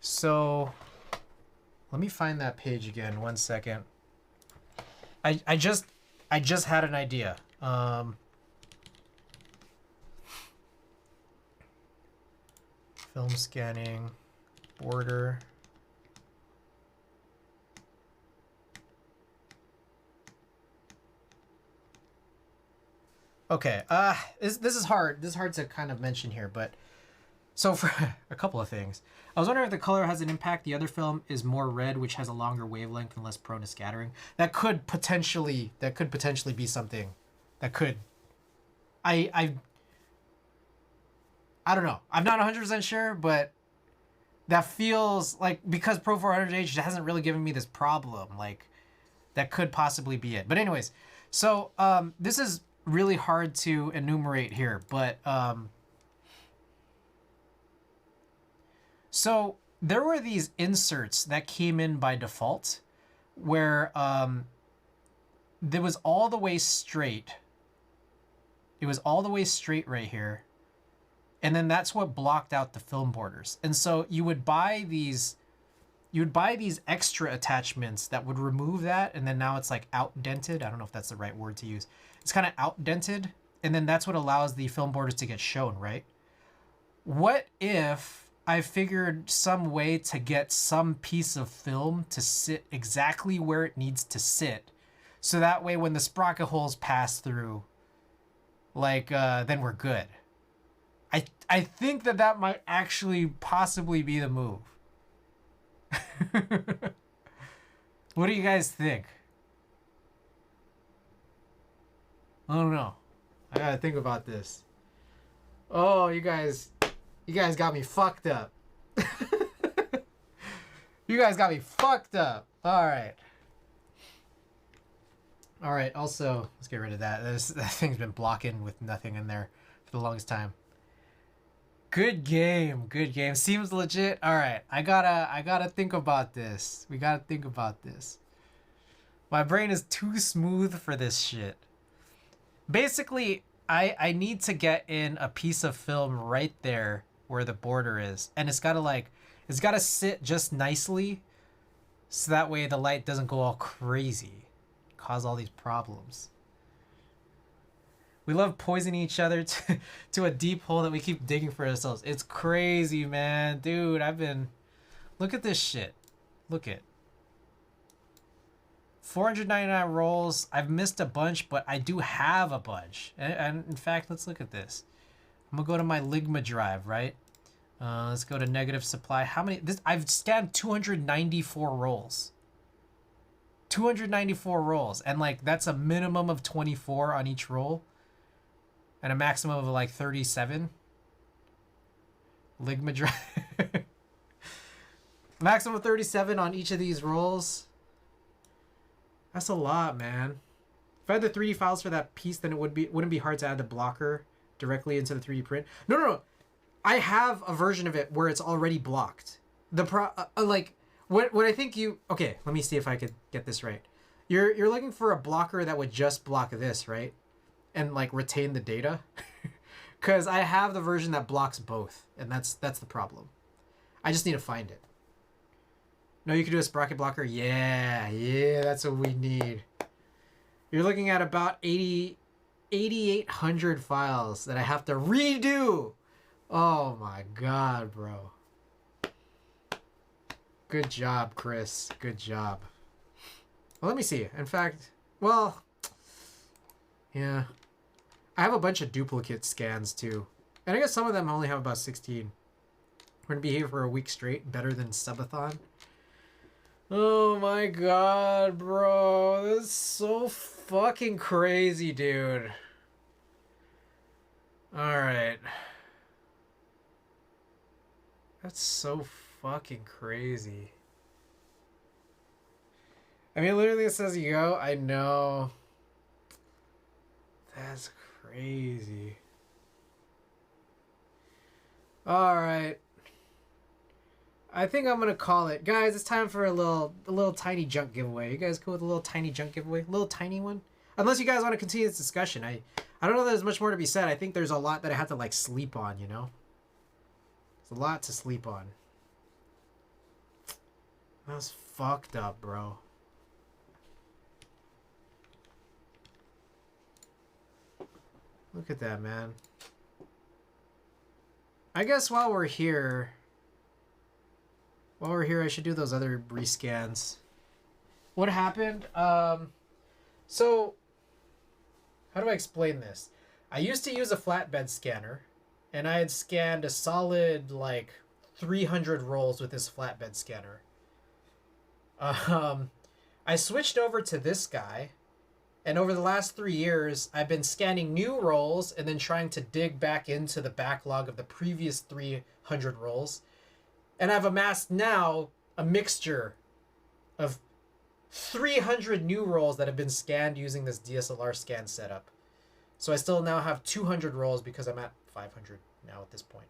so let me find that page again. 1 second. I just had an idea. Film scanning, border. Okay, this is hard. This is hard to kind of mention here, but so for a couple of things, I was wondering if the color has an impact. The other film is more red, which has a longer wavelength and less prone to scattering. That could potentially be something. That could. I don't know. I'm not 100% sure, but that feels like, because Pro 400H hasn't really given me this problem, like that could possibly be it. But anyways, so this is really hard to enumerate here, but so there were these inserts that came in by default where there was all the way straight. It was all the way straight right here. And then that's what blocked out the film borders. And so you would buy these extra attachments that would remove that, and then now it's like outdented. I don't know if that's the right word to use. It's kind of outdented, and then that's what allows the film borders to get shown, right? What if I figured some way to get some piece of film to sit exactly where it needs to sit, so that way when the sprocket holes pass through, like, then we're good. I think that might actually possibly be the move. What do you guys think? I don't know. I gotta think about this. Oh, you guys got me fucked up. You guys got me fucked up. All right. Also, let's get rid of that. That thing's been blocking with nothing in there for the longest time. Good game. Seems legit. All right. I gotta think about this. We gotta think about this. My brain is too smooth for this shit. Basically, I need to get in a piece of film right there where the border is. And it's gotta sit just nicely so that way the light doesn't go all crazy, cause all these problems. We love poisoning each other to a deep hole that we keep digging for ourselves. It's crazy, man. Dude, look at this shit. Look at 499 rolls. I've missed a bunch, but I do have a bunch. And in fact, let's look at this. I'm gonna go to my Ligma drive, right? Let's go to negative supply. How many? I've scanned 294 rolls. 294 rolls. And like, that's a minimum of 24 on each roll. And a maximum of like 37. Ligma drive. Maximum of 37 on each of these rolls. That's a lot, man. If I had the 3D files for that piece, then it wouldn't be hard to add the blocker directly into the 3D print. No. I have a version of it where it's already blocked. What I think you... Okay, let me see if I could get this right. You're looking for a blocker that would just block this, right? And like retain the data. Because I have the version that blocks both, and that's the problem. I just need to find it. No, you can do a sprocket blocker. Yeah, that's what we need. You're looking at about 8,800 files that I have to redo. Oh my god, bro. Good job, Chris. Good job. Well, let me see. In fact, well, yeah. I have a bunch of duplicate scans too. And I guess some of them only have about 16. We're gonna be here for a week straight. Better than subathon. Oh my god, bro. This is so fucking crazy, dude. Alright. That's so fucking crazy. I mean, literally it says you go. I know. That's crazy. Alright. I think I'm gonna call it. Guys, it's time for a little tiny junk giveaway. You guys cool with a little tiny junk giveaway? A little tiny one? Unless you guys want to continue this discussion. I don't know if there's much more to be said. I think there's a lot that I have to like sleep on, you know? There's a lot to sleep on. That's fucked up, bro. Look at that, man. I guess while we're here, I should do those other rescans. What happened? So, how do I explain this? I used to use a flatbed scanner, and I had scanned a solid, like, 300 rolls with this flatbed scanner. I switched over to this guy, and over the last 3 years, I've been scanning new rolls and then trying to dig back into the backlog of the previous 300 rolls. And I've amassed now a mixture of 300 new rolls that have been scanned using this DSLR scan setup. So I still now have 200 rolls because I'm at 500 now at this point.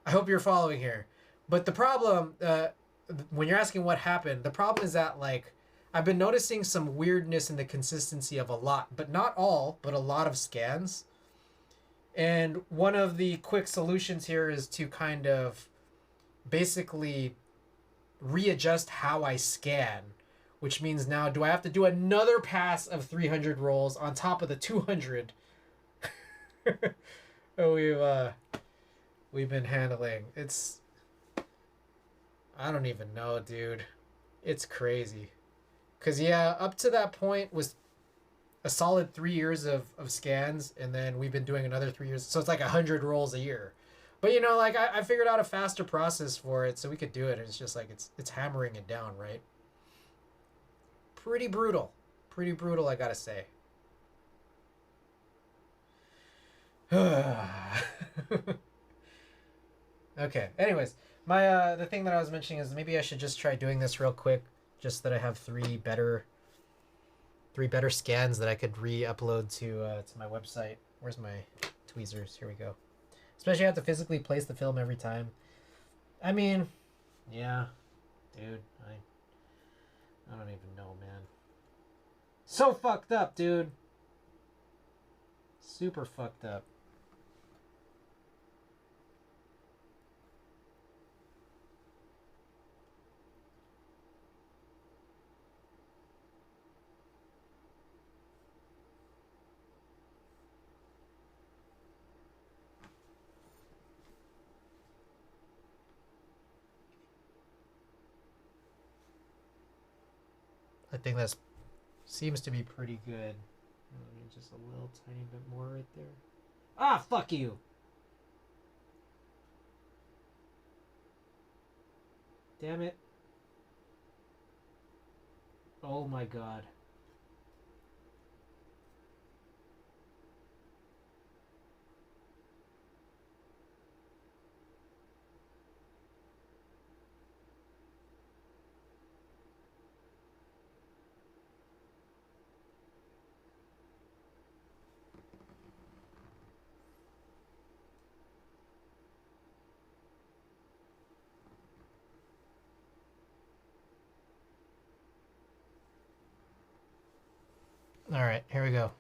I hope you're following here. But the problem, when you're asking what happened, the problem is that, like, I've been noticing some weirdness in the consistency of a lot, but not all, but a lot of scans. And one of the quick solutions here is to kind of basically readjust how I scan, which means now do I have to do another pass of 300 rolls on top of the 200 we've been handling. It's, I don't even know, dude. It's crazy. Cause yeah, up to that point was a solid 3 years of scans, and then we've been doing another 3 years. So it's like 100 rolls a year. But you know, like I figured out a faster process for it, so we could do it. And it's just like it's hammering it down, right? Pretty brutal, I gotta say. Okay. Anyways, my the thing that I was mentioning is maybe I should just try doing this real quick, just that I have three better scans that I could re-upload to my website. Where's my tweezers? Here we go. Especially I have to physically place the film every time. I mean, yeah, dude, I don't even know, man. So fucked up, dude. Super fucked up. I think that seems to be pretty good. Just a little tiny bit more right there. Ah, fuck you. Damn it. Oh my god. All right, here we go.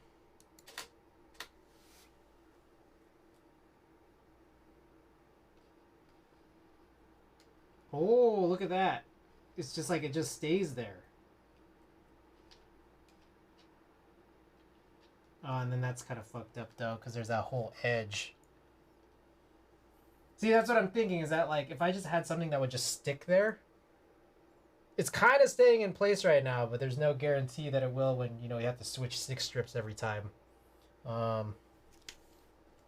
Oh, look at that. It's just like it just stays there. Oh, and then that's kind of fucked up though, because there's that whole edge. See, that's what I'm thinking, is that like if I just had something that would just stick there. It's kind of staying in place right now, but there's no guarantee that it will when, you know, you have to switch 6 strips every time. I'm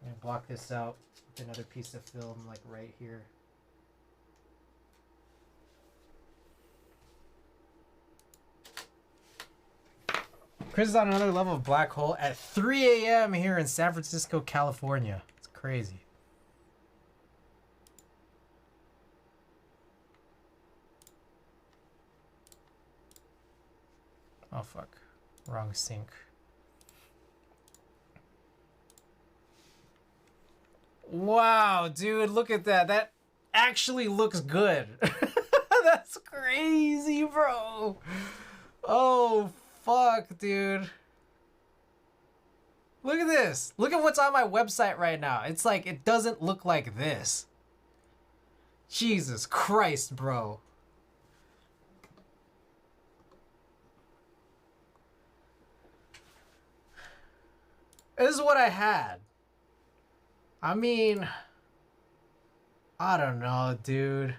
gonna block this out with another piece of film like right here. Chris is on another level of black hole at 3 a.m. here in San Francisco, California. It's crazy. Oh, fuck. Wrong sync. Wow, dude, look at that. That actually looks good. That's crazy, bro. Oh, fuck, dude. Look at this. Look at what's on my website right now. It's like, it doesn't look like this. Jesus Christ, bro. This is what I had. I mean, I don't know, dude.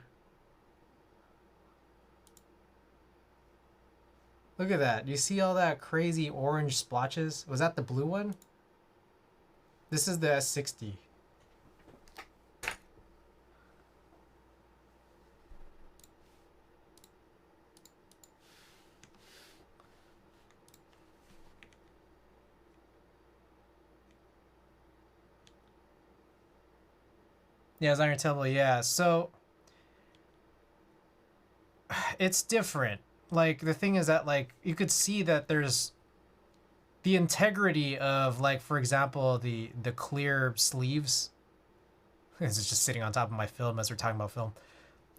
Look at that. Do you see all that crazy orange splotches? Was that the blue one? This is the S60. Yeah, it's on your table. Yeah, so it's different. Like, the thing is that, like, you could see that there's the integrity of, like, for example, the clear sleeves. This is just sitting on top of my film as we're talking about film.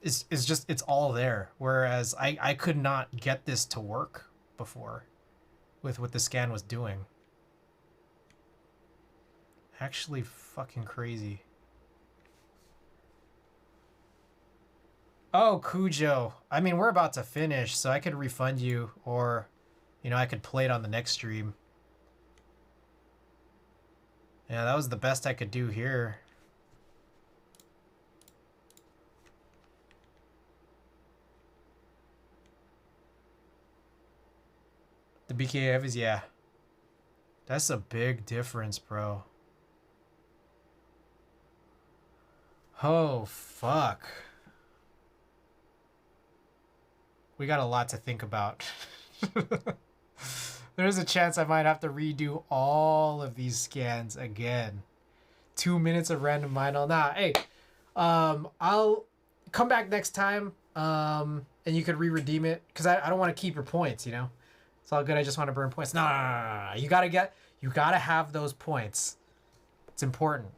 It's just, it's all there. Whereas I could not get this to work before with what the scan was doing. Actually fucking crazy. Oh, Cujo. I mean, we're about to finish, so I could refund you, or, you know, I could play it on the next stream. Yeah, that was the best I could do here. The BK is, yeah. That's a big difference, bro. Oh, fuck. We got a lot to think about. There's a chance I might have to redo all of these scans again. 2 minutes of random vinyl. Nah, hey, I'll come back next time, and you could re-redeem it, because I don't want to keep your points, you know? It's all good, I just want to burn points. No. You gotta have those points. It's important.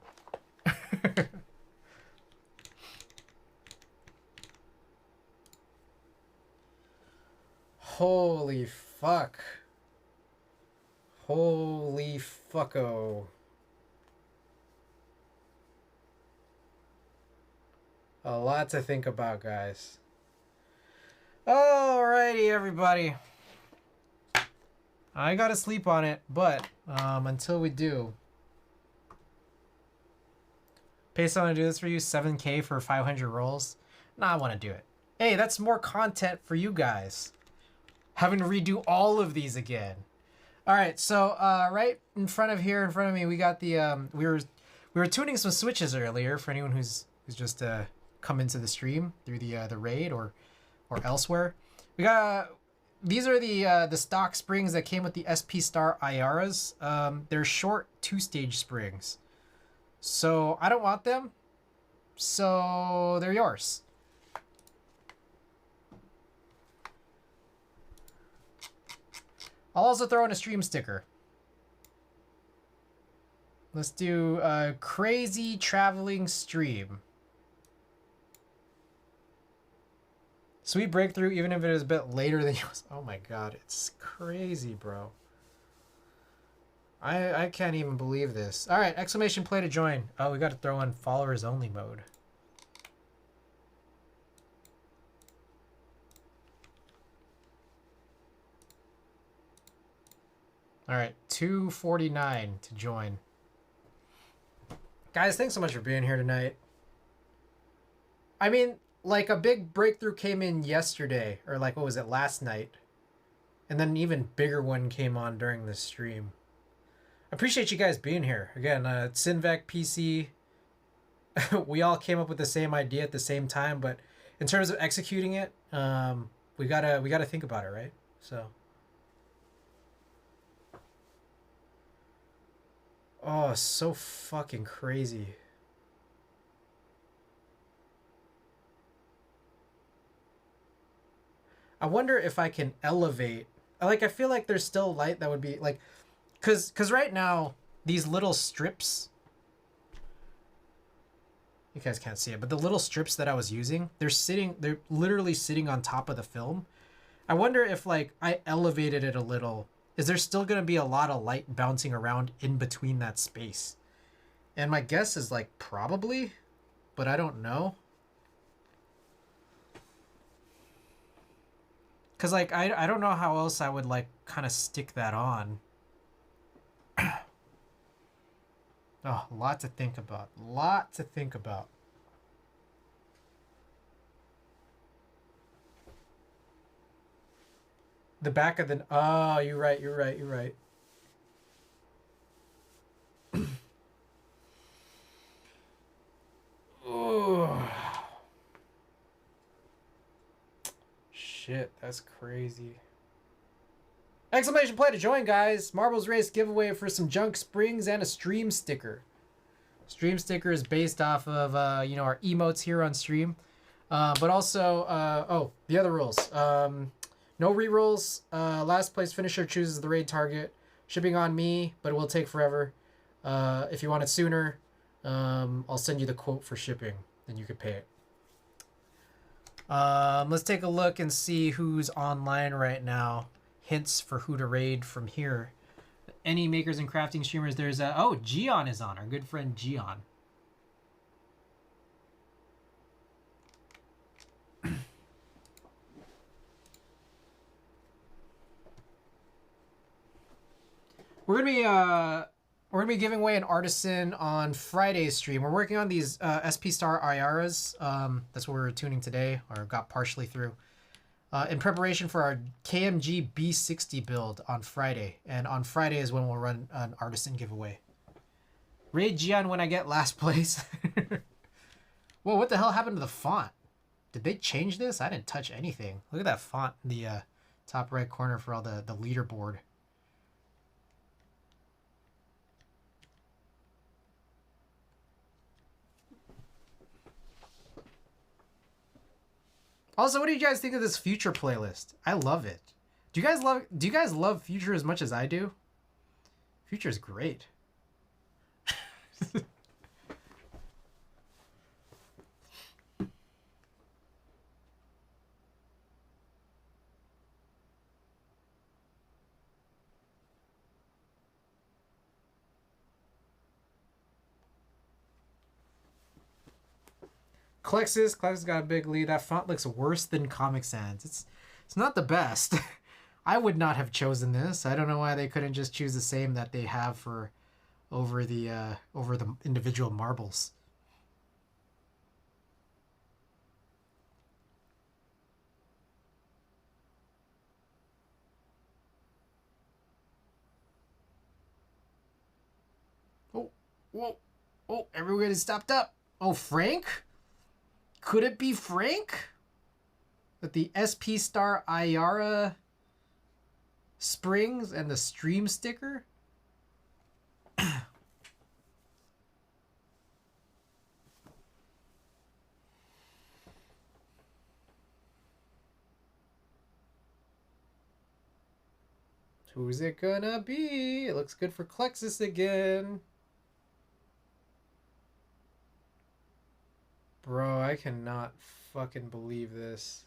Holy fuck. Holy fucko. A lot to think about, guys. Alrighty, everybody. I gotta sleep on it, but until we do, Pace, I want to do this for you. 7K for 500 rolls. Nah, I want to do it. Hey, that's more content for you guys. Having to redo all of these again. All right, so right in front of me, we got the we were tuning some switches earlier for anyone who's just come into the stream through the raid or elsewhere. We got these are the stock springs that came with the SP Star IARAs. They're short 2-stage springs, so I don't want them, so they're yours. I'll also throw in a stream sticker. Let's do a crazy traveling stream. Sweet breakthrough, even if it is a bit later than yours. Oh my god, it's crazy, bro. I can't even believe this. All right, exclamation play to join. Oh, we got to throw in followers only mode. All right, 249 to join. Guys, thanks so much for being here tonight. I mean, like, a big breakthrough came in yesterday, or like, what was it, last night? And then an even bigger one came on during the stream. I appreciate you guys being here. Again, Sinvec PC, we all came up with the same idea at the same time, but in terms of executing it, we gotta think about it, right? So. Oh, so fucking crazy. I wonder if I can elevate. Like, I feel like there's still light that would be like, cause right now these little strips, you guys can't see it, but the little strips that I was using, they're literally sitting on top of the film. I wonder if, like, I elevated it a little, is there still going to be a lot of light bouncing around in between that space? And my guess is, like, probably, but I don't know. Because, like, I don't know how else I would, like, kind of stick that on. Oh, a lot to think about. Lot to think about. The back of the... Oh, you're right. Oh. Shit, that's crazy. Exclamation play to join, guys. Marbles Race giveaway for some junk springs and a stream sticker. Stream sticker is based off of, our emotes here on stream. But also, the other rules. No rerolls. Last place finisher chooses the raid target. Shipping on me, but it will take forever. If you want it sooner, I'll send you the quote for shipping. Then you can pay it. Let's take a look and see who's online right now. Hints for who to raid from here. Any makers and crafting streamers? There's Gion is on. Our good friend Gion. We're gonna be giving away an artisan on Friday's stream. We're working on these SP Star IARAs. That's what we're tuning today, or got partially through. in preparation for our KMG B60 build on Friday. And on Friday is when we'll run an artisan giveaway. Raid Gian when I get last place. Whoa, what the hell happened to the font? Did they change this? I didn't touch anything. Look at that font in the top right corner for all the leaderboard. Also, what do you guys think of this Future playlist? I love it. Do you guys love Future as much as I do? Future's great. Klexus got a big lead. That font looks worse than Comic Sans. It's not the best. I would not have chosen this. I don't know why they couldn't just choose the same that they have for over the individual marbles. Oh, whoa, oh! Everybody stopped up. Oh, Frank. Could it be Frank? With the SP Star Ayara springs and the stream sticker? Who's it gonna be? It looks good for Klexus again. Bro, I cannot fucking believe this.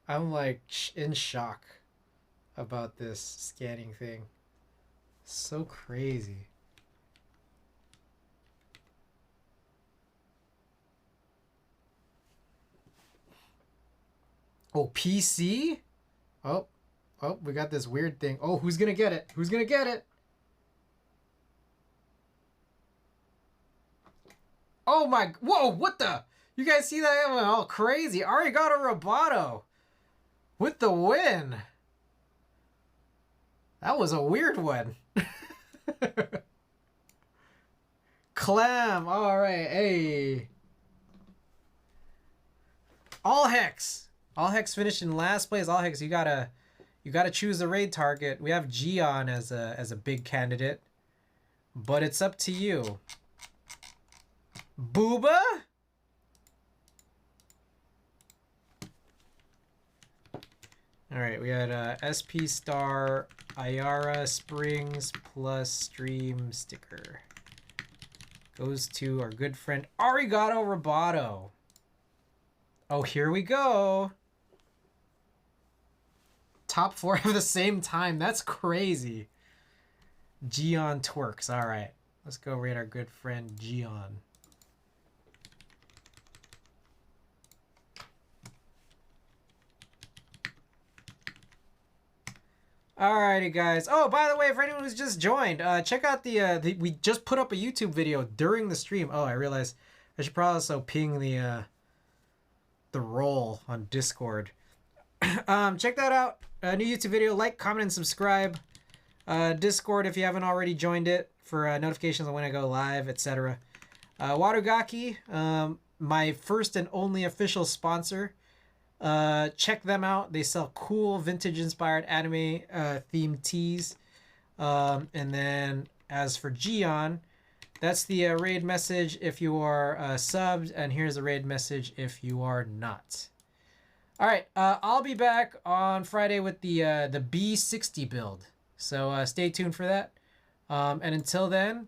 I'm like in shock about this scanning thing. So crazy. Oh, PC? Oh, we got this weird thing. Oh, who's gonna get it? Who's gonna get it? Oh my, whoa, what the? You guys see that? Went all crazy. Arigato Roboto with the win. That was a weird one. Clam, all right, hey. All Hex finished in last place. All Hex, you gotta choose the raid target. We have Gion as a big candidate, but it's up to you. Booba? Alright, we had SP Star Ayara Springs plus stream sticker. Goes to our good friend Arigato Roboto. Oh, here we go. Top 4 at the same time. That's crazy. Gion twerks. Alright. Let's go rate our good friend Gion. Alrighty, guys. Oh, by the way, for anyone who's just joined, check out we just put up a YouTube video during the stream. Oh, I realized I should probably also ping the roll on Discord. Check that out. A new YouTube video. Like, comment, and subscribe. Discord if you haven't already joined it for notifications on when I go live, etc. Wadogaki, my first and only official sponsor. Check them out. They sell cool vintage inspired anime themed tees. And then as for Gion, that's the raid message if you are subbed, and here's the raid message if you are not. All right, I'll be back on Friday with the B60 build, so stay tuned for that. And until then,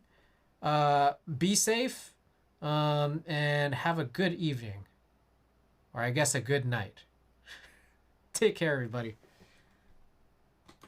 be safe and have a good evening. Or I guess a good night. Take care, everybody.